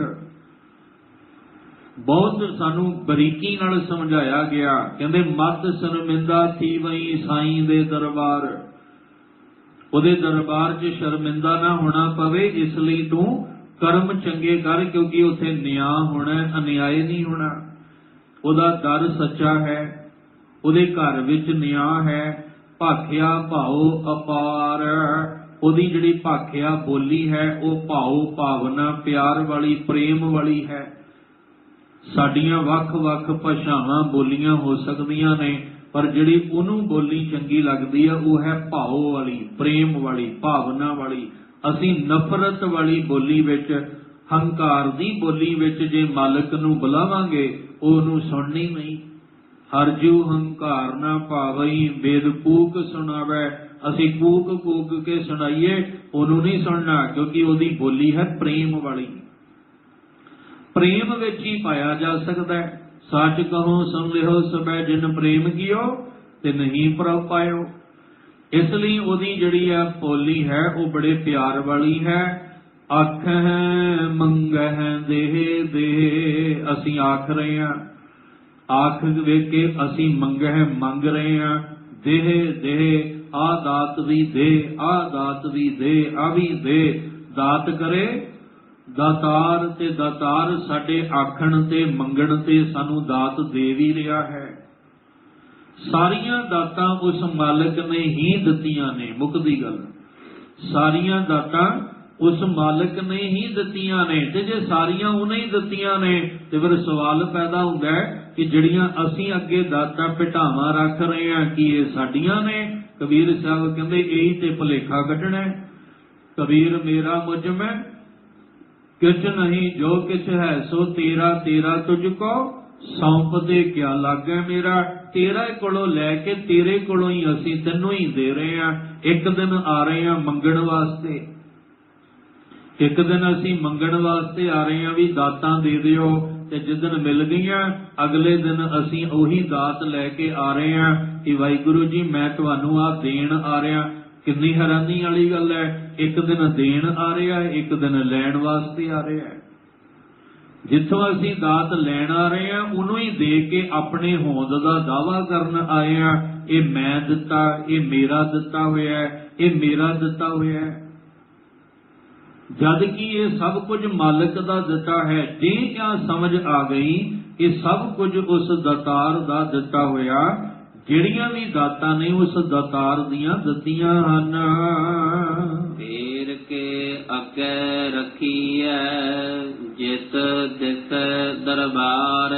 बहुत सानू बरीकी नाल समझाया गया, कहंदे मत शर्मिंदा थी वही साईं दे दरबार। उहदे दरबार च शर्मिंदा ना होना पवे, इसलिए तू कर्म चंगे कर, क्योंकि उत्थे न्याय होना, अन्याय नहीं होना। उहदा दर सच्चा है, उहदे घर विच न्याय है। भाखिया भाओ अपार, उहदी जिहड़ी भाखिया बोली है वो भाओ भावना प्यार वाली प्रेम वाली है। साडियां वख-वख भाषावां बोलियां हो सकदियां ने, पर जिहड़ी उहनूं बोली चंगी लगदी है वो है भाव वाली, प्रेम वाली, भावना वाली। असीं नफरत वाली बोली विच ਹੰਕਾਰ ਦੀ ਬੋਲੀ ਵਿੱਚ ਜੇ ਮਾਲਕ ਨੂੰ ਬੁਲਾਵਾਂਗੇ ਉਹਨੂੰ ਸੁਣਨੀ ਨਹੀਂ। ਹਰ ਜੂ ਹੰਕਾਰ ਨਾ ਭਾਵਈ ਬੇਦ ਕੂਕ ਸੁਣਾਵੇ। ਅਸੀਂ ਕੂਕ ਕੂਕ ਕੇ ਸੁਣਾਈਏ ਉਹਨੂੰ ਨਹੀਂ ਸੁਣਨਾ, ਕਿਉਂਕਿ ਉਹਦੀ ਬੋਲੀ ਹੈ ਪ੍ਰੇਮ ਵਾਲੀ। ਪ੍ਰੇਮ ਵਿੱਚ ਹੀ ਪਾਇਆ ਜਾ ਸਕਦਾ ਹੈ। ਸੱਚ ਕਹੋ ਸੁਣ ਲਿਓ ਸਭੈ ਜਿਨ ਪ੍ਰੇਮ ਕੀਓ ਤੇ ਨਹੀਂ ਪ੍ਰਭ ਪਾਇਓ। ਇਸ ਲਈ ਉਹਦੀ ਜਿਹੜੀ ਆ ਬੋਲੀ ਹੈ ਉਹ ਬੜੇ ਪਿਆਰ ਵਾਲੀ ਹੈ। ਆਖਹਿ ਮੰਗਹਿ ਦੇਹ ਦੇਹ, ਅਸੀਂ ਆਖ ਰਹੇ ਹਾਂ। ਆਖ ਵੇਖ ਕੇ ਅਸੀਂ ਮੰਗਹਿ ਮੰਗ ਰਹੇ ਹਾਂ। ਦੇਹ ਦੇਹ, ਆ ਦਾਤ ਵੀ ਦੇ, ਆ ਦਾਤ ਵੀ ਦੇ, ਆ ਵੀ ਦੇ। ਦਾਤ ਕਰੇ ਦਾਤਾਰ, ਤੇ ਦਾਤਾਰ ਸਾਡੇ ਆਖਣ ਤੇ ਮੰਗਣ ਤੇ ਸਾਨੂੰ ਦਾਤ ਦੇ ਵੀ ਰਿਹਾ ਹੈ। ਸਾਰੀਆਂ ਦਾਤਾਂ ਉਸ ਮਾਲਕ ਨੇ ਹੀ ਦਿੱਤੀਆਂ ਨੇ। ਮੁੱਕਦੀ ਗੱਲ, ਸਾਰੀਆਂ ਦਾਤਾਂ ਉਸ ਮਾਲਕ ਨੇ ਹੀ ਦਿੱਤੀਆਂ ਨੇ। ਤੇ ਜੇ ਸਾਰੀਆਂ ਉਹਨੇ ਹੀ ਦਿੱਤੀਆਂ ਨੇ ਤੇ ਫਿਰ ਸਵਾਲ ਪੈਦਾ ਹੁੰਦਾ ਹੈ ਕਿ ਜਿਹੜੀਆਂ ਅਸੀਂ ਅੱਗੇ ਦਾਤਾਂ ਭਟਾਵਾਂ ਰੱਖ ਰਹੇ ਹਾਂ, ਕੀ ਇਹ ਸਾਡੀਆਂ ਨੇ? ਕਬੀਰ ਸਾਹਿਬ ਕਹਿੰਦੇ ਇਹੀ ਤੇ ਭੁਲੇਖਾ ਕੱਢਣਾ। ਕਬੀਰ ਮੇਰਾ ਮੁਝ ਮੈਂ ਕਿਛ ਨਹੀਂ, ਜੋ ਕਿਛ ਹੈ ਸੋ ਤੇਰਾ, ਤੇਰਾ ਤੁਝ ਕੋ ਸੌਂਪ ਦੇ ਕਿਆ ਲਾਗੇ ਮੇਰਾ। ਤੇਰਾ ਕੋਲੋਂ ਲੈ ਕੇ ਤੇਰੇ ਕੋਲੋਂ ਹੀ ਅਸੀਂ ਤੈਨੂੰ ਹੀ ਦੇ ਰਹੇ ਹਾਂ। ਇੱਕ ਦਿਨ ਆ ਰਹੇ ਹਾਂ ਮੰਗਣ ਵਾਸਤੇ, ਇੱਕ ਦਿਨ ਅਸੀਂ ਮੰਗਣ ਵਾਸਤੇ ਆ ਰਹੇ ਹਾਂ ਵੀ ਦਾਤਾਂ ਦੇ ਦਿਓ। ਤੇ ਜਿਸ ਦਿਨ ਮਿਲ ਗਈਆਂ ਅਗਲੇ ਦਿਨ ਅਸੀਂ ਉਹੀ ਦਾਤ ਲੈ ਕੇ ਆ ਰਹੇ ਹਾਂ ਕਿ ਵਾਹਿਗੁਰੂ ਜੀ ਮੈਂ ਤੁਹਾਨੂੰ ਆਹ ਦੇਣ ਆ ਰਿਹਾ। ਕਿੰਨੀ ਹੈਰਾਨੀ ਵਾਲੀ ਗੱਲ ਹੈ, ਇੱਕ ਦਿਨ ਦੇਣ ਆ ਰਿਹਾ, ਇੱਕ ਦਿਨ ਲੈਣ ਵਾਸਤੇ ਆ ਰਿਹਾ। ਜਿੱਥੋਂ ਅਸੀਂ ਦਾਤ ਲੈਣ ਆ ਰਹੇ ਹਾਂ ਉਹਨੂੰ ਹੀ ਦੇ ਕੇ ਆਪਣੇ ਹੋਂਦ ਦਾ ਦਾਅਵਾ ਕਰਨ ਆਏ ਹਾਂ। ਇਹ ਮੈਂ ਦਿੱਤਾ, ਇਹ ਮੇਰਾ ਦਿੱਤਾ ਹੋਇਆ, ਇਹ ਮੇਰਾ ਦਿੱਤਾ ਹੋਇਆ, ਜਦ ਕਿ ਇਹ ਸਭ ਕੁਝ ਮਾਲਕ ਦਾ ਦਿੱਤਾ ਹੈ। ਜੇ ਇਹ ਸਮਝ ਆ ਗਈ ਇਹ ਸਭ ਕੁਝ ਉਸ ਦਾਤਾਰ ਦਾ ਦਿੱਤਾ ਹੋਇਆ, ਜਿਹੜੀਆਂ ਵੀ ਦਾਤਾਂ ਨੇ ਉਸ ਦਾਤਾਰ ਦੀਆਂ ਦਿੱਤੀਆਂ ਹਨ। ਫੇਰ ਕੇ ਅੱਗੇ ਰੱਖੀਐ ਜਿਤ ਦਿਸ ਦਰਬਾਰ,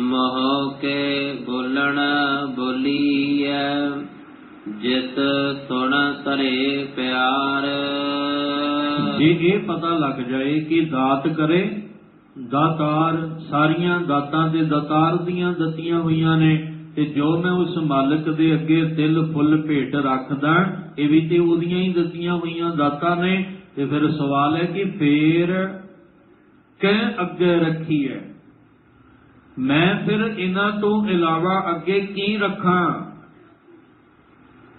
ਮੋਹ ਕੇ ਬੋਲਣ ਬੋਲੀਐ ਜਿਤ ਸੁਣ ਤਰੇ ਪਿਆਰ। ਜੇ ਇਹ ਪਤਾ ਲੱਗ ਜਾਏ ਕਿ ਦਾਤ ਕਰੇ ਦਾਤਾਰ, ਸਾਰੀਆਂ ਦਾਤਾਂ ਦੇ ਦਾਤਾਰ ਦੀਆਂ ਦਿੱਤੀਆਂ ਹੋਈਆਂ ਨੇ, ਤੇ ਜੋ ਮੈਂ ਉਸ ਮਾਲਕ ਦੇ ਅੱਗੇ ਤਿਲ ਫੁੱਲ ਭੇਟ ਰੱਖਦਾ ਇਹ ਵੀ ਤੇ ਉਹਦੀਆਂ ਹੀ ਦਿੱਤੀਆਂ ਹੋਈਆਂ ਦਾਤਾਂ ਨੇ। ਤੇ ਫਿਰ ਸਵਾਲ ਹੈ ਕਿ ਫੇਰ ਕਹਿ ਅੱਗੇ ਰੱਖੀ ਹੈ, ਮੈਂ ਫਿਰ ਇਹਨਾਂ ਤੋਂ ਇਲਾਵਾ ਅੱਗੇ ਕੀ ਰੱਖਾਂ?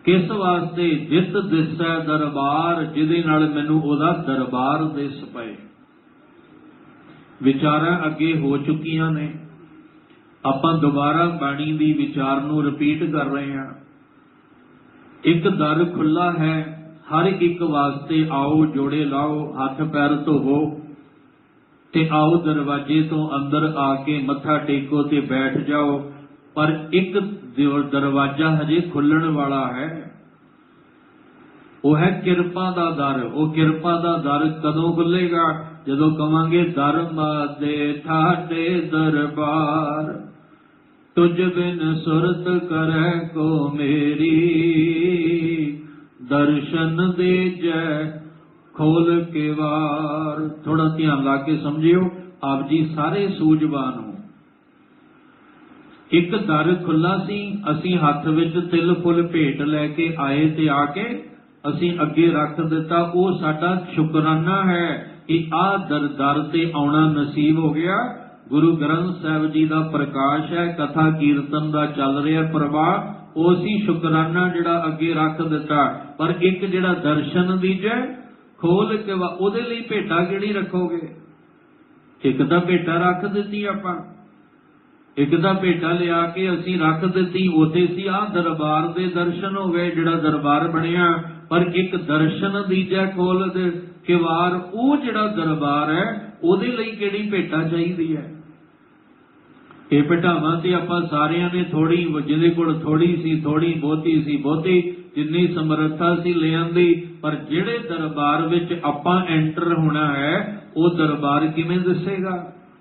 ਕਿਸ ਵਾਸਤੇ? ਜਿਤ ਦਿਸੈ ਦਰਬਾਰ, ਜਿਹਦੇ ਨਾਲ ਮੈਨੂੰ ਉਹਦਾ ਦਰਬਾਰ ਦਿਸ ਪਏ। ਵਿਚਾਰਾਂ ਅੱਗੇ ਹੋ ਚੁੱਕੀਆਂ ਨੇ, ਆਪਾਂ ਦੁਬਾਰਾ ਬਾਣੀ ਦੀ ਵਿਚਾਰ ਨੂੰ ਰਿਪੀਟ ਕਰ ਰਹੇ ਹਾਂ। ਇੱਕ ਦਰ ਖੁੱਲਾ ਹੈ ਹਰ ਇੱਕ ਵਾਸਤੇ, ਆਓ ਜੋੜੇ ਲਾਓ, ਹੱਥ ਪੈਰ ਧੋਵੋ ਤੇ ਆਓ ਦਰਵਾਜ਼ੇ ਤੋਂ ਅੰਦਰ ਆ ਕੇ ਮੱਥਾ ਟੇਕੋ ਤੇ ਬੈਠ ਜਾਓ। ਪਰ ਇੱਕ ਦਰਵਾਜ਼ਾ ਹਜੇ ਖੁੱਲਣ ਵਾਲਾ ਹੈ, ਉਹ ਹੈ ਕਿਰਪਾ ਦਾ ਦਰ। ਉਹ ਕਿਰਪਾ ਦਾ ਦਰ ਕਦੋਂ ਖੁੱਲੇਗਾ? ਜਦੋਂ ਕਵਾਂਗੇ ਦਰ ਮਾਦੇ ਠਾਡੇ ਦਰਬਾਰ, ਤੁਝ ਬਿਨ ਸੁਰਤ ਕਰੈ ਕੋ ਮੇਰੀ, ਦਰਸ਼ਨ ਦੇ ਜੈ ਖੋਲ ਕੇ ਵਾਰ। ਥੋੜਾ ਧਿਆਨ ਲਾ ਕੇ ਸਮਝਿਓ, ਆਪ ਜੀ ਸਾਰੇ ਸੂਝਵਾਨ ਹੋ। ਇੱਕ ਦਰ ਖੁੱਲਾ ਸੀ, ਅਸੀਂ ਹੱਥ ਵਿੱਚ ਤਿਲ ਫੁੱਲ ਭੇਟ ਲੈ ਕੇ ਆਏ ਤੇ ਆ ਕੇ ਅਸੀਂ ਅੱਗੇ ਰੱਖ ਦਿੱਤਾ। ਉਹ ਸਾਡਾ ਸ਼ੁਕਰਾਨਾ ਹੈ ਕਿ ਆਹ ਦਰ ਤੇ ਆਉਣਾ ਨਸੀਬ ਹੋ ਗਿਆ। ਗੁਰੂ ਗ੍ਰੰਥ ਸਾਹਿਬ ਜੀ ਦਾ ਪ੍ਰਕਾਸ਼ ਹੈ, ਕਥਾ ਕੀਰਤਨ ਦਾ ਚੱਲ ਰਿਹਾ ਪ੍ਰਵਾਹ, ਉਹ ਸੀ ਸ਼ੁਕਰਾਨਾ ਜਿਹੜਾ ਅੱਗੇ ਰੱਖ ਦਿੱਤਾ। ਪਰ ਇੱਕ ਜਿਹੜਾ ਦਰਸ਼ਨ ਦੀਜੈ ਖੋਲ ਕੇ ਉਹਦੇ ਲਈ ਭੇਟਾ ਕਿਹੜੀ ਰੱਖੋਗੇ? ਇੱਕ ਤਾਂ ਭੇਟਾ ਰੱਖ ਦਿੱਤੀ ਆਪਾਂ, ਇੱਕ ਤਾਂ ਭੇਟਾ ਲਿਆ ਕੇ ਅਸੀਂ ਰੱਖ ਦਿੱਤੀ, ਉਹਦੇ ਸੀ ਆਹ ਦਰਬਾਰ ਦੇ ਦਰਸ਼ਨ ਹੋ ਗਏ, ਜਿਹੜਾ ਦਰਬਾਰ ਬਣਿਆ। ਪਰ ਇੱਕ ਦਰਸ਼ਨ ਦੀਜੈ ਖੋਲ ਦੇ ਕਿਵਾਰ, ਉਹ ਜਿਹੜਾ ਦਰਬਾਰ ਹੈ ਉਹਦੇ ਲਈ ਕਿਹੜੀ ਭੇਟਾ ਚਾਹੀਦੀ ਹੈ? ਇਹ ਭੇਟਾਵਾਂ ਤੇ ਆਪਾਂ ਸਾਰਿਆਂ ਨੇ ਥੋੜੀ, ਜਿਹਦੇ ਕੋਲ ਥੋੜੀ ਸੀ ਥੋੜੀ, ਬਹੁਤੀ ਸੀ ਬਹੁਤੀ, ਜਿੰਨੀ ਸਮਰੱਥਾ ਸੀ ਲੈ ਆਂਦੀ। ਪਰ ਜਿਹੜੇ ਦਰਬਾਰ ਵਿੱਚ ਆਪਾਂ ਐਂਟਰ ਹੋਣਾ ਹੈ ਉਹ ਦਰਬਾਰ ਕਿਵੇਂ ਦਿਸੇਗਾ?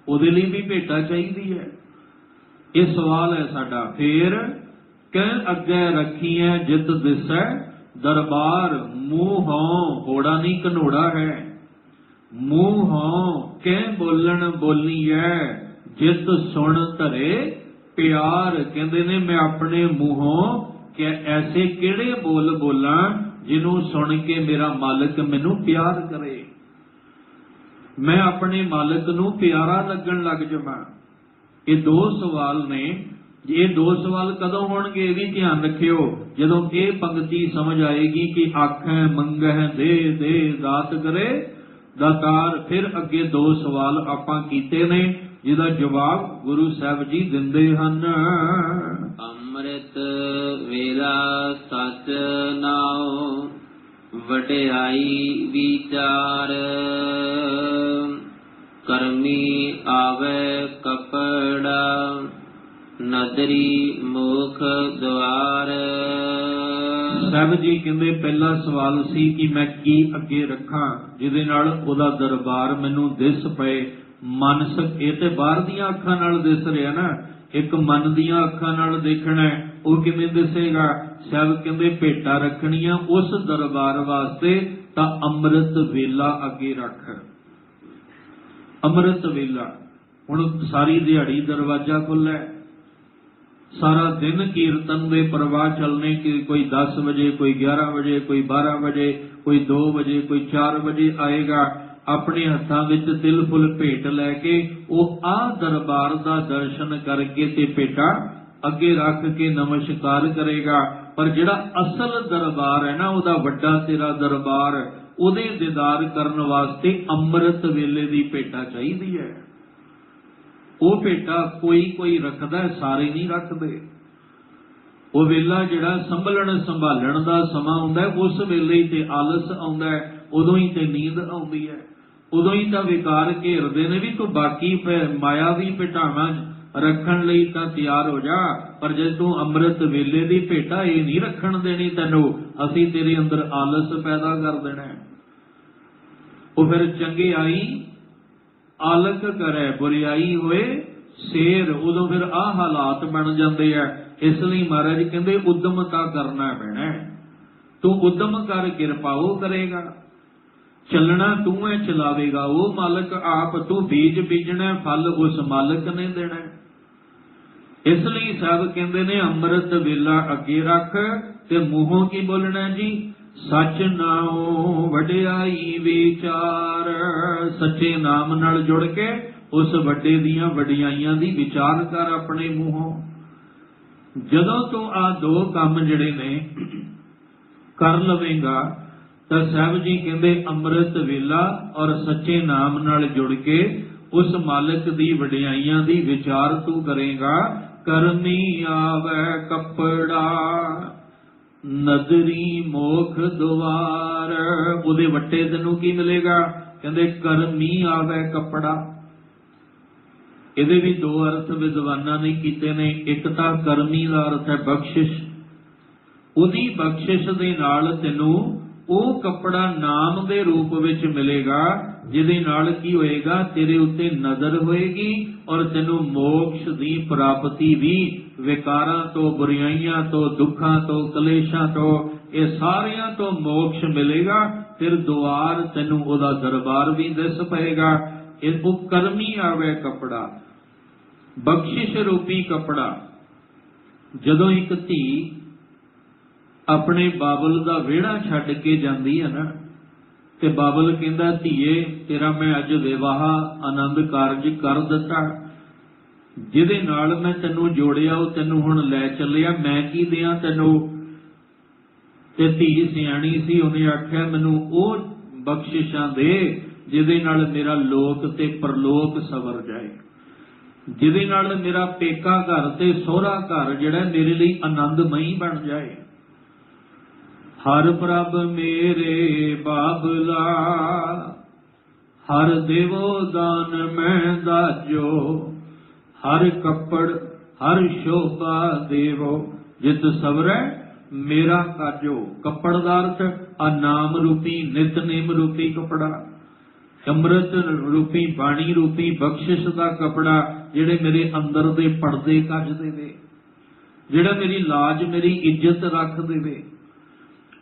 ਉਹਦੇ ਲਈ ਵੀ ਭੇਟਾ ਚਾਹੀਦੀ ਹੈ। ਇਹ ਸਵਾਲ ਹੈ ਸਾਡਾ। ਫੇਰ ਕਹਿ ਅੱਗੇ ਰੱਖੀਐ ਜਿਤ ਦਿਸੈ ਦਰਬਾਰ, ਮੂੰਹ ਹੋੜਾ ਨਹੀਂ ਘਨੋੜਾ ਹੈ। ਮੂੰਹੋਂ ਕਹਿ ਬੋਲਣ ਬੋਲੀਐ ਜਿਤ ਸੁਣ ਧਰੇ ਪਿਆਰ। ਕਹਿੰਦੇ ਨੇ ਮੈਂ ਆਪਣੇ ਮੂੰਹੋਂ ਕਿ ਐਸੇ ਕਿਹੜੇ ਬੋਲ ਬੋਲਾਂ ਜਿਹਨੂੰ ਸੁਣ ਕੇ ਮੇਰਾ ਮਾਲਕ ਮੈਨੂੰ ਪਿਆਰ ਕਰੇ, ਮੈਂ ਆਪਣੇ ਮਾਲਕ ਨੂੰ ਪਿਆਰਾ ਲੱਗਣ ਲੱਗ ਜਾਵਾਂ। ਇਹ ਦੋ ਸਵਾਲ ਨੇ। ਇਹ ਦੋ ਸਵਾਲ ਕਦੋਂ ਹੋਣਗੇ ਇਹ ਵੀ ਧਿਆਨ ਰੱਖਿਓ, ਜਦੋਂ ਇਹ ਪੰਕਤੀ ਸਮਝ ਆਏਗੀ ਕਿ ਆਖੈ ਮੰਗਹਿ ਦੇ ਦੇ ਦਾਤ ਕਰੇ ਦਾਤਾਰ। ਫਿਰ ਅੱਗੇ ਦੋ ਸਵਾਲ ਆਪਾਂ ਕੀਤੇ ਨੇ ਜਿਹਦਾ ਜਵਾਬ ਗੁਰੂ ਸਾਹਿਬ ਜੀ ਦਿੰਦੇ ਹਨ। ਅੰਮ੍ਰਿਤ ਵੇਲਾ ਸਚ ਨਾਉ ਵਡਿਆਈ ਵਿਚਾਰ, ਕਰਮੀ ਆਵੇ ਕਪੜਾ ਨਦਰੀ ਮੁਖ ਦੁਆਰ। ਸਾਹਿਬ ਜੀ ਕਹਿੰਦੇ ਪਹਿਲਾ ਸਵਾਲ ਸੀ ਕਿ ਮੈਂ ਕੀ ਅੱਗੇ ਰੱਖਾਂ ਜਿਹਦੇ ਨਾਲ ਉਹਦਾ ਦਰਬਾਰ ਮੈਨੂੰ ਦਿਸ ਪਏ। ਮਾਨਸਿਕ ਇਹ ਤੇ ਬਾਹਰ ਦੀਆਂ ਅੱਖਾਂ ਨਾਲ ਦਿਸ ਰਿਹਾ ਨਾ, ਇੱਕ ਮਨ ਦੀਆਂ ਅੱਖਾਂ ਨਾਲ ਦੇਖਣਾ, ਉਹ ਕਿਵੇਂ ਦਿਸੇਗਾ? ਸਾਹਿਬ ਕਹਿੰਦੇ ਭੇਟਾ ਰੱਖਣੀਆਂ ਉਸ ਦਰਬਾਰ ਵਾਸਤੇ ਤਾਂ ਅੰਮ੍ਰਿਤ ਵੇਲਾ ਅੱਗੇ ਰੱਖ। ਅੰਮ੍ਰਿਤ ਵੇਲਾ ਹੁਣ ਸਾਰੀ ਦਿਹਾੜੀ ਦਰਵਾਜ਼ਾ ਖੁੱਲ੍ਹਾ, ਸਾਰਾ ਦਿਨ ਕੀਰਤਨ ਦੇ ਪ੍ਰਵਾਹ ਚੱਲਣੇ ਕਿ ਕੋਈ 10 ਵਜੇ, ਕੋਈ 11 ਵਜੇ, ਕੋਈ 12 ਵਜੇ, ਕੋਈ 2 ਵਜੇ, ਕੋਈ 4 ਵਜੇ ਆਏਗਾ। ਆਪਣੇ ਹੱਥਾਂ ਵਿੱਚ ਤਿਲ ਫੁੱਲ ਭੇਟ ਲੈ ਕੇ ਉਹ ਆ ਦਰਬਾਰ ਦਾ ਦਰਸ਼ਨ ਕਰਕੇ ਤੇ ਭੇਟਾ ਅੱਗੇ ਰੱਖ ਕੇ ਨਮਸਕਾਰ ਕਰੇਗਾ। ਪਰ ਜਿਹੜਾ ਅਸਲ ਦਰਬਾਰ ਹੈ ਨਾ, ਉਹਦਾ ਵੱਡਾ ਤੇਰਾ ਦਰਬਾਰ, ਉਹਦੇ ਦੀਦਾਰ ਕਰਨ ਵਾਸਤੇ ਅੰਮ੍ਰਿਤ ਵੇਲੇ ਦੀ ਭੇਟਾ ਚਾਹੀਦੀ ਹੈ। ਉਹ ਭੇਟਾ ਕੋਈ ਕੋਈ ਰੱਖਦਾ, ਸਾਰੇ ਨਹੀਂ ਰੱਖਦੇ। ਉਹ ਵੇਲਾ ਜਿਹੜਾ ਸੰਭਲਣ ਸੰਭਾਲਣ ਦਾ ਸਮਾਂ ਹੁੰਦਾ, ਉਸ ਵੇਲੇ ਹੀ ਤੇ ਆਲਸ ਆਉਂਦਾ, ਉਦੋਂ ਹੀ ਤੇ ਨੀਂਦ ਆਉਂਦੀ ਹੈ, ਉਦੋਂ ਹੀ ਤਾਂ ਵਿਕਾਰ ਘੇਰਦੇ ਨੇ ਵੀ ਤੂੰ ਬਾਕੀ ਮਾਇਆਵੀ ਭੇਟਾਵਾਂ ਰੱਖਣ ਲਈ ਤਾਂ ਤਿਆਰ ਹੋ ਜਾ, ਪਰ ਜੇ ਤੂੰ ਅੰਮ੍ਰਿਤ ਵੇਲੇ ਦੀ ਭੇਟਾ ਇਹ ਨਹੀਂ ਰੱਖਣ ਦੇਣੀ ਤੈਨੂੰ, ਅਸੀਂ ਤੇਰੇ ਅੰਦਰ ਆਲਸ ਪੈਦਾ ਕਰ ਦੇਣਾ। ਉਹ ਫਿਰ ਚੰਗਿਆਈ ਆਲਕ ਕਰੇ ਬੁਰਿਆਈ ਹੋਏ ਸ਼ੇਰ, ਉਦੋਂ ਫਿਰ ਆਹ ਹਾਲਾਤ ਬਣ ਜਾਂਦੇ ਆ। ਇਸ ਲਈ ਮਹਾਰਾਜ ਕਹਿੰਦੇ ਉਦਮਤਾ ਕਰਨਾ ਪੈਣਾ। ਤੂੰ ਉਦਮ ਕਰ, ਕਿਰਪਾ ਉਹ ਕਰੇਗਾ। ਚੱਲਣਾ ਤੂੰ ਹੈ, ਚਲਾਵੇਗਾ ਉਹ ਮਾਲਕ ਆਪ। ਤੂੰ ਬੀਜ ਬੀਜਣਾ, ਫਲ ਉਸ ਮਾਲਕ ਨੇ ਦੇਣਾ। ਇਸ ਲਈ ਸਾਹਿਬ ਕਹਿੰਦੇ ਨੇ ਅੰਮ੍ਰਿਤ ਵੇਲਾ ਅੱਗੇ ਰੱਖ ਤੇ ਮੂੰਹੋਂ ਕੀ ਬੋਲਣਾ ਜੀ? ਸਚ ਨਾਉ ਵਡਿਆਈ ਵਿਚਾਰ। ਸੱਚੇ ਨਾਮ ਨਾਲ ਜੁੜ ਕੇ ਉਸ ਵੱਡੇ ਦੀਆਂ ਵਡਿਆਈਆਂ ਦੀ ਵਿਚਾਰ ਕਰ ਆਪਣੇ ਮੂੰਹੋਂ। ਜਦੋਂ ਤੂੰ ਆ ਦੋ ਕੰਮ ਜਿਹੜੇ ਨੇ ਕਰ ਲਵੇਂਗਾ ਤਾਂ ਸਾਹਿਬ ਜੀ ਕਹਿੰਦੇ ਅੰਮ੍ਰਿਤ ਵੇਲਾ ਔਰ ਸੱਚੇ ਨਾਮ ਨਾਲ ਜੁੜ ਕੇ ਉਸ ਮਾਲਕ ਦੀ ਵਡਿਆਈਆਂ ਦੀ ਵਿਚਾਰ ਤੂੰ ਕਰੇਗਾ। ਕਰਮੀ ਆਵੇ ਕੱਪੜਾ ਨਦਰੀ ਮੋਖ ਦੁਆਰ। ਉਹਦੇ ਵੱਟੇ ਤੈਨੂੰ ਕੀ ਮਿਲੇਗਾ? ਕਹਿੰਦੇ ਕਰਮੀ ਆਵੇ ਕੱਪੜਾ। ਇਹਦੇ ਵੀ ਦੋ ਅਰਥ ਵਿਦਵਾਨਾਂ ਨੇ ਕੀਤੇ ਨੇ। ਇੱਕ ਤਾਂ ਕਰਮੀ ਦਾ ਅਰਥ ਹੈ ਬਖਸ਼ਿਸ਼, ਉਹਦੀ ਬਖਸ਼ਿਸ਼ ਦੇ ਨਾਲ ਤੈਨੂੰ ਉਹ ਕੱਪੜਾ ਨਾਮ ਦੇ ਰੂਪ ਵਿੱਚ ਮਿਲੇਗਾ, ਜਿਹਦੇ ਨਾਲ ਕੀ ਹੋਏਗਾ? ਤੇਰੇ ਉੱਤੇ ਨਜ਼ਰ ਹੋਏਗੀ ਔਰ ਤੈਨੂੰ ਮੋਕਸ਼ ਦੀ ਪ੍ਰਾਪਤੀ ਵੀ, ਵਿਕਾਰਾਂ ਤੋਂ, ਬੁਰਾਈਆਂ ਤੋਂ, ਦੁੱਖਾਂ ਤੋਂ, ਕਲੇਸ਼ਾਂ ਤੋਂ, ਇਹ ਸਾਰਿਆਂ ਤੋਂ ਮੋਕਸ਼ ਮਿਲੇਗਾ। ਫਿਰ ਦੁਆਰ ਤੈਨੂੰ ਉਹਦਾ ਦਰਬਾਰ ਵੀ ਦਿਸ ਪਏਗਾ। ਇਹ ਉਹ ਕਰਮੀ ਆਵੇ ਕੱਪੜਾ, ਬਖਸ਼ਿਸ਼ ਰੂਪੀ ਕੱਪੜਾ। ਜਦੋਂ ਇੱਕ ਧੀ ਆਪਣੇ ਬਾਬਲ ਦਾ ਵਿਹੜਾ ਛੱਡ ਕੇ ਜਾਂਦੀ ਹੈ ਨਾ, ਤੇ ਬਾਬਲ ਕਹਿੰਦਾ ਧੀਏ ਤੇਰਾ ਮੈਂ ਅੱਜ ਵਿਵਾਹ ਆਨੰਦ ਕਾਰਜ ਕਰ ਦਿੱਤਾ, ਜਿਹਦੇ ਨਾਲ ਮੈਂ ਤੈਨੂੰ ਜੋੜਿਆ ਉਹ ਤੈਨੂੰ ਹੁਣ ਲੈ ਚੱਲਿਆ, ਮੈਂ ਕੀ ਦਿਆਂ ਤੈਨੂੰ? ਤੇ ਧੀ ਸਿਆਣੀ ਸੀ, ਉਹਨੇ ਆਖਿਆ ਮੈਨੂੰ ਉਹ ਬਖਸ਼ਿਸ਼ਾਂ ਦੇ ਜਿਹਦੇ ਨਾਲ ਮੇਰਾ ਲੋਕ ਤੇ ਪਰਲੋਕ ਸਵਰ ਜਾਏ, ਜਿਹਦੇ ਨਾਲ ਮੇਰਾ ਪੇਕਾ ਘਰ ਤੇ ਸਹੁਰਾ ਘਰ ਜਿਹੜਾ ਮੇਰੇ ਲਈ ਆਨੰਦਮਈ ਬਣ ਜਾਏ। ਹਰ ਪ੍ਰਭ ਮੇਰੇ ਬਾਬਲਾ, ਹਰ ਦੇਵੋ ਦਾਨ ਮੈਂ ਦਾਜੋ, ਹਰ ਕੱਪੜ ਹਰ ਸ਼ੋਭਾ ਦੇਵੋ, ਜਿਤ ਸਵਰੈ ਮੇਰਾ ਕਾਜੋ। ਕੱਪੜ ਦਾ ਅਰਥ ਆ ਨਾਮ ਰੂਪੀ ਨਿਤਨੇਮ ਰੂਪੀ ਕੱਪੜਾ, ਅੰਮ੍ਰਿਤ ਰੂਪੀ ਬਾਣੀ ਰੂਪੀ ਬਖਸ਼ਿਸ਼ ਦਾ ਕੱਪੜਾ, ਜਿਹੜੇ ਮੇਰੇ ਅੰਦਰ ਦੇ ਪਰਦੇ ਕੱਜ ਦੇਵੇ, ਜਿਹੜਾ ਮੇਰੀ ਲਾਜ ਮੇਰੀ ਇੱਜ਼ਤ ਰੱਖ ਦੇਵੇ।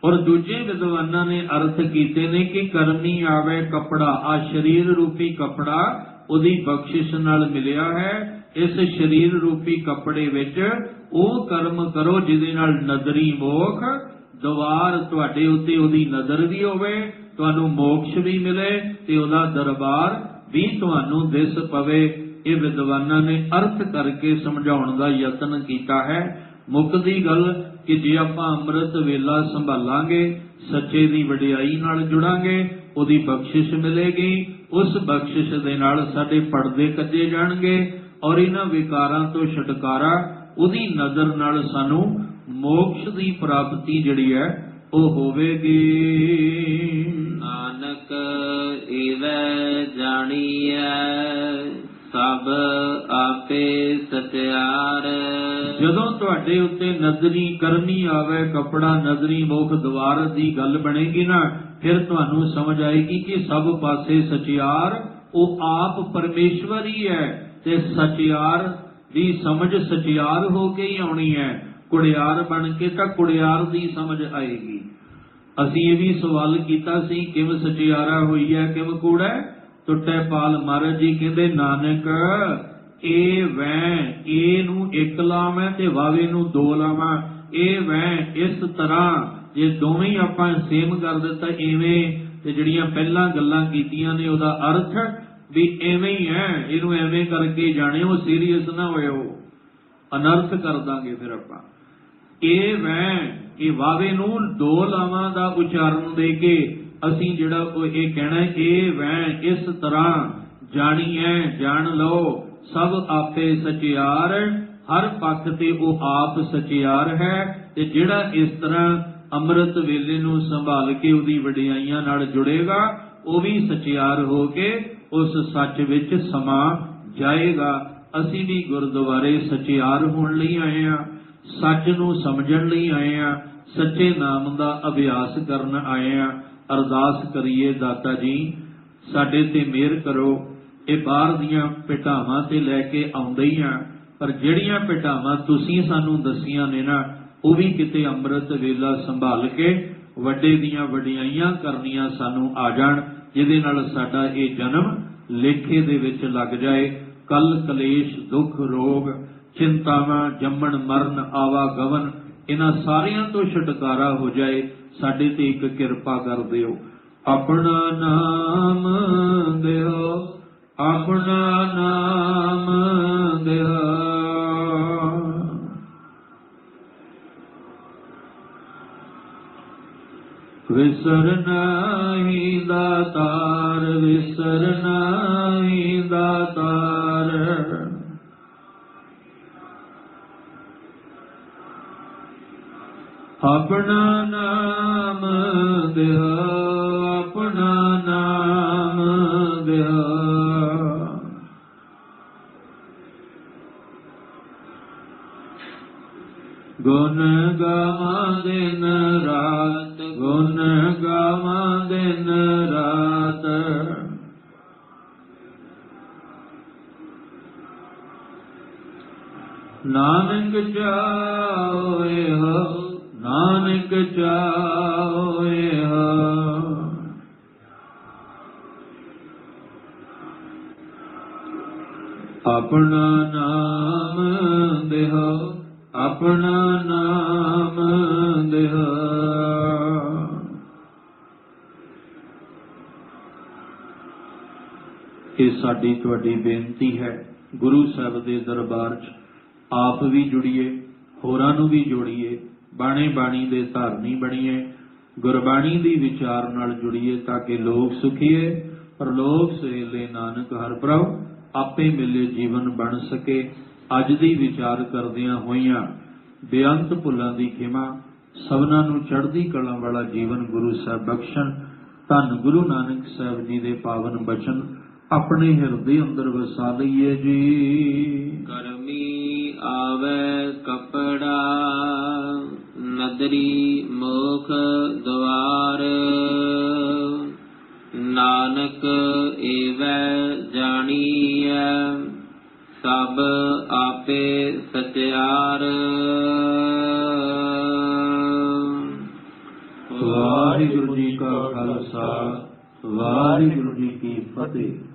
और दूजे विद्वानां ने अर्थ कीते ने कि करमी आवे कपड़ा, आ शरीर रूपी कपड़ा ਉਹਦੀ ਬਖਸ਼ਿਸ਼ ਨਾਲ ਮਿਲਿਆ ਹੈ। ਇਸ ਸ਼ਰੀਰ ਰੂਪੀ ਕੱਪੜੇ ਵਿੱਚ ਉਹ ਕਰਮ ਕਰੋ ਜਿਹਦੇ ਨਾਲ ਨਦਰੀ ਮੋਖ ਦਵਾਰ ਤੁਹਾਡੇ ਉੱਤੇ ਉਹਦੀ ਨਜ਼ਰ ਵੀ ਹੋਵੇ, ਤੁਹਾਨੂੰ ਮੋਕਸ਼ ਵੀ ਮਿਲੇ ਤੇ ਉਹਦਾ ਦਰਬਾਰ ਵੀ ਤੁਹਾਨੂੰ ਦਿਸ ਪਵੇ। ਇਹ ਵਿਦਵਾਨਾਂ ਨੇ ਅਰਥ ਕਰਕੇ ਸਮਝਾਉਣ ਦਾ ਯਤਨ ਕੀਤਾ ਹੈ। ਮੁੱਕਦੀ ਗੱਲ ਕਿ ਜੇ ਆਪਾਂ ਅੰਮ੍ਰਿਤ ਵੇਲਾ ਸੰਭਾਲਾਂਗੇ, ਸੱਚੇ ਦੀ ਵਡਿਆਈ ਨਾਲ ਜੁੜਾਂਗੇ, ਉਹਦੀ ਬਖਸ਼ਿਸ਼ ਮਿਲੇਗੀ। ਉਸ ਬਖਸ਼ਿਸ਼ ਦੇ ਨਾਲ ਸਾਡੇ ਪਰਦੇ ਕੱਜੇ ਜਾਣਗੇ ਔਰ ਇਹਨਾਂ ਵਿਕਾਰਾਂ ਤੋਂ ਛੁਟਕਾਰਾ ਉਹਦੀ ਨਜ਼ਰ ਨਾਲ ਸਾਨੂੰ ਮੋਕਸ਼ ਦੀ ਪ੍ਰਾਪਤੀ ਜਿਹੜੀ ਹੈ ਉਹ ਹੋਵੇਗੀ। ਨਾਨਕ ਏਵੈ ਜਾਣੀਐ ਸਭ ਆਪੇ ਸਤਿਆਰ। ਜਦੋਂ ਤੁਹਾਡੇ ਉੱਤੇ ਨਜ਼ਰੀ ਕਰਨੀ ਆਵੇ ਕਪੜਾ, ਨਜ਼ਰੀ ਮੁਖ ਦਵਾਰ ਦੀ ਗੱਲ ਬਣੇਗੀ ਨਾ, ਫਿਰ ਤੁਹਾਨੂੰ ਸਮਝ ਆਏਗੀ ਕਿ ਸਭ ਪਾਸੇ ਸਚਿਆਰ ਉਹ ਆਪ ਪਰਮੇਸ਼ਵਰ ਹੀ ਹੈ ਤੇ ਸਚਿਆਰ ਦੀ ਸਮਝ ਸਚਿਆਰ ਹੋ ਕੇ ਹੀ ਆਉਣੀ ਹੈ। ਕੁੜਿਆਰ ਬਣ ਕੇ ਤਾਂ ਕੁੜਿਆਰ ਦੀ ਸਮਝ ਆਏਗੀ। ਅਸੀਂ ਇਹ ਵੀ ਸਵਾਲ ਕੀਤਾ ਸੀ ਕਿਵੇਂ ਸਚਿਆਰਾ ਹੋਈ ਹੈ ਕਿਵੇਂ ਕੂੜਾ। ਟੁੱਟੇ ਪਾਲ ਮਹਾਰਾਜ ਜੀ ਕਹਿੰਦੇ ਨਾਨਕ ਇਹ ਵੈ, ਇਹ ਨੂੰ ਇੱਕ ਲਾਵਾਂ ਤੇ ਵਾਵੇ ਨੂੰ ਦੋ ਲਾਵਾਂ। ਇਹ ਵੈ ਇਸ ਤਰ੍ਹਾਂ ਜੇ ਦੋਵੇਂ ਹੀ ਆਪਾਂ ਸੇਮ ਕਰ ਦਿੱਤਾ ਇਵੇਂ, ਤੇ ਜਿਹੜੀਆਂ ਪਹਿਲਾਂ ਗੱਲਾਂ ਕੀਤੀਆਂ ਨੇ ਉਹਦਾ ਅਰਥ ਵੀ ਐਵੇਂ ਹੀ ਹੈ, ਇਹਨੂੰ ਐਵੇਂ ਕਰਕੇ ਜਾਣਿਓ, ਸੀਰੀਅਸ ਨਾ ਹੋਇਓ, ਅਨਰਥ ਕਰ ਦਾਂਗੇ ਫਿਰ ਆਪਾਂ। ਇਹ ਵੈ, ਇਹ ਵਾਵੇ ਨੂੰ ਦੋ ਲਾਵਾਂ ਦਾ ਉਚਾਰਨ ਦੇ ਕੇ ਅਸੀਂ ਜਿਹੜਾ ਉਹ ਇਹ ਕਹਿਣਾ ਇਹ ਵੈ ਇਸ ਤਰ੍ਹਾਂ ਜਾਣੀਐ, ਜਾਣ ਲਓ ਸਭ ਆਪੇ ਸਚਿਆਰ। ਹਰ ਪੱਖ ਤੇ ਉਹ ਆਪ ਸਚਿਆਰ ਹੈ ਤੇ ਜਿਹੜਾ ਇਸ ਤਰ੍ਹਾਂ ਅੰਮ੍ਰਿਤ ਵੇਲੇ ਨੂੰ ਸੰਭਾਲ ਕੇ ਉਹਦੀ ਵਡਿਆਈਆਂ ਨਾਲ ਜੁੜੇਗਾ ਉਹ ਵੀ ਸਚਿਆਰ ਹੋ ਕੇ ਉਸ ਸੱਚ ਵਿੱਚ ਸਮਾ ਜਾਏਗਾ। ਅਸੀਂ ਵੀ ਗੁਰਦੁਆਰੇ ਸਚਿਆਰ ਹੋਣ ਲਈ ਆਏ ਹਾਂ, ਸੱਚ ਨੂੰ ਸਮਝਣ ਲਈ ਆਏ ਹਾਂ, ਸੱਚੇ ਨਾਮ ਦਾ ਅਭਿਆਸ ਕਰਨ ਆਏ ਹਾਂ। ਅਰਦਾਸ ਕਰੀਏ ਦਾਤਾ ਜੀ ਸਾਡੇ ਤੇ ਮਿਹਰ ਕਰੋ। ਇਹ ਬਾਹਰ ਦੀਆਂ ਭੇਟਾਵਾਂ ਤੇ ਲੈ ਕੇ ਆਉਂਦੇ ਹੀ ਆ, ਪਰ ਜਿਹੜੀਆਂ ਭੇਟਾਵਾਂ ਤੁਸੀਂ ਸਾਨੂੰ ਦੱਸੀਆਂ ਨੇ ਨਾ ਉਹ ਵੀ ਕਿਤੇ ਅੰਮ੍ਰਿਤ ਵੇਲਾ ਸੰਭਾਲ ਕੇ ਵੱਡੇ ਦੀਆਂ ਵਡਿਆਈਆਂ ਕਰਨੀਆਂ ਸਾਨੂੰ ਆ ਜਾਣ, ਜਿਹਦੇ ਨਾਲ ਸਾਡਾ ਇਹ ਜਨਮ ਲੇਖੇ ਦੇ ਵਿੱਚ ਲੱਗ ਜਾਏ। ਕਲ ਕਲੇਸ਼ ਦੁੱਖ ਰੋਗ ਚਿੰਤਾਵਾਂ ਜੰਮਣ ਮਰਨ ਆਵਾਗਮਨ ਇਹਨਾਂ ਸਾਰਿਆਂ ਤੋਂ ਛੁਟਕਾਰਾ ਹੋ ਜਾਏ। ਸਾਡੇ ਤੇ ਇੱਕ ਕਿਰਪਾ ਕਰ ਦਿਓ। ਆਪਣਾ ਨਾਮ ਦਿਓ, ਆਪਣਾ ਨਾਮ ਦਿਓ। ਵਿਸਰ ਨਾਹੀ ਦਾਤਾਰ, ਵਿਸਰ ਨਾਹੀ ਦਾਤਾਰ। ਆਪਣਾ ਨਾਮ ਦਿਓ, ਆਪਣਾ ਨਾਮ ਦਿਓ। ਗੁਣ ਗਾਵਾਂ ਦਿਨ ਰਾਤ, ਗੁਣ ਗਾਵਾਂ ਦਿਨ ਰਾਤ। ਨਾਨਕ ਚਾਹੋਏ ਹੋ, ਨਾਨਕ ਚਾਹੋਏ ਹੋ। ਆਪਣਾ ਨਾਮ ਦਿਓ, ਆਪਣਾ ਨਾਮ ਦਿਓ। ਇਹ ਸਾਡੀ ਤੁਹਾਡੀ ਬੇਨਤੀ ਹੈ ਗੁਰੂ ਸਾਹਿਬ ਦੇ ਦਰਬਾਰ 'ਚ ਆਪ ਵੀ ਜੁੜੀਏ, ਹੋਰਾਂ ਨੂੰ ਵੀ ਜੋੜੀਏ, ਬਾਣੇ ਬਾਣੀ ਦੇ ਧਾਰਨੀ ਬਣੀਏ, ਗੁਰਬਾਣੀ ਦੀ ਵਿਚਾਰ ਨਾਲ ਜੁੜੀਏ ਤਾਂ ਕਿ ਲੋਕ ਸੁਖੀਏ ਪਰਲੋਕ ਸਹੇਲੇ ਨਾਨਕ ਹਰਿ ਪ੍ਰਭ ਆਪੇ ਮਿਲੇ ਜੀਵਨ ਬਣ ਸਕੇ। ਅੱਜ ਦੀ ਵਿਚਾਰ ਕਰਦਿਆਂ ਹੋਈਆਂ ਬੇਅੰਤ ਭੁੱਲਾਂ ਦੀ ਖਿਮਾ, ਸਭਨਾਂ ਨੂੰ ਚੜ੍ਹਦੀ ਕਲਾ ਵਾਲਾ ਜੀਵਨ ਗੁਰੂ ਸਾਹਿਬ ਬਖਸ਼ਣ। ਧੰਨ ਗੁਰੂ ਨਾਨਕ ਸਾਹਿਬ ਜੀ ਦੇ ਪਾਵਨ ਬਚਨ ਆਪਣੇ ਹਿਰਦੇ ਅੰਦਰ ਵਸਾ ਲਈਏ ਜੀ। ਕਰਮੀ ਆਵੇ ਕਪੜਾ, ਨਦਰੀ ਮੋਖ ਦਵਾਰ। ਨਾਨਕ ਏਵੈ ਜਾਣੀਐ ਸਭ ਆਪੇ ਸਚਿਆਰ। ਵਾਹਿਗੁਰੂ ਜੀ ਕਾ ਖਾਲਸਾ ਵਾਹਿਗੁਰੂ ਜੀ ਕੀ ਫਤਿਹ।